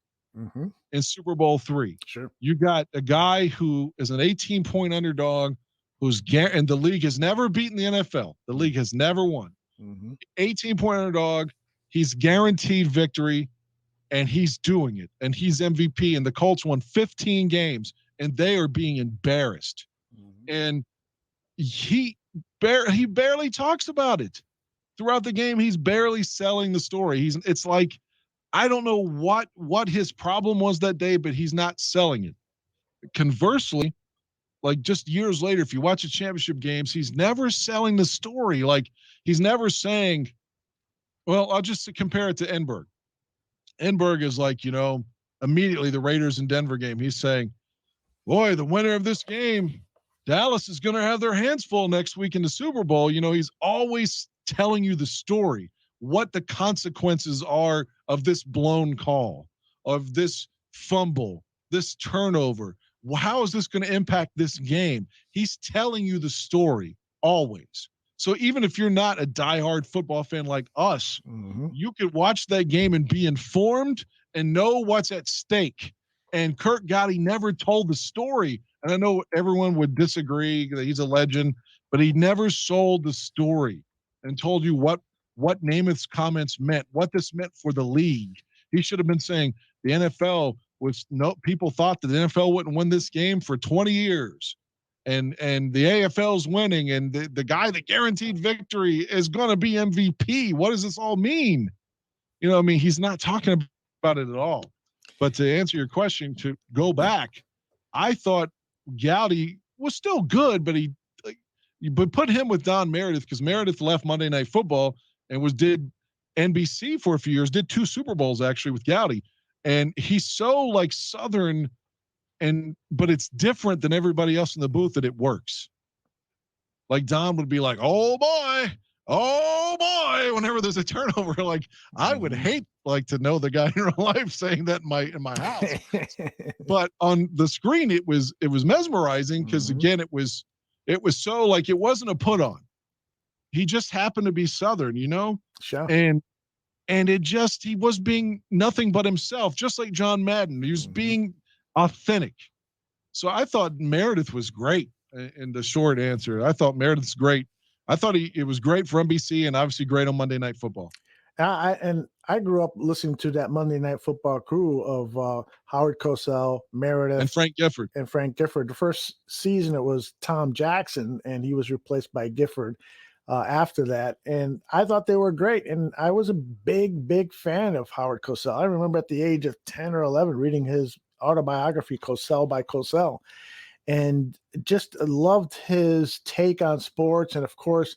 in Super Bowl III. Sure. You got a guy who is an 18-point underdog and the league has never beaten the NFL. The league has never won. 18-point underdog. He's guaranteed victory, and he's doing it, and he's MVP, and the Colts won 15 games, and they are being embarrassed. And he barely talks about it. Throughout the game, he's barely selling the story. It's like, I don't know what his problem was that day, but he's not selling it. Conversely, like just years later, if you watch the championship games, he's never selling the story. Like he's never saying, well, I'll just compare it to Enberg. Enberg is like, immediately the Raiders and Denver game, he's saying, boy, the winner of this game, Dallas is going to have their hands full next week in the Super Bowl. He's always telling you the story, what the consequences are of this blown call, of this fumble, this turnover. How is this going to impact this game? He's telling you the story always. So even if you're not a diehard football fan like us, you could watch that game and be informed and know what's at stake. And Kirk Gowdy never told the story. And I know everyone would disagree that he's a legend, but he never sold the story and told you what Namath's comments meant, what this meant for the league. He should have been saying the NFL people thought that the NFL wouldn't win this game for 20 years. And the AFL's winning, and the guy that guaranteed victory is going to be MVP. What does this all mean? He's not talking about it at all. But to answer your question, to go back, I thought Gowdy was still good, but but put him with Don Meredith, because Meredith left Monday Night Football and did NBC for a few years, did 2 Super Bowls actually with Gowdy. And he's so like Southern, but it's different than everybody else in the booth that it works. Like Don would be like, oh boy, oh boy, whenever there's a turnover, like I would hate like to know the guy in real life saying that in my house. But on the screen, it was mesmerizing because again, it was so like it wasn't a put on. He just happened to be Southern, you know? Sure. And he was being nothing but himself, just like John Madden. He was being authentic. So I thought Meredith was great. In the short answer, I thought Meredith's great. I thought it was great for NBC and obviously great on Monday Night Football. I grew up listening to that Monday Night Football crew of Howard Cosell, Meredith, and Frank Gifford. The first season it was Tom Jackson, and he was replaced by Gifford after that. And I thought they were great. And I was a big fan of Howard Cosell. I remember at the age of 10 or 11 reading his autobiography, Cosell by Cosell, and just loved his take on sports. And of course,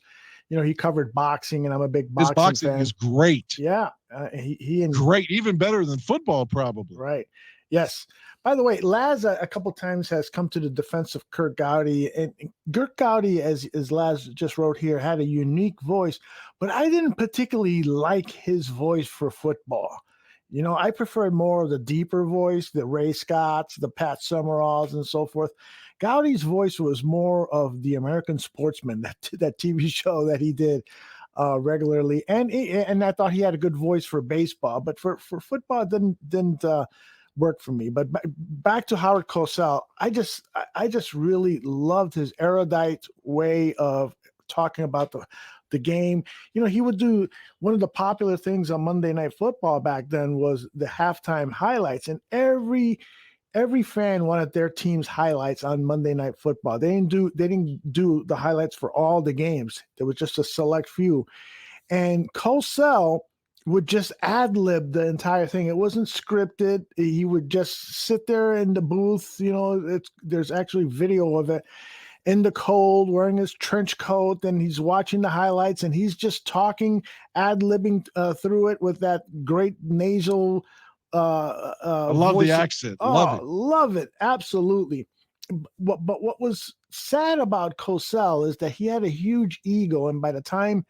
you know, he covered boxing, and I'm a big boxing fan. His boxing is great. Yeah. Great, even better than football, probably. Right. Yes. By the way, Laz a couple times has come to the defense of Kurt Gowdy, and Kurt Gowdy, as Laz just wrote here, had a unique voice, but I didn't particularly like his voice for football. You know, I preferred more of the deeper voice, the Ray Scotts, the Pat Summeralls, and so forth. Gowdy's voice was more of the American Sportsman, that TV show that he did regularly, and I thought he had a good voice for baseball, but for football, it didn't work for me. But back to Howard Cosell, I just really loved his erudite way of talking about the game. You know, he would do one of the popular things on Monday Night Football back then was the halftime highlights, and every fan wanted their team's highlights on Monday Night Football. They didn't do the highlights for all the games. There was just a select few, and Cosell would just ad-lib the entire thing. It wasn't scripted. He would just sit there in the booth. You know, there's actually video of it, in the cold, wearing his trench coat, and he's watching the highlights, and he's just talking, ad-libbing through it with that great nasal I love voice. the accent. Love it. Absolutely. But what was sad about Cosell is that he had a huge ego, and by the time,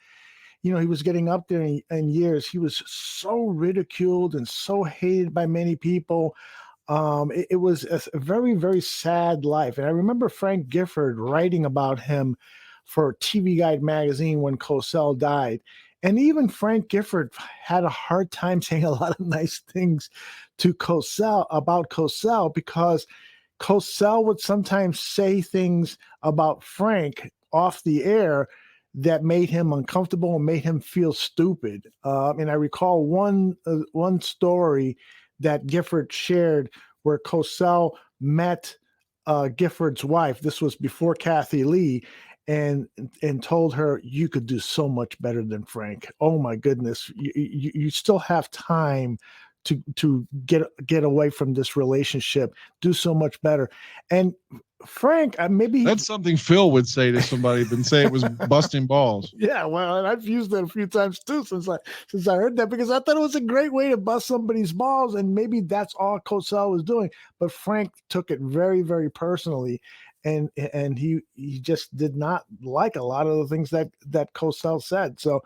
you know, he was getting up there in years, he was so ridiculed and so hated by many people. It was a very, very sad life. And I remember Frank Gifford writing about him for TV Guide magazine when Cosell died. And even Frank Gifford had a hard time saying a lot of nice things to Cosell about Cosell, because Cosell would sometimes say things about Frank off the air that made him uncomfortable and made him feel stupid. And I recall one story that Gifford shared where Cosell met Gifford's wife. This was before Kathy Lee, and told her, "You could do so much better than Frank. Oh my goodness, you still have time to get away from this relationship. Do so much better." And Frank, maybe that's something Phil would say to somebody, and say it was busting balls. Yeah, well, and I've used that a few times too since I heard that, because I thought it was a great way to bust somebody's balls, and maybe that's all Cosell was doing. But Frank took it very, very personally, and he just did not like a lot of the things that Cosell said. So,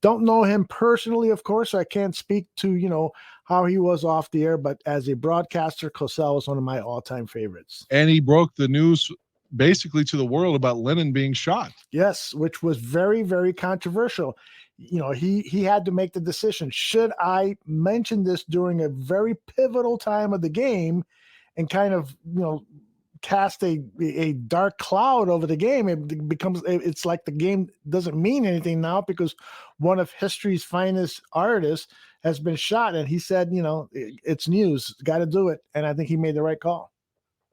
don't know him personally, of course. I can't speak to, you know, how he was off the air, but as a broadcaster, Cosell was one of my all-time favorites. And he broke the news basically to the world about Lennon being shot. Yes, which was very, very controversial. You know, he had to make the decision. Should I mention this during a very pivotal time of the game and kind of, you know, cast a dark cloud over the game? It's like the game doesn't mean anything now because one of history's finest artists has been shot. And he said, you know, it's news, got to do it. And I think he made the right call.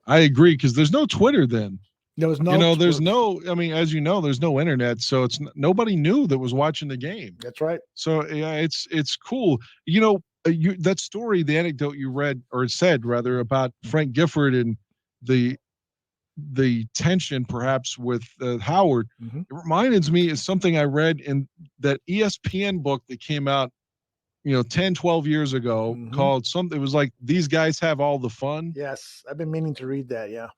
I agree, because there's no Twitter then. There was no, you know, there's no, I mean, as you know, there's no internet, so nobody knew that was watching the game. That's right. So yeah, it's cool. You know, that story, the anecdote you read or said rather about Frank Gifford and the tension perhaps with Howard, It reminded me of something I read in that ESPN book that came out, you know, 10, 12 years ago, called something. It was like, These Guys Have All the Fun. Yes. I've been meaning to read that. Yeah.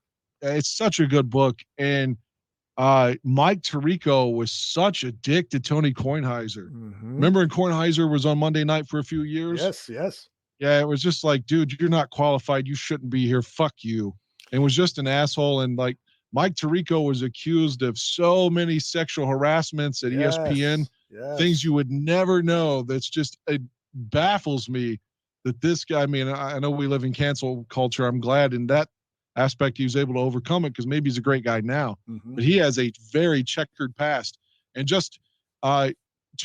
It's such a good book. And Mike Tirico was such a dick to Tony Kornheiser. Remember when Kornheiser was on Monday Night for a few years? Yes. Yeah, it was just like, dude, you're not qualified. You shouldn't be here. Fuck you. And was just an asshole. And like Mike Tirico was accused of so many sexual harassments at ESPN, things you would never know. That's just, it baffles me that this guy, I mean, I know we live in cancel culture. I'm glad in that aspect he was able to overcome it because maybe he's a great guy now, but he has a very checkered past. And just to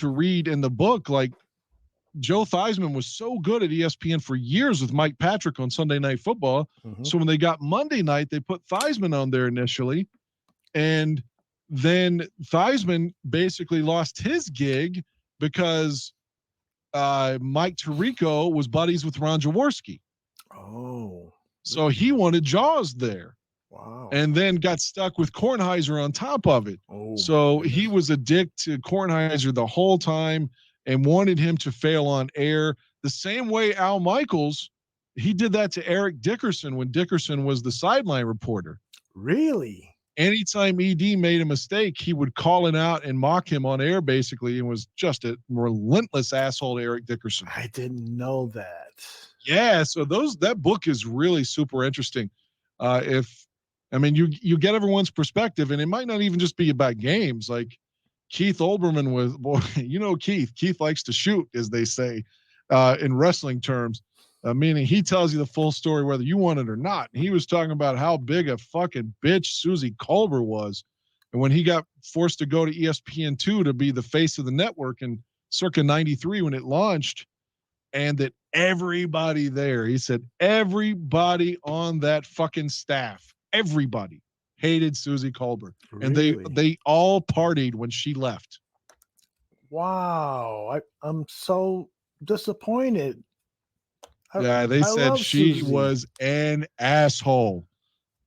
read in the book, like Joe Theismann was so good at ESPN for years with Mike Patrick on Sunday Night Football. So when they got Monday night, they put Theismann on there initially, and then Theismann basically lost his gig because Mike Tirico was buddies with Ron Jaworski. So he wanted Jaws there. Wow. And then got stuck with Kornheiser on top of it. So he was a dick to Kornheiser the whole time and wanted him to fail on air. The same way Al Michaels, he did that to Eric Dickerson when Dickerson was the sideline reporter. Really? Anytime ED made a mistake, he would call it out and mock him on air, basically, and was just a relentless asshole to Eric Dickerson. I didn't know that. Yeah, so that book is really super interesting. You get everyone's perspective, and it might not even just be about games. Like Keith Olbermann was, boy, Keith likes to shoot, as they say, in wrestling terms, meaning he tells you the full story whether you want it or not. He was talking about how big a fucking bitch Susie Colbert was, and when he got forced to go to ESPN2 to be the face of the network in circa '93 when it launched, and that everybody there, he said, everybody on that fucking staff, everybody hated Susie Colbert. Really? And they all partied when she left. Wow. I'm so disappointed. They said she Susie. was an asshole.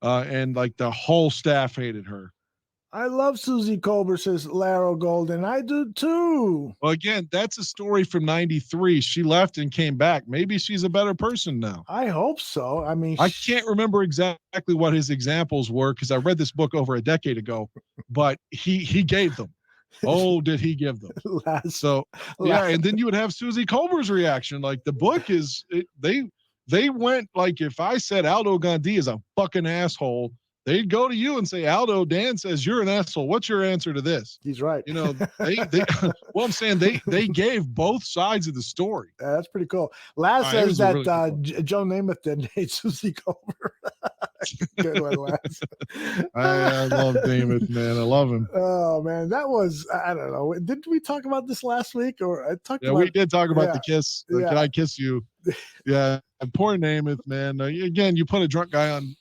And like the whole staff hated her. I love Susie Colbert, says Laro Golden. I do too. Well, again, that's a story from '93. She left and came back. Maybe she's a better person now. I hope so. I mean, I can't remember exactly what his examples were because I read this book over a decade ago, but he gave them. Oh, did he give them? And then you would have Susie Colbert's reaction. Like the book is, they went like, if I said Aldo Gandhi is a fucking asshole, they'd go to you and say, Aldo, Dan says you're an asshole. What's your answer to this? He's right. You know, they well, I'm saying they gave both sides of the story. That's pretty cool. Laz says that really Joe Namath didn't hate Susie Colbert. Good one, Laz. I love Namath, man. I love him. Oh man, that was, I don't know. Did we talk about this last week? Or I talked about, we did talk about the kiss. Can I kiss you? Yeah. And poor Namath, man. Again, you put a drunk guy on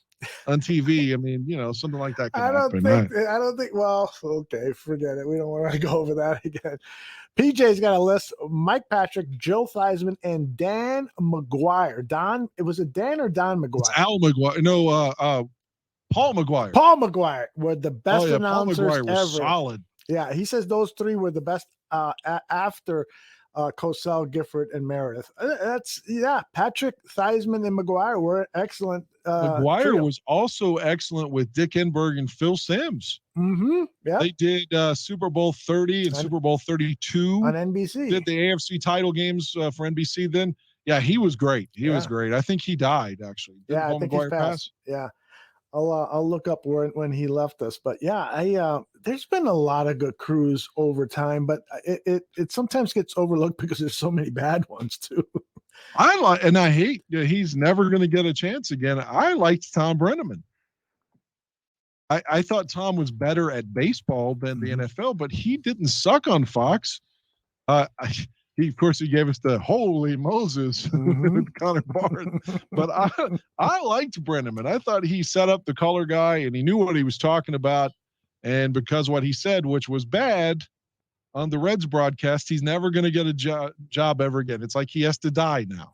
TV. I mean, something like that can happen. I don't think, well, okay, forget it. We don't want to go over that again. PJ's got a list. Mike Patrick, Joe Theismann, and Dan McGuire. Was it Dan or Don McGuire? It's Al McGuire. No, Paul McGuire. Paul McGuire were the best announcers Paul McGuire was ever. solid. Yeah, he says those three were the best after Cosell, Gifford, and Meredith. Patrick, Theismann, and McGuire were excellent. McGuire was also excellent with Dick Enberg and Phil Simms. Yeah, they did Super Bowl 30 and Super Bowl 32 on NBC. Did the AFC title games for NBC then. Yeah, he was great. He was great. I think he died actually. Didn't Paul McGuire pass? Yeah. I'll look up when he left us, but there's been a lot of good crews over time, but it sometimes gets overlooked because there's so many bad ones too. I hate he's never going to get a chance again. I liked Tom Brenneman. I thought Tom was better at baseball than the NFL, but he didn't suck on Fox. Of course, he gave us the holy Moses with Connor Barnes. But I liked Brenneman. I thought he set up the color guy and he knew what he was talking about. And because what he said, which was bad on the Reds broadcast, he's never going to get a job ever again. It's like he has to die now.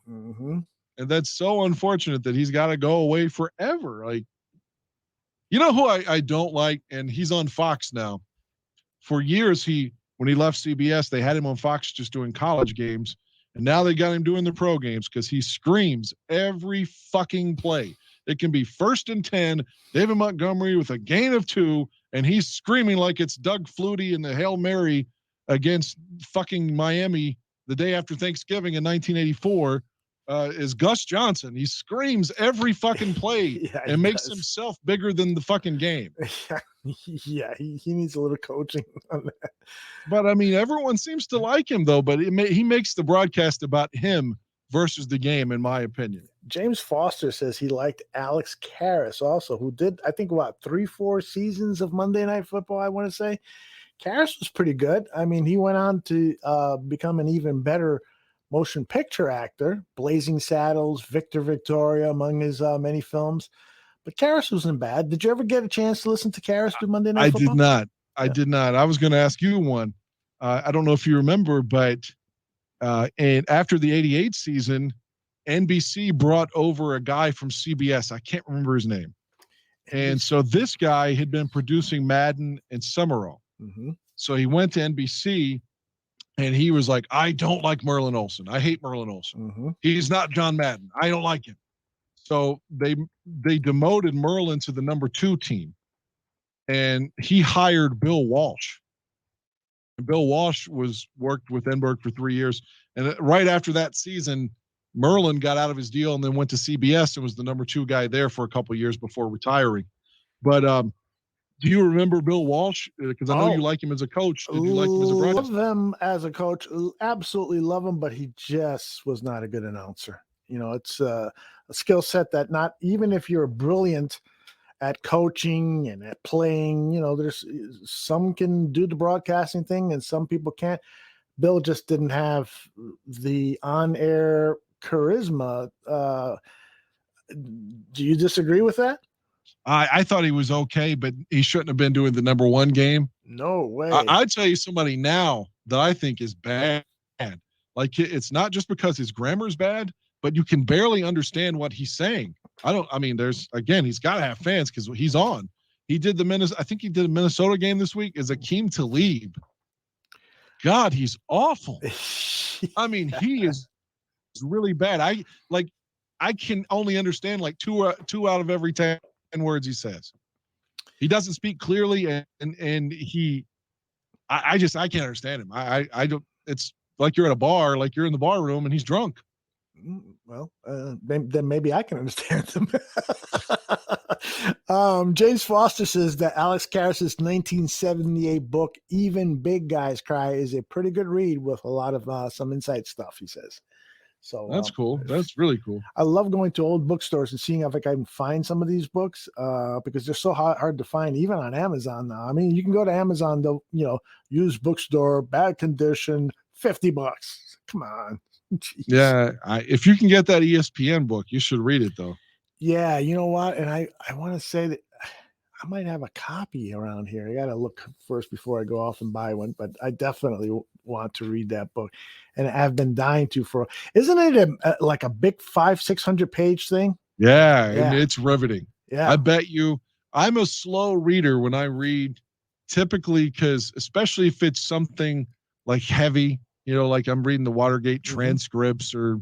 And that's so unfortunate that he's got to go away forever. Like, you know who I don't like? And he's on Fox now. For years, when he left CBS, they had him on Fox just doing college games. And now they got him doing the pro games because he screams every fucking play. It can be 1st and 10, David Montgomery with a gain of 2, and he's screaming like it's Doug Flutie in the Hail Mary against fucking Miami the day after Thanksgiving in 1984, is Gus Johnson. He screams every fucking play and makes himself bigger than the fucking game. Yeah, he needs a little coaching on that. But I mean, everyone seems to like him though. But he makes the broadcast about him versus the game, in my opinion. James Foster says he liked Alex Karras also, who did, I think, 3-4 seasons of Monday Night Football, I want to say. Karras was pretty good. I mean, he went on to become an even better motion picture actor, Blazing Saddles, Victor Victoria, among his many films. But Karras wasn't bad. Did you ever get a chance to listen to Karras do Monday Night Football? I did not. I was going to ask you one. I don't know if you remember, but and after the 88 season, NBC brought over a guy from CBS. I can't remember his name. And so this guy had been producing Madden and Summerall. Mm-hmm. So he went to NBC and he was like, I don't like Merlin Olsen. I hate Merlin Olsen. Mm-hmm. He's not John Madden. I don't like him. So they demoted Merlin to the number 2 team. And he hired Bill Walsh. And Bill Walsh worked with Enberg for 3 years. And right after that season, Merlin got out of his deal and then went to CBS and was the number 2 guy there for a couple of years before retiring. But do you remember Bill Walsh? Because I know you like him as a coach. Did you like him as a broadcaster? Love him as a coach. Absolutely love him, but he just was not a good announcer. You know, it's a skill set that not even if you're brilliant at coaching and at playing, you know, there's some can do the broadcasting thing and some people can't. Bill just didn't have the on-air charisma. Do you disagree with that? I thought he was okay, but he shouldn't have been doing the number 1 game. No way. I'd tell you somebody now that I think is bad. Like, it's not just because his grammar is bad, but you can barely understand what he's saying. He's got to have fans because he's on. He did I think he did a Minnesota game this week is Akeem Talib. God, he's awful. I mean, he is really bad. I can only understand like two out of every 10 words he says. He doesn't speak clearly, and I can't understand him. I don't. It's like you're at a bar, like you're in the bar room, and he's drunk. Well, then maybe I can understand them. James Foster says that Alex Karras' 1978 book, Even Big Guys Cry, is a pretty good read with a lot of some inside stuff, he says. So that's cool. That's really cool. I love going to old bookstores and seeing if I can find some of these books because they're so hard to find, even on Amazon now. I mean, you can go to Amazon, used bookstore, bad condition, $50. Come on. Jeez. Yeah, if you can get that ESPN book, you should read it though. Yeah, you know what? And I want to say that I might have a copy around here. I got to look first before I go off and buy one, but I definitely want to read that book. And I've been dying to isn't it like a big 500-600 page thing? Yeah, and it's riveting. Yeah. I bet you I'm a slow reader when I read, typically, because especially if it's something like heavy, like I'm reading the Watergate transcripts or,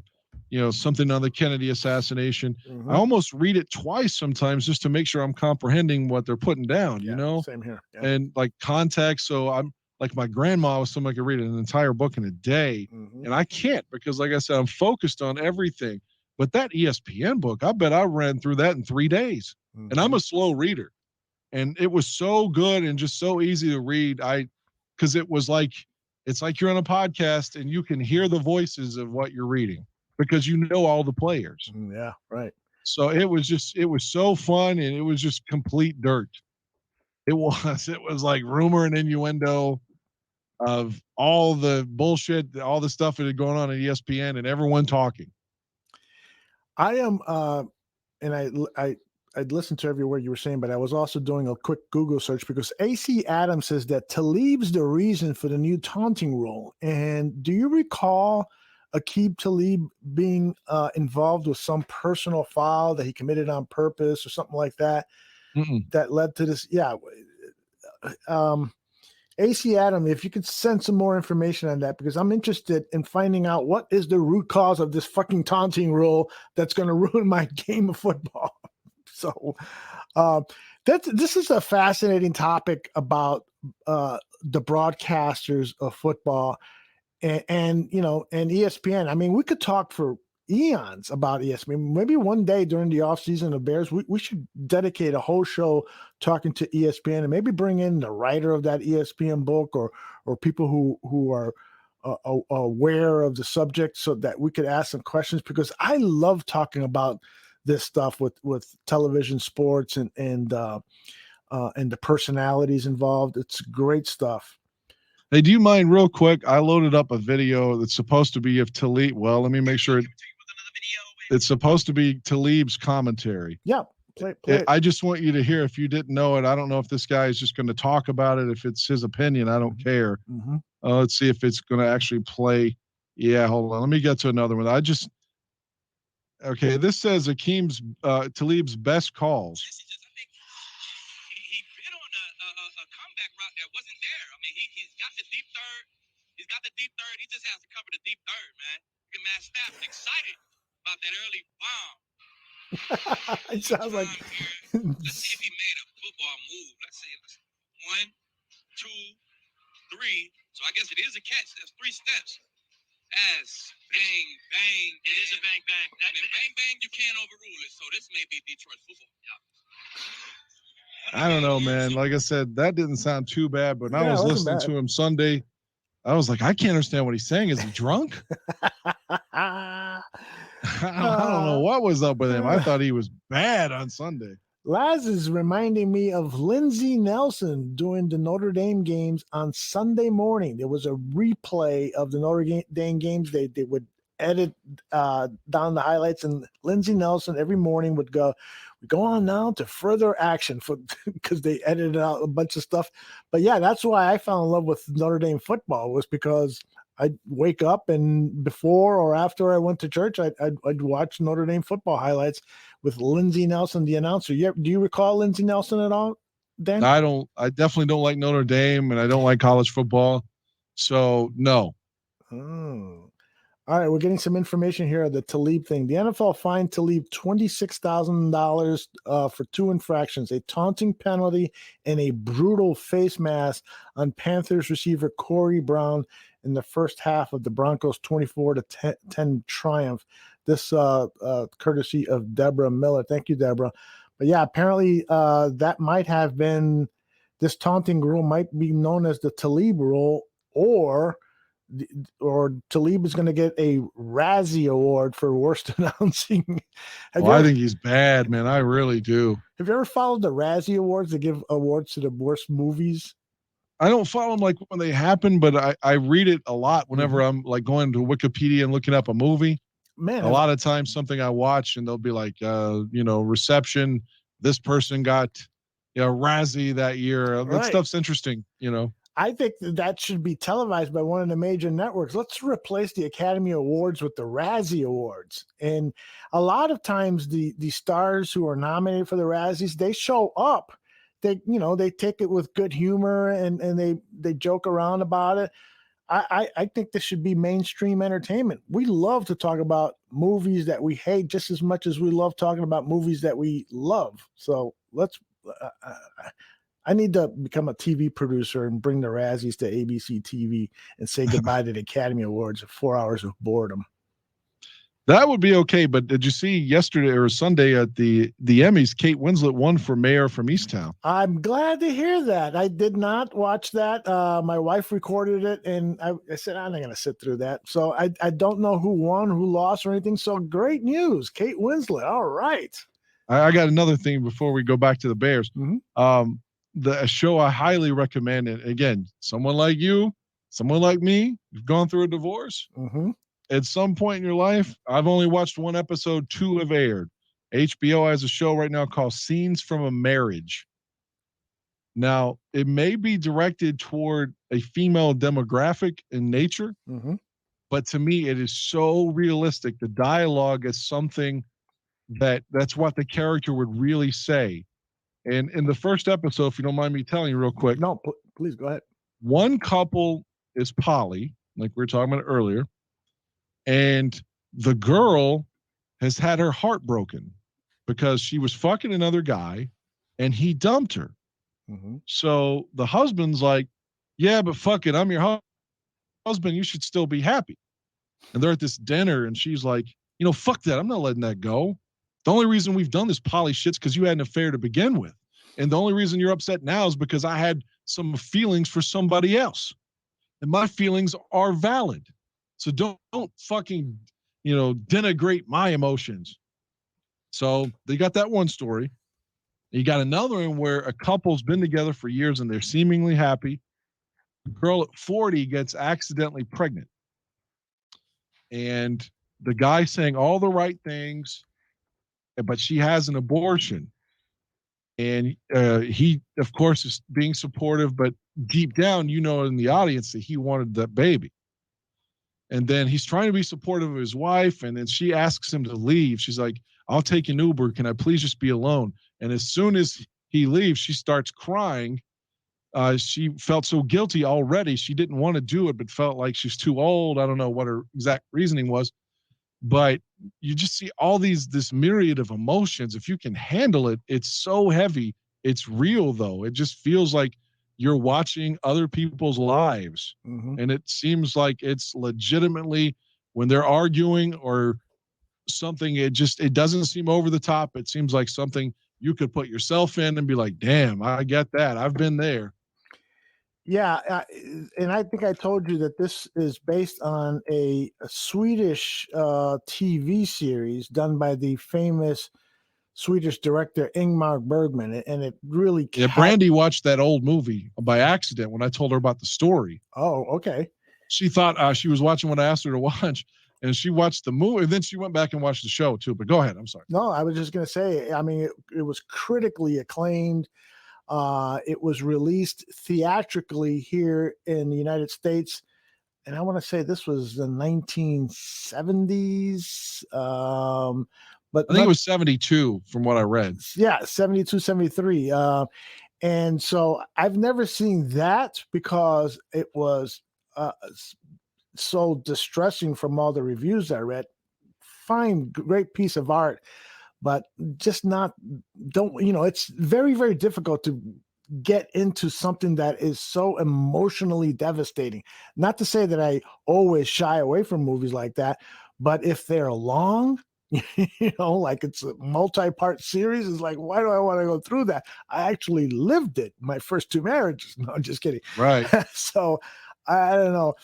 something on the Kennedy assassination. Mm-hmm. I almost read it twice sometimes just to make sure I'm comprehending what they're putting down, Same here. Yeah. And like context. So I'm like, my grandma was somebody could read an entire book in a day, and I can't because, like I said, I'm focused on everything. But that ESPN book, I bet I ran through that in 3 days. Mm-hmm. And I'm a slow reader. And it was so good and just so easy to read. Because it was like, it's like you're on a podcast and you can hear the voices of what you're reading because you know all the players. Yeah, right. So it was so fun, and it was just complete dirt. It was like rumor and innuendo of all the bullshit, all the stuff that had going on at ESPN and everyone talking. I am, and I'd listened to every word you were saying, but I was also doing a quick Google search because AC Adams says that Talib's the reason for the new taunting rule. And do you recall Aqib Talib being involved with some personal foul that he committed on purpose or something like that? That led to this? Yeah. AC Adam, if you could send some more information on that, because I'm interested in finding out what is the root cause of this fucking taunting rule that's going to ruin my game of football. So This is a fascinating topic about the broadcasters of football and ESPN. I mean, we could talk for eons about ESPN. Maybe one day during the offseason of Bears, we should dedicate a whole show talking to ESPN and maybe bring in the writer of that ESPN book or people who are aware of the subject so that we could ask some questions, because I love talking about this stuff with television sports and the personalities involved. It's great stuff. Hey, do you mind real quick? I loaded up a video that's supposed to be of Talib. Well, let me make sure it's supposed to be Talib's commentary. Yeah. Play it. I just want you to hear, if you didn't know it. I don't know if this guy is just going to talk about it. If it's his opinion, I don't care. Mm-hmm. Let's see if it's going to actually play. Yeah, hold on. Let me get to another one. Okay, this says Talib's best calls. He bit on a comeback route that wasn't there. I mean, he's got the deep third. He's got the deep third. He just has to cover the deep third, man. Matt Stafford excited about that early bomb. It sounds like. Let's see if he made a football move. Let's see. 1, 2, 3. So I guess it is a catch. That's 3 steps. As bang, bang. It is a bang, bang. Bang, bang, you can't overrule it. So this may be Detroit football. Yeah. I don't know, man. Like I said, that didn't sound too bad, but when I was listening to him Sunday, I was like, I can't understand what he's saying. Is he drunk? I don't know what was up with him. I thought he was bad on Sunday. Laz is reminding me of Lindsey Nelson doing the Notre Dame games on Sunday morning. There was a replay of the Notre Dame games. They would edit down the highlights, and Lindsey Nelson every morning would go, we go on now to further action because they edited out a bunch of stuff. But yeah, that's why I fell in love with Notre Dame football, was because I'd wake up and before or after I went to church, I'd watch Notre Dame football highlights with Lindsey Nelson, the announcer. Do you recall Lindsey Nelson at all, Dan? I definitely don't like Notre Dame, and I don't like college football. So no. Oh. All right, we're getting some information here of the Talib thing. The NFL fined Talib $26,000 for 2 infractions: a taunting penalty and a brutal face mask on Panthers receiver Corey Brown in the first half of the Broncos' 24-10 triumph. This courtesy of Deborah Miller. Thank you, Deborah. But yeah, apparently that might have been, this taunting rule might be known as the Talib rule, or Talib is going to get a Razzie Award for worst announcing. I think he's bad, man. I really do. Have you ever followed the Razzie Awards? They give awards to the worst movies. I don't follow them like when they happen, but I read it a lot whenever I'm like going to Wikipedia and looking up a movie. Man, a lot of times something I watch and they'll be like, reception. This person got Razzie that year. That stuff's interesting, I think that should be televised by one of the major networks. Let's replace the Academy Awards with the Razzie Awards. And a lot of times the stars who are nominated for the Razzies, they show up. They take it with good humor and they joke around about it. I think this should be mainstream entertainment. We love to talk about movies that we hate just as much as we love talking about movies that we love. So let's I need to become a TV producer and bring the Razzies to ABC TV and say goodbye to the Academy Awards of 4 hours of boredom. That would be okay, but did you see yesterday or Sunday at the Emmys, Kate Winslet won for Mayor from Easttown? I'm glad to hear that. I did not watch that. My wife recorded it, and I said, I'm not going to sit through that. So I don't know who won, who lost, or anything. So great news. Kate Winslet. All right. I got another thing before we go back to the Bears. Mm-hmm. A show I highly recommend. And again, someone like you, someone like me, you've gone through a divorce. Mm-hmm. At some point in your life, I've only watched one episode, 2 have aired. HBO has a show right now called Scenes from a Marriage. Now, it may be directed toward a female demographic in nature, but to me, it is so realistic. The dialogue is something that's what the character would really say. And in the first episode, if you don't mind me telling you real quick. No, please go ahead. One couple is poly, like we were talking about earlier. And the girl has had her heart broken because she was fucking another guy. and he dumped her. So the husband's like, yeah, but fuck it, I'm your husband, you should still be happy. And they're at this dinner, and she's like, fuck that, I'm not letting that go. The only reason we've done this poly shit's because you had an affair to begin with. And the only reason you're upset now is because I had some feelings for somebody else. And my feelings are valid. So don't fucking, denigrate my emotions. So they got that one story. You got another one where a couple's been together for years and they're seemingly happy. The girl at 40 gets accidentally pregnant. And the guy saying all the right things, but she has an abortion. And he, of course, is being supportive, but deep down, in the audience that he wanted that baby. And then he's trying to be supportive of his wife, and then she asks him to leave. She's like, I'll take an Uber. Can I please just be alone? And as soon as he leaves, she starts crying. She felt so guilty already. She didn't want to do it, but felt like she's too old. I don't know what her exact reasoning was. But you just see this myriad of emotions. If you can handle it, it's so heavy. It's real, though. It just feels like you're watching other people's lives. And it seems like it's legitimately, when they're arguing or something, it doesn't seem over the top. It seems like something you could put yourself in and be like, damn, I get that. I've been there. Yeah, and I think I told you that this is based on a Swedish TV series done by the famous Swedish director Ingmar Bergman, and it really. Yeah, Brandy watched that old movie by accident when I told her about the story. Oh, okay. She thought she was watching what I asked her to watch, and she watched the movie, and then she went back and watched the show too. But go ahead, I'm sorry. No, I was just going to say, I mean, it was critically acclaimed. It was released theatrically here in the United States, and I want to say this was the 1970s. But I think it was 72 from what I read. Yeah, 72, 73. And so I've never seen that because it was so distressing from all the reviews I read. Fine, great piece of art, but just it's very, very difficult to get into something that is so emotionally devastating. Not to say that I always shy away from movies like that, but if they're long, like it's a multi-part series, it's like, why do I want to go through that? I actually lived it, my first two marriages. No, I'm just kidding. Right. So I don't know.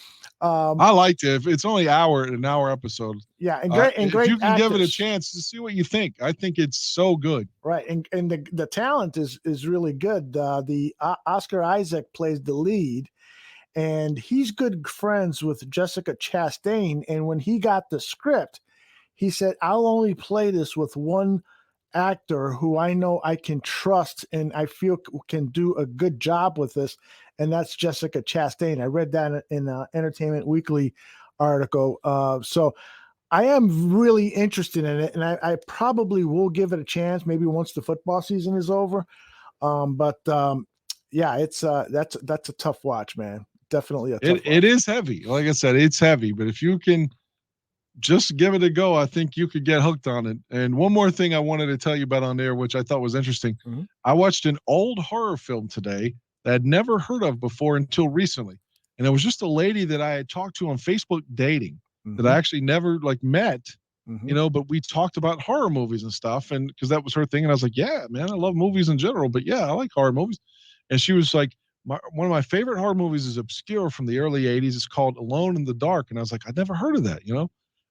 I liked it. It's only an hour episode. Yeah, and great. If you can give it a chance to see what you think, I think it's so good. Right, and the talent is really good. The Oscar Isaac plays the lead, and he's good friends with Jessica Chastain. And when he got the script, he said, "I'll only play this with one actor who I know I can trust and I feel can do a good job with this, and that's Jessica Chastain." I read that in an Entertainment Weekly article. So I am really interested in it, and I probably will give it a chance, maybe once the football season is over. Yeah, it's that's a tough watch, man. Definitely a tough watch. It is heavy. Like I said, it's heavy, but if you can just give it a go, I think you could get hooked on it. And one more thing I wanted to tell you about on there, which I thought was interesting. I watched an old horror film today that I'd never heard of before until recently. And it was just a lady that I had talked to on Facebook dating that I actually never met, but we talked about horror movies and stuff. And because that was her thing. And I was like, yeah, man, I love movies in general, but yeah, I like horror movies. And she was like, one of my favorite horror movies is obscure from the early 80s. It's called Alone in the Dark. And I was like, I'd never heard of that,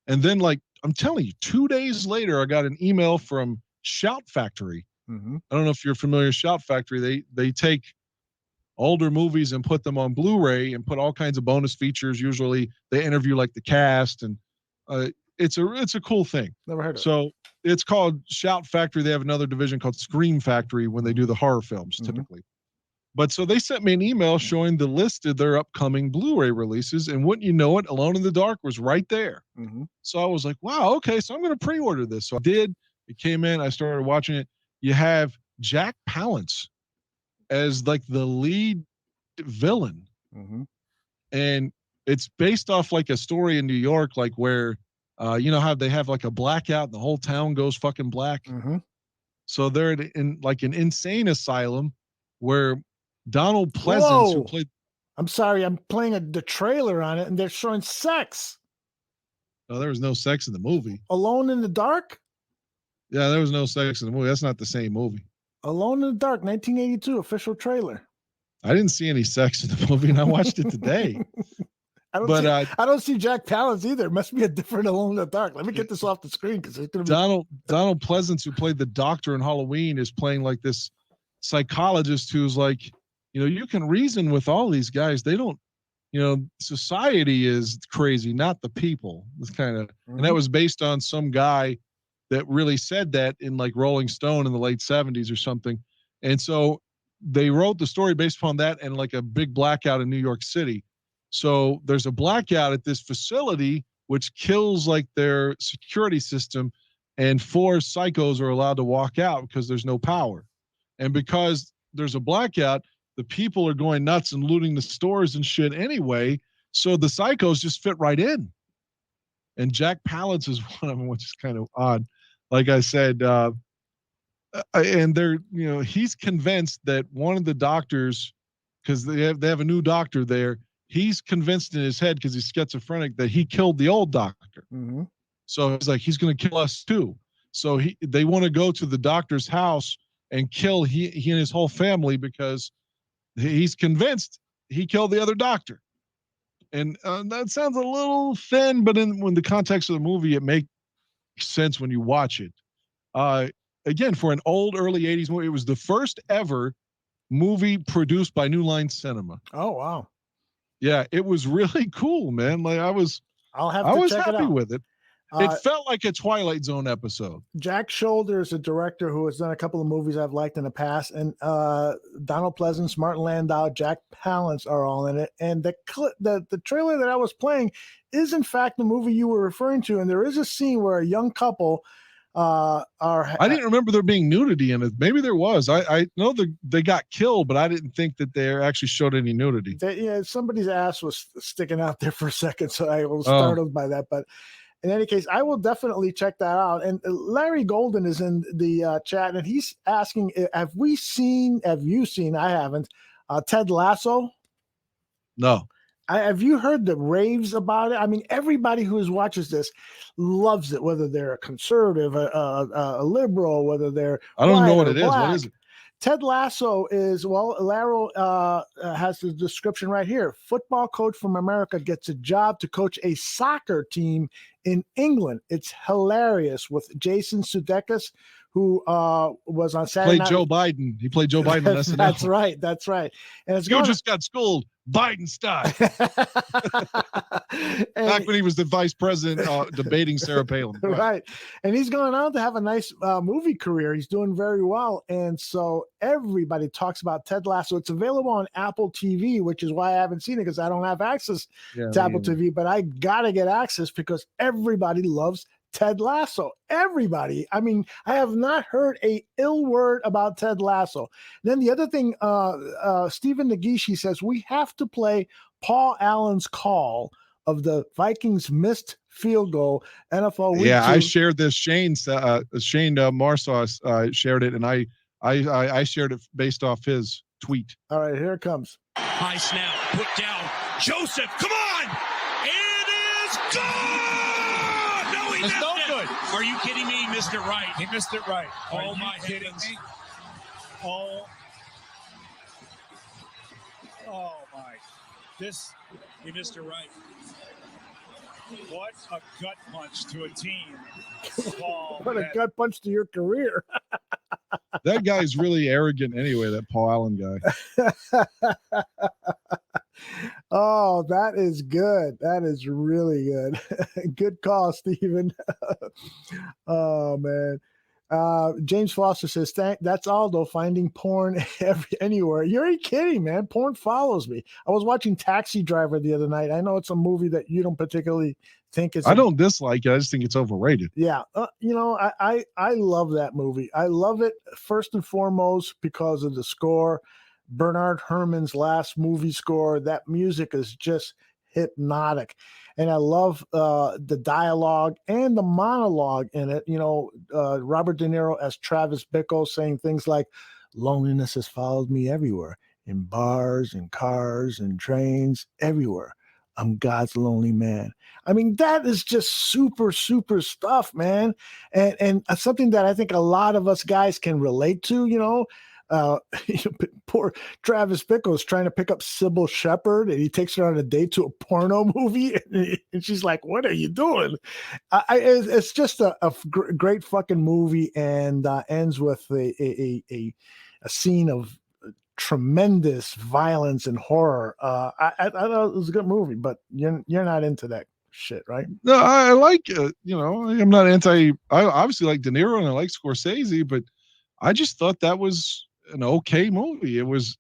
And then, I'm telling you, 2 days later, I got an email from Shout Factory. I don't know if you're familiar with Shout Factory. They take older movies and put them on Blu-ray and put all kinds of bonus features. Usually they interview the cast, and it's a cool thing. Never heard of it. So it's called Shout Factory. They have another division called Scream Factory when they do the horror films typically. But so they sent me an email showing the list of their upcoming Blu-ray releases, and wouldn't you know it, Alone in the Dark was right there. So I was like, wow, okay, so I'm going to pre-order this. So I did. It came in. I started watching it. You have Jack Palance as the lead villain. And it's based off a story in New York, where, how they have a blackout and the whole town goes fucking black. So they're in like an insane asylum where Donald Pleasance, who Whoa. played. I'm sorry, I'm playing the trailer on it, and they're showing sex. No, there was no sex in the movie. Alone in the Dark? Yeah, there was no sex in the movie. That's not the same movie. Alone in the Dark, 1982, official trailer. I didn't see any sex in the movie, and I watched it today. I don't see Jack Palance either. It must be a different Alone in the Dark. Let me get this off the screen because it's going to be Donald Pleasance, who played the doctor in Halloween, is playing like this psychologist who's like, you can reason with all these guys. They don't, society is crazy, not the people. It's kind of, and that was based on some guy that really said that in like Rolling Stone in the late 70s or something. And so they wrote the story based upon that and like a big blackout in New York City. So there's a blackout at this facility, which kills like their security system, and 4 psychos are allowed to walk out because there's no power. And because there's a blackout, the people are going nuts and looting the stores and shit anyway. So the psychos just fit right in. And Jack Palance is one of them, which is kind of odd. Like I said, and they're, he's convinced that one of the doctors, because they have a new doctor there, he's convinced in his head, because he's schizophrenic, that he killed the old doctor. Mm-hmm. So he's like, he's going to kill us too. So they want to go to the doctor's house and kill he and his whole family, because he's convinced he killed the other doctor. And that sounds a little thin, but in the context of the movie, it makes sense when you watch it. Again, for an old early 80s movie, it was the first ever movie produced by New Line Cinema. Oh, wow. Yeah, it was really cool, man. Like I was happy with it. It felt like a Twilight Zone episode. Jack Shoulder is a director who has done a couple of movies I've liked in the past, and Donald Pleasance, Martin Landau, Jack Palance are all in it. And the trailer that I was playing is in fact the movie you were referring to, and there is a scene where a young couple I didn't remember there being nudity in it. Maybe there was. I know they got killed, but I didn't think that they actually showed any nudity. Somebody's ass was sticking out there for a second, so I was startled by that. But in any case, I will definitely check that out. And Larry Golden is in the chat, and he's asking, have you seen, I haven't, Ted Lasso? No. Have you heard the raves about it? I mean, everybody who watches this loves it, whether they're a conservative, a liberal, whether they're I don't know what it is. What is it? Ted Lasso is, Laro has the description right here. Football coach from America gets a job to coach a soccer team in England. It's hilarious with Jason Sudeikis, who was on Saturday Night. Joe Biden. He played Joe Biden on SNL. That's right. And you just got schooled Biden style. Back when he was the vice president debating Sarah Palin. Right. And he's going on to have a nice movie career. He's doing very well. And so everybody talks about Ted Lasso. It's available on Apple TV, which is why I haven't seen it, because I don't have access to Apple TV. But I got to get access because everybody loves Ted Lasso. Everybody. I mean, I have not heard a ill word about Ted Lasso. Then the other thing, Stephen Nagishi says, we have to play Paul Allen's call of the Vikings missed field goal, NFL Week 2. I shared this. Shane Marsaw shared it, and I shared it based off his tweet. All right, here it comes. High snap, put down. Joseph, come on! It is good! No, he missed it. Good. Are you kidding me? He missed it right. He missed it right. Oh, my heavens. Oh, my. He missed it right. What a gut punch to a team. What a gut punch to your career. That guy's really arrogant anyway, that Paul Allen guy. Oh, that is good. That is really good. Good call, Stephen. Oh, man. James Foster says, that's Aldo finding porn anywhere. You're kidding, man. Porn follows me. I was watching Taxi Driver the other night. I know it's a movie that you don't particularly think is. I don't dislike it. I just think it's overrated. Yeah. I love that movie. I love it first and foremost because of the score. Bernard Herrmann's last movie score. That music is just hypnotic. And I love the dialogue and the monologue in it. Robert De Niro as Travis Bickle saying things like, loneliness has followed me everywhere, in bars, in cars, in trains, everywhere. I'm God's lonely man. I mean, that is just super, super stuff, man. And something that I think a lot of us guys can relate to, poor Travis Bickle is trying to pick up Sybil Shepherd, and he takes her on a date to a porno movie, and she's like, "What are you doing?" It's just a great fucking movie, and ends with a scene of tremendous violence and horror. I thought it was a good movie, but you're not into that shit, right? No, I like it. I'm not anti. I obviously like De Niro and I like Scorsese, but I just thought that was an okay movie. It was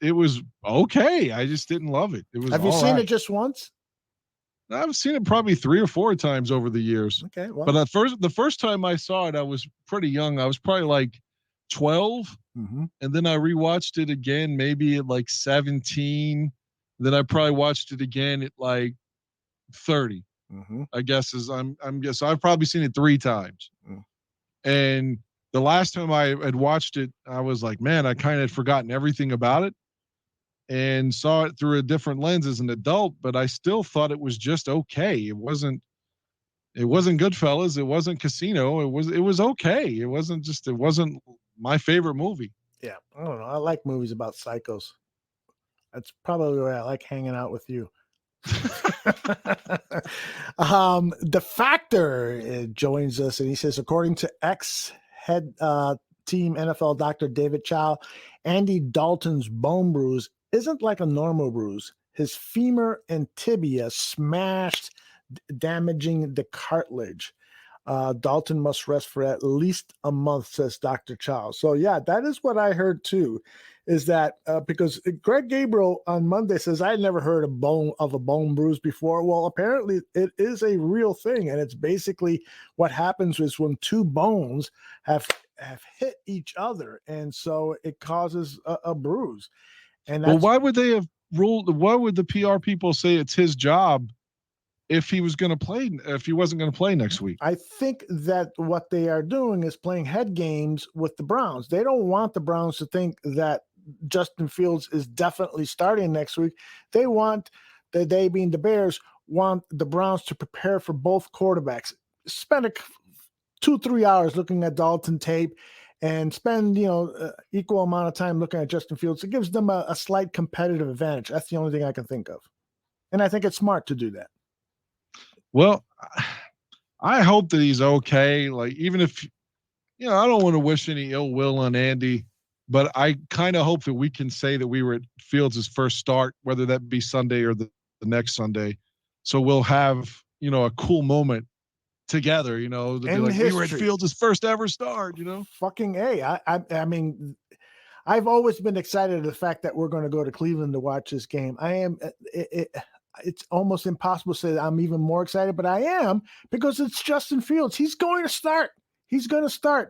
okay. I just didn't love it. It was. Have you seen it just once? I've seen it probably 3 or 4 times over the years. Okay, well. But the first time I saw it, I was pretty young. I was probably like 12, and then I rewatched it again, maybe at like 17. Then I probably watched it again at like 30. I guess so I've probably seen it 3 times. And the last time I had watched it, I was like, man, I kind of had forgotten everything about it and saw it through a different lens as an adult, but I still thought it was just okay. It wasn't Goodfellas. It wasn't Casino. It was okay. It wasn't my favorite movie. Yeah. I don't know. I like movies about psychos. That's probably why I like hanging out with you. The Factor joins us, and he says, according to ex-head team NFL doctor David Chow, Andy Dalton's bone bruise isn't like a normal bruise. His femur and tibia smashed, damaging the cartilage. Dalton must rest for at least a month, says Dr. Chow. So yeah, that is what I heard too, is that because Greg Gabriel on Monday says, I had never heard of a bone bruise before. Well, apparently it is a real thing. And it's basically what happens is when 2 bones have hit each other. And so it causes a bruise. And that's, why would they have ruled? Why would the PR people say it's his job if he wasn't going to play next week? I think that what they are doing is playing head games with the Browns. They don't want the Browns to think that Justin Fields is definitely starting next week. They being the Bears, want the Browns to prepare for both quarterbacks. Spend 2-3 hours looking at Dalton tape and spend, equal amount of time looking at Justin Fields. It gives them a slight competitive advantage. That's the only thing I can think of. And I think it's smart to do that. Well, I hope that he's okay. Like, even if, I don't want to wish any ill will on Andy, but I kind of hope that we can say that we were at Fields' first start, whether that be Sunday or the next Sunday. So we'll have, a cool moment together, to be like, we were at Fields' first ever start, Fucking A. I mean, I've always been excited at the fact that we're going to go to Cleveland to watch this game. I am. It's almost impossible to say that I'm even more excited, but I am, because it's Justin Fields. He's going to start.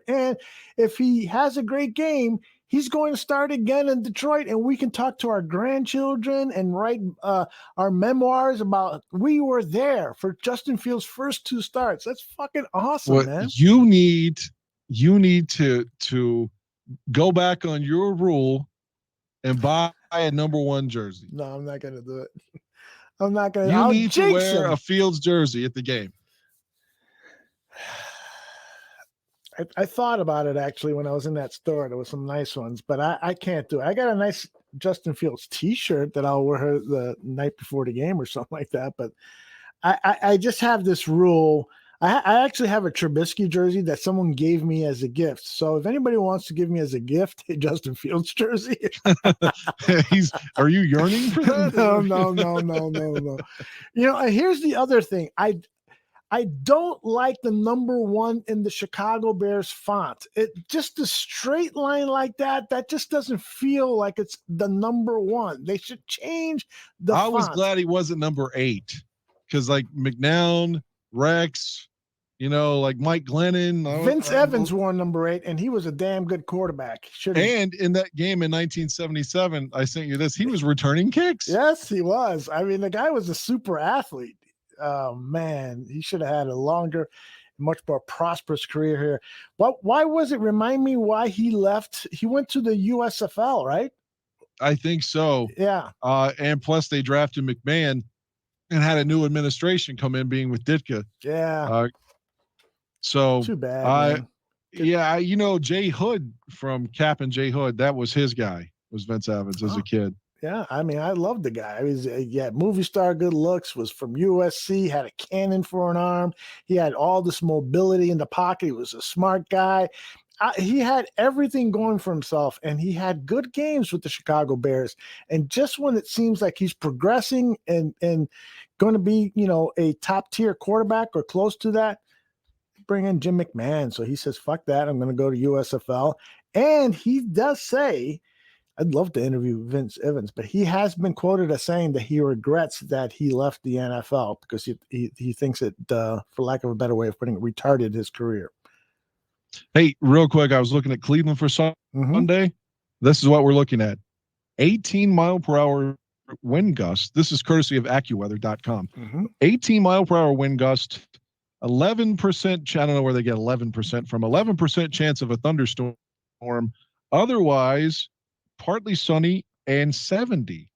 And if he has a great game, he's going to start again in Detroit, and we can talk to our grandchildren and write our memoirs about we were there for Justin Fields' first 2 starts. That's fucking awesome, man. You need to go back on your rule and buy a number 1 jersey. No, I'm not going to do it. I'm not going to. You need to wear a Fields jersey at the game. I thought about it actually when I was in that store. There were some nice ones, but I can't do it. I got a nice Justin Fields T-shirt that I'll wear the night before the game or something like that. But I just have this rule. I actually have a Trubisky jersey that someone gave me as a gift. So if anybody wants to give me as a gift a Justin Fields jersey, are you yearning for that? No. Here's the other thing. I don't like the number 1 in the Chicago Bears font. It just a straight line like that just doesn't feel like it's the number 1. They should change the font. I was glad he wasn't number 8, because like McNown, Rex, like Mike Glennon. Vince Evans wore number 8, and he was a damn good quarterback. And in that game in 1977, I sent you this. He was returning kicks. Yes, he was. I mean, the guy was a super athlete. Man, he should have had a longer, much more prosperous career here. But why was it? Remind me why he left. He went to the USFL, right? I think so. Yeah. And plus, they drafted McMahon and had a new administration come in, being with Ditka. Yeah. So too bad. Yeah, Jay Hood from Cap and Jay Hood, that was his guy, was Vince Evans as a kid. Yeah, I mean, I loved the guy. He had movie star good looks, was from USC, had a cannon for an arm. He had all this mobility in the pocket. He was a smart guy. He had everything going for himself, and he had good games with the Chicago Bears. And just when it seems like he's progressing and going to be, a top-tier quarterback or close to that, bring in Jim McMahon. So he says, fuck that. I'm going to go to USFL. And he does say, I'd love to interview Vince Evans, but he has been quoted as saying that he regrets that he left the NFL because he thinks it, for lack of a better way of putting it, retarded his career. Hey, real quick, I was looking at Cleveland for Sunday. This is what we're looking at. 18 mile per hour wind gust. This is courtesy of AccuWeather.com. 18 mile per hour wind gust, 11%. I don't know where they get 11% from. 11% chance of a thunderstorm. Otherwise, partly sunny and 70.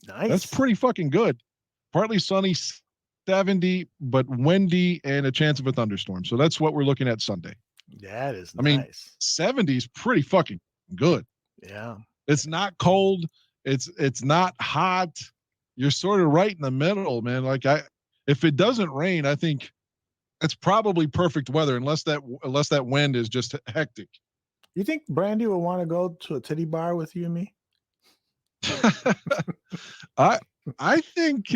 Nice. That's pretty fucking good. Partly sunny, 70, but windy and a chance of a thunderstorm. So that's what we're looking at Sunday. That is nice. I mean, 70 is pretty fucking good. Yeah. It's not cold. It's not hot. You're sort of right in the middle, man. Like if it doesn't rain, I think it's probably perfect weather unless that wind is just hectic. You think Brandy would want to go to a titty bar with you and me? I think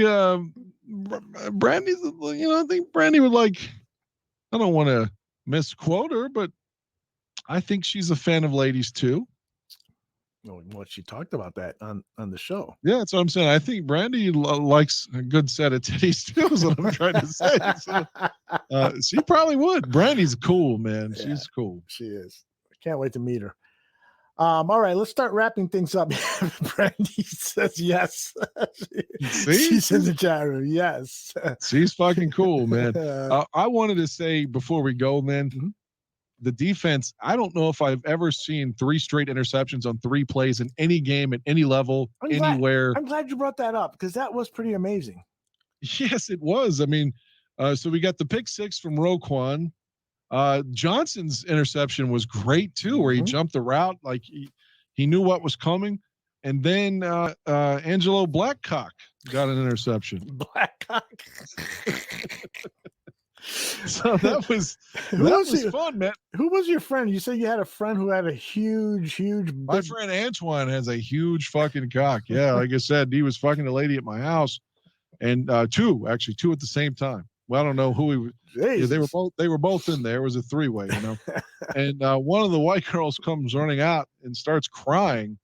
Brandy's, I think Brandy would like, I don't want to misquote her, but I think she's a fan of ladies too. Well, she talked about that on the show. Yeah, that's what I'm saying. I think Brandy likes a good set of titties too, is what I'm trying to say. So, she probably would. Brandy's cool, man. Yeah, she's cool. She is. I can't wait to meet her. All right, let's start wrapping things up. Brandy says yes. She's in the chat room. Yes. She's fucking cool, man. I wanted to say before we go, man, the defense, I don't know if I've ever seen 3 straight interceptions on 3 plays in any game at any level, anywhere. I'm glad you brought that up because that was pretty amazing. Yes, it was. I mean, so we got the pick 6 from Roquan. Johnson's interception was great too, where he jumped the route like he knew what was coming. And then Angelo Blackcock got an interception. Blackcock. So that was fun, man. Who was your friend? You said you had a friend who had a huge. My friend Antoine has a huge fucking cock. Yeah, like I said, he was fucking a lady at my house, and two at the same time. Well, I don't know who he was. Yeah, they were both in there. It was a 3-way, And one of the white girls comes running out and starts crying,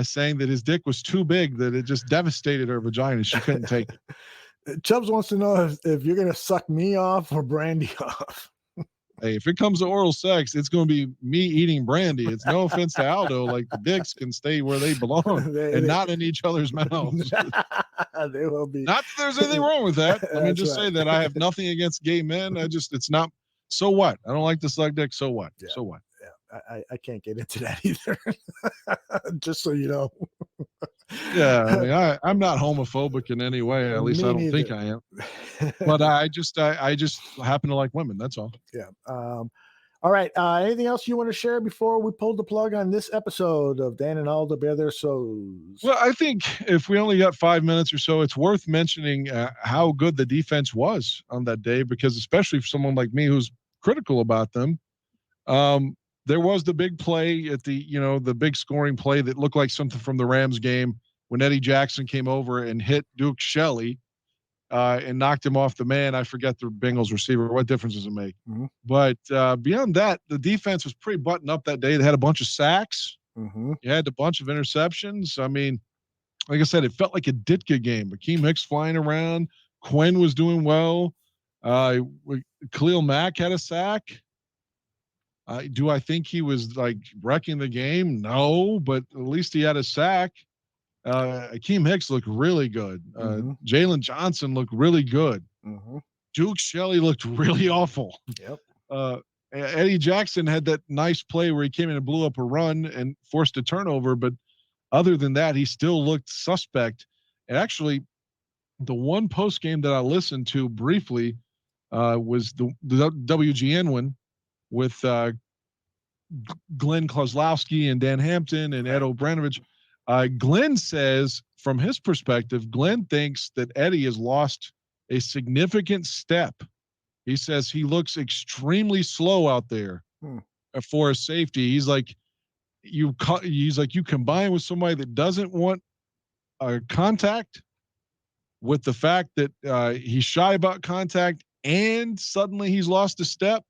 saying that his dick was too big, that it just devastated her vagina. She couldn't take it. Chubbs wants to know if you're going to suck me off or Brandy off. Hey, if it comes to oral sex, it's going to be me eating Brandy. It's no offense to Aldo. Like, the dicks can stay where they belong not in each other's mouths. They will be. Not that there's anything wrong with that. Let me just say that I have nothing against gay men. It's not. So what? I don't like to suck dick. So what? Yeah. So what? Yeah, I can't get into that either. Just so you know. Yeah, I mean, I'm not homophobic in any way. At least I don't think I am. But I just happen to like women. That's all. Yeah. All right. Anything else you want to share before we pull the plug on this episode of Dan and Aldo Bear Their Souls? Well, I think if we only got 5 minutes or so, it's worth mentioning how good the defense was on that day, because especially for someone like me who's critical about them, there was the big play at the big scoring play that looked like something from the Rams game when Eddie Jackson came over and hit Duke Shelley and knocked him off the man. I forget the Bengals receiver. What difference does it make? But beyond that, the defense was pretty buttoned up that day. They had a bunch of sacks. You had a bunch of interceptions. I mean, like I said, it felt like a Ditka game. Akeem Hicks flying around. Quinn was doing well. Khalil Mack had a sack. Do I think he was like wrecking the game? No, but at least he had a sack. Akeem Hicks looked really good. Jalen Johnson looked really good. Duke Shelley looked really awful. Yep. Eddie Jackson had that nice play where he came in and blew up a run and forced a turnover, but other than that, he still looked suspect. And actually, the one post game that I listened to briefly was the WGN one with Glenn Kozlowski and Dan Hampton and Ed O'Branovich. Glenn says, from his perspective, Glenn thinks that Eddie has lost a significant step. He says he looks extremely slow out there for a safety. He's like, you combine with somebody that doesn't want contact with the fact that he's shy about contact and suddenly he's lost a step.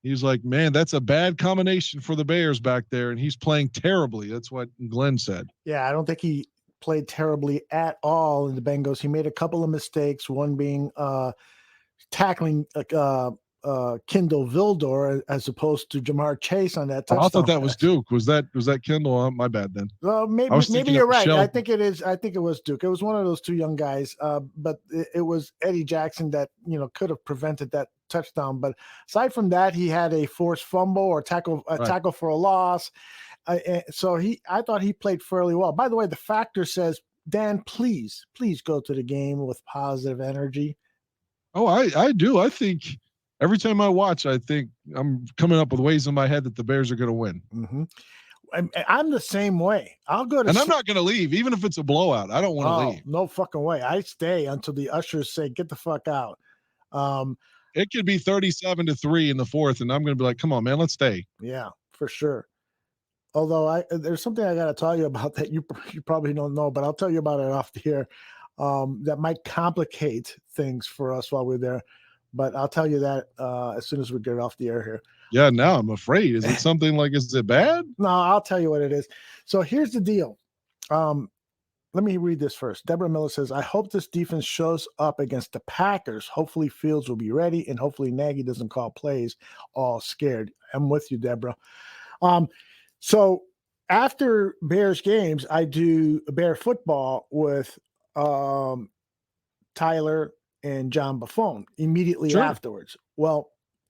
He's like, man, that's a bad combination for the Bears back there, and he's playing terribly. That's what Glenn said. Yeah, I don't think he played terribly at all in the Bengals. He made a couple of mistakes, one being tackling Kendall Vildor as opposed to Jamar Chase on that touchdown. I thought that was Duke. Was that Kendall? Oh, my bad then. Well, maybe you're right. I think it is. I think it was Duke. It was one of those two young guys. But it was Eddie Jackson that could have prevented that touchdown. But aside from that, he had a forced fumble or tackle for a loss. So I thought he played fairly well. By the way, the Factor says, Dan, please go to the game with positive energy. Oh, I do. I think every time I watch, I think I'm coming up with ways in my head that the Bears are going to win. I'm the same way. I'll go to, and I'm not going to leave, even if it's a blowout. I don't want to leave. No fucking way. I stay until the ushers say, "Get the fuck out." It could be 37-3 in the fourth, and I'm going to be like, "Come on, man, let's stay." Yeah, for sure. Although there's something I got to tell you about that you probably don't know, but I'll tell you about it off the air. That might complicate things for us while we're there. But I'll tell you that as soon as we get off the air here. Yeah, now I'm afraid. Is it something like, is it bad? No, I'll tell you what it is. So here's the deal. Let me read this first. Deborah Miller says, I hope this defense shows up against the Packers. Hopefully Fields will be ready, and hopefully Nagy doesn't call plays all scared. I'm with you, Deborah. So after Bears games, I do Bear football with Tyler and John Buffon immediately afterwards. Well,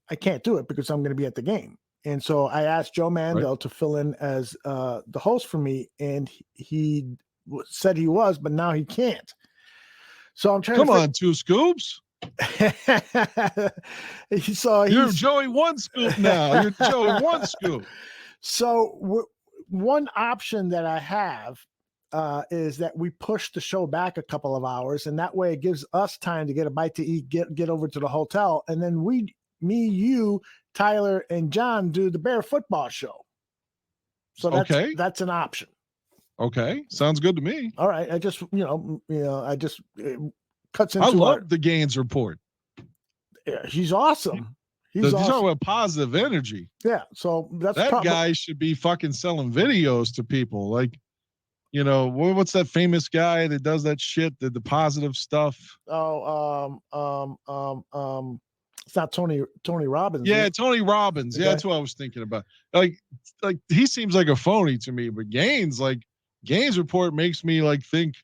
I can't do it because I'm going to be at the game. And so I asked Joe Mandel to fill in as the host for me, and he said he was, but now he can't. So I'm trying Come on, two scoops. So you're Joey one scoop now. You're Joey one scoop. So one option that I have is that we push the show back a couple of hours, and that way it gives us time to get a bite to eat, get over to the hotel, and then you, Tyler, and John do the Bear football show. So that's an option. Okay, sounds good to me. All right, I just it cuts into. I love the Gaines report. Yeah, he's awesome. He's talking about positive energy. Yeah, so that guy should be fucking selling videos to people. Like, what's that famous guy that does that shit, the positive stuff? It's not Tony Robbins. Yeah, Tony Robbins. Okay. Yeah, that's what I was thinking about. Like he seems like a phony to me, but Gaines report makes me like think,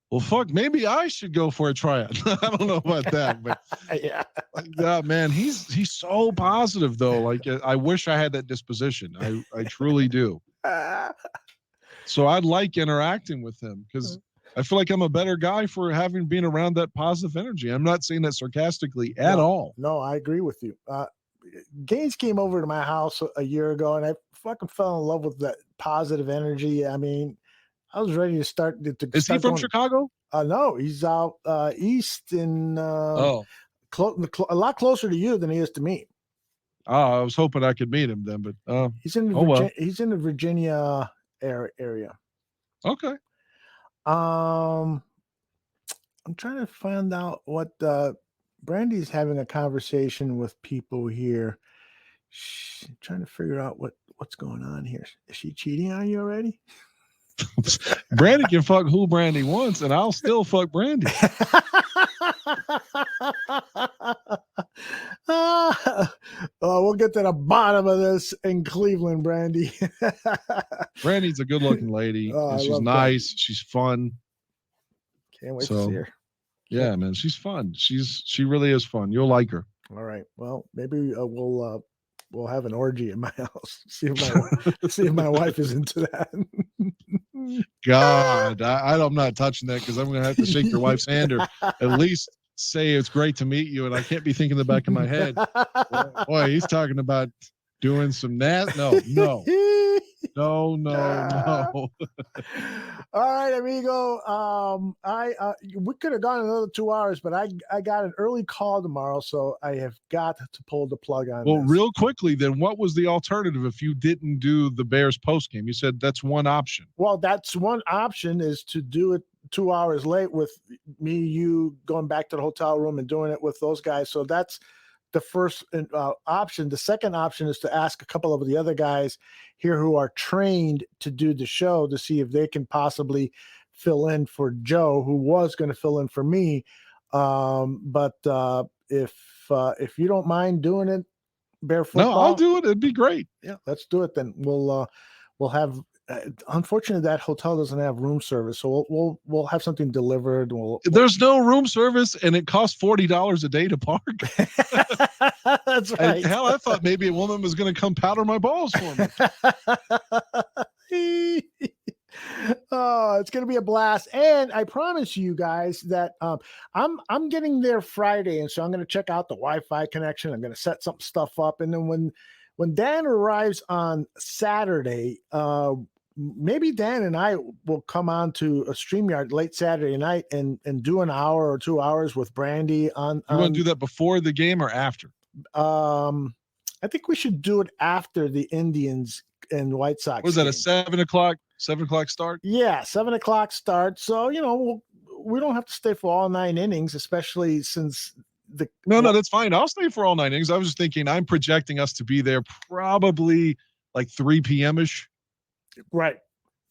well, fuck, maybe I should go for a tryout. I don't know about that, but yeah, man, he's so positive though. Like I wish I had that disposition. I truly do. So I'd like interacting with him because I feel like I'm a better guy for having been around that positive energy. I'm not saying that sarcastically at all. No, I agree with you. Gaines came over to my house a year ago, and I fucking fell in love with that positive energy. I mean, I was ready to start. Is he from Chicago? No, he's out east in a lot closer to you than he is to me. I was hoping I could meet him then, but he's in the Virginia area. Okay. I'm trying to find out what Brandy's having a conversation with people here. She's trying to figure out what's going on here. Is she cheating on you already? Brandy can fuck who Brandy wants, and I'll still fuck Brandy. get to the bottom of this in Cleveland, Brandy. Brandy's a good-looking lady. Oh, and I she's love nice. She's fun. Can't wait to see her. Yeah, man, she's fun. She really is fun. You'll like her. All right. Well, maybe we'll have an orgy in my house. See if my wife is into that. God, I'm not touching that because I'm going to have to shake your wife's hand or at least say it's great to meet you. And I can't be thinking in the back of my head, boy, he's talking about doing some No. All right, amigo. We could have gone another 2 hours, but I got an early call tomorrow, so I have got to pull the plug on Well, this. real quickly, then what was the alternative if you didn't do the Bears post game? You said that's one option. Well, that's one option, is to do it 2 hours late with me, you going back to the hotel room and doing it with those guys. So that's the first option. The second option is to ask a couple of the other guys here who are trained to do the show to see if they can possibly fill in for Joe, who was going to fill in for me. But if you don't mind doing it, Bear Football. No, I'll do it. It'd be great. Yeah, let's do it then. We'll have. Unfortunately, that hotel doesn't have room service, so we'll have something delivered. There's no room service, and it costs $40 a day to park. That's right. Hell, I thought maybe a woman was going to come powder my balls for me. Oh, it's going to be a blast. And I promise you guys that I'm getting there Friday, and so I'm going to check out the Wi-Fi connection. I'm going to set some stuff up, and then when Dan arrives on Saturday, maybe Dan and I will come on to a StreamYard late Saturday night and do an hour or 2 hours with Brandy on. You want to do that before the game or after? I think we should do it after the Indians and White Sox. Was that a 7 o'clock start? Yeah, 7 o'clock start. So, we don't have to stay for all 9 innings, especially since No, that's fine. I'll stay for all 9 innings. I was just thinking I'm projecting us to be there probably like 3 p.m.-ish. Right.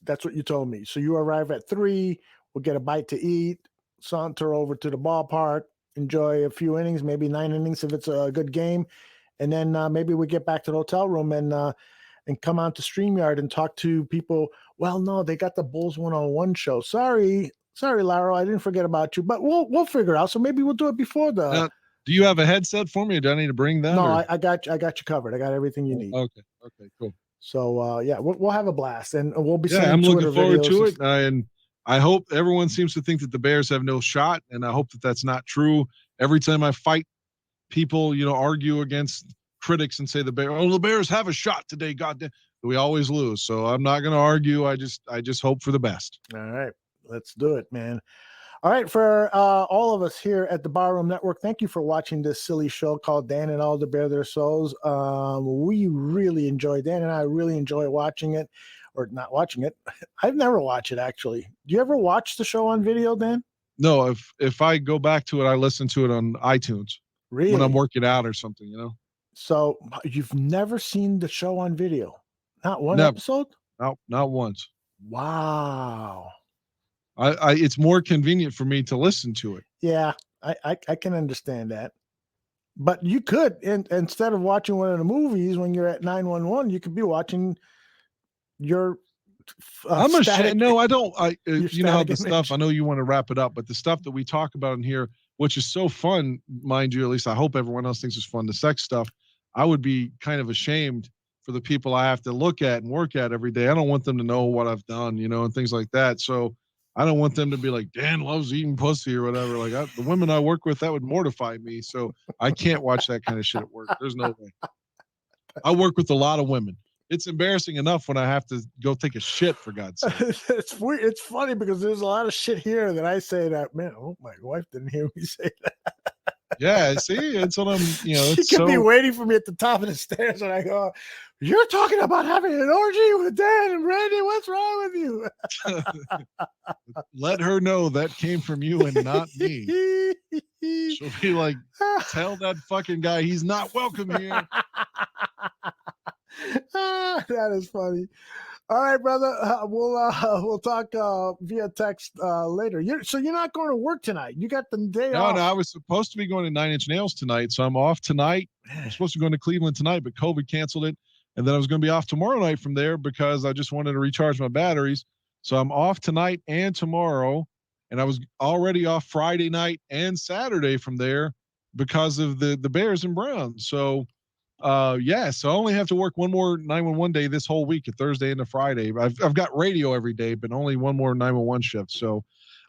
That's what you told me. So you arrive at 3, we'll get a bite to eat, saunter over to the ballpark, enjoy a few innings, maybe 9 innings if it's a good game. And then maybe we get back to the hotel room and come on to StreamYard and talk to people. Well, no, they got the Bulls 101 show. Sorry, Laro, I didn't forget about you, but we'll figure it out. So maybe we'll do it before the. Do you have a headset for me, or do I need to bring that? No, I got you covered. I got everything you need. Okay, cool. So yeah, we'll have a blast, and we'll be. Yeah, I'm looking forward to it, and and I hope everyone seems to think that the Bears have no shot, and I hope that that's not true. Every time I fight people, argue against critics and say the Bears have a shot today. Goddamn, we always lose. So I'm not going to argue. I just hope for the best. All right, let's do it, man. All right, for all of us here at the Barroom Network, thank you for watching this silly show called Dan and Aldo Bare Their Souls. We really enjoy, Dan and I really enjoy watching it, or not watching it. I've never watched it, actually. Do you ever watch the show on video, Dan? No, if I go back to it, I listen to it on iTunes. Really? When I'm working out or something, So you've never seen the show on video? Not one episode? No, not once. Wow. It's more convenient for me to listen to it. Yeah, I can understand that. But you could, instead of watching one of the movies when you're at 911, you could be watching your. I'm ashamed. No, I don't. You know how the image. stuff. I know you want to wrap it up, but the stuff that we talk about in here, which is so fun, mind you. At least I hope everyone else thinks it's fun. The sex stuff, I would be kind of ashamed for the people I have to look at and work at every day. I don't want them to know what I've done, and things like that. So. I don't want them to be like, Dan loves eating pussy or whatever. Like the women I work with, that would mortify me. So I can't watch that kind of shit at work. There's no way. I work with a lot of women. It's embarrassing enough when I have to go take a shit, for God's sake. It's weird. It's funny because there's a lot of shit here that I say that, man, I hope my wife didn't hear me say that. Yeah, see, it's what I'm, She could be waiting for me at the top of the stairs, and I go, "You're talking about having an orgy with Dan and Randy? What's wrong with you?" Let her know that came from you and not me. She'll be like, "Tell that fucking guy he's not welcome here." That is funny. All right, brother. We'll talk via text later. So you're not going to work tonight. You got the day off. No, I was supposed to be going to Nine Inch Nails tonight, so I'm off tonight. I'm supposed to go to Cleveland tonight, but COVID canceled it. And then I was going to be off tomorrow night from there because I just wanted to recharge my batteries. So I'm off tonight and tomorrow. And I was already off Friday night and Saturday from there because of the Bears and Browns. So, so I only have to work one more 911 day this whole week, a Thursday and a Friday. I've got radio every day, but only one more 911 shift. So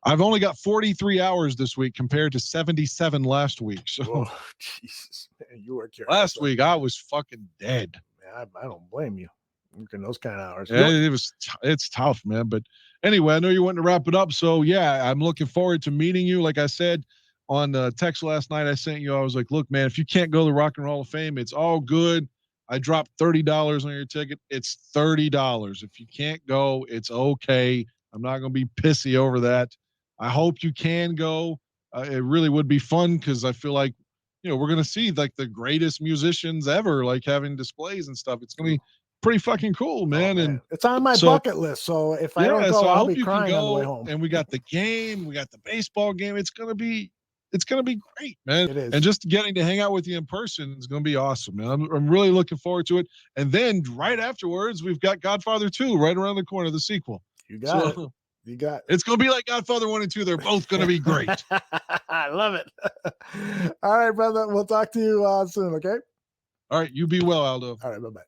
I've only got 43 hours this week compared to 77 last week. So, oh, Jesus, man, you work your last week I was fucking dead. Man, I don't blame you. Working those kind of hours. Yeah, it's tough, man. But anyway, I know you wanting to wrap it up. So yeah, I'm looking forward to meeting you. Like I said on the text last night, I sent you, I was like, look, man, if you can't go to the Rock and Roll Hall of Fame, it's all good. I dropped $30 on your ticket. It's $30. If you can't go, it's okay. I'm not going to be pissy over that. I hope you can go. It really would be fun because I feel like, we're going to see like the greatest musicians ever, like having displays and stuff. It's going to be pretty fucking cool, man. And it's on my bucket list. So if I don't go, I'll be crying on the way home. And we got the game, we got the baseball game. It's gonna be great, man. It is. And just getting to hang out with you in person is gonna be awesome, man. I'm really looking forward to it. And then right afterwards, we've got Godfather 2 right around the corner, the sequel. You got it. You got it. It's gonna be like Godfather 1 and 2. They're both gonna be great. I love it. All right, brother. We'll talk to you soon. Okay. All right. You be well, Aldo. All right. Bye-bye.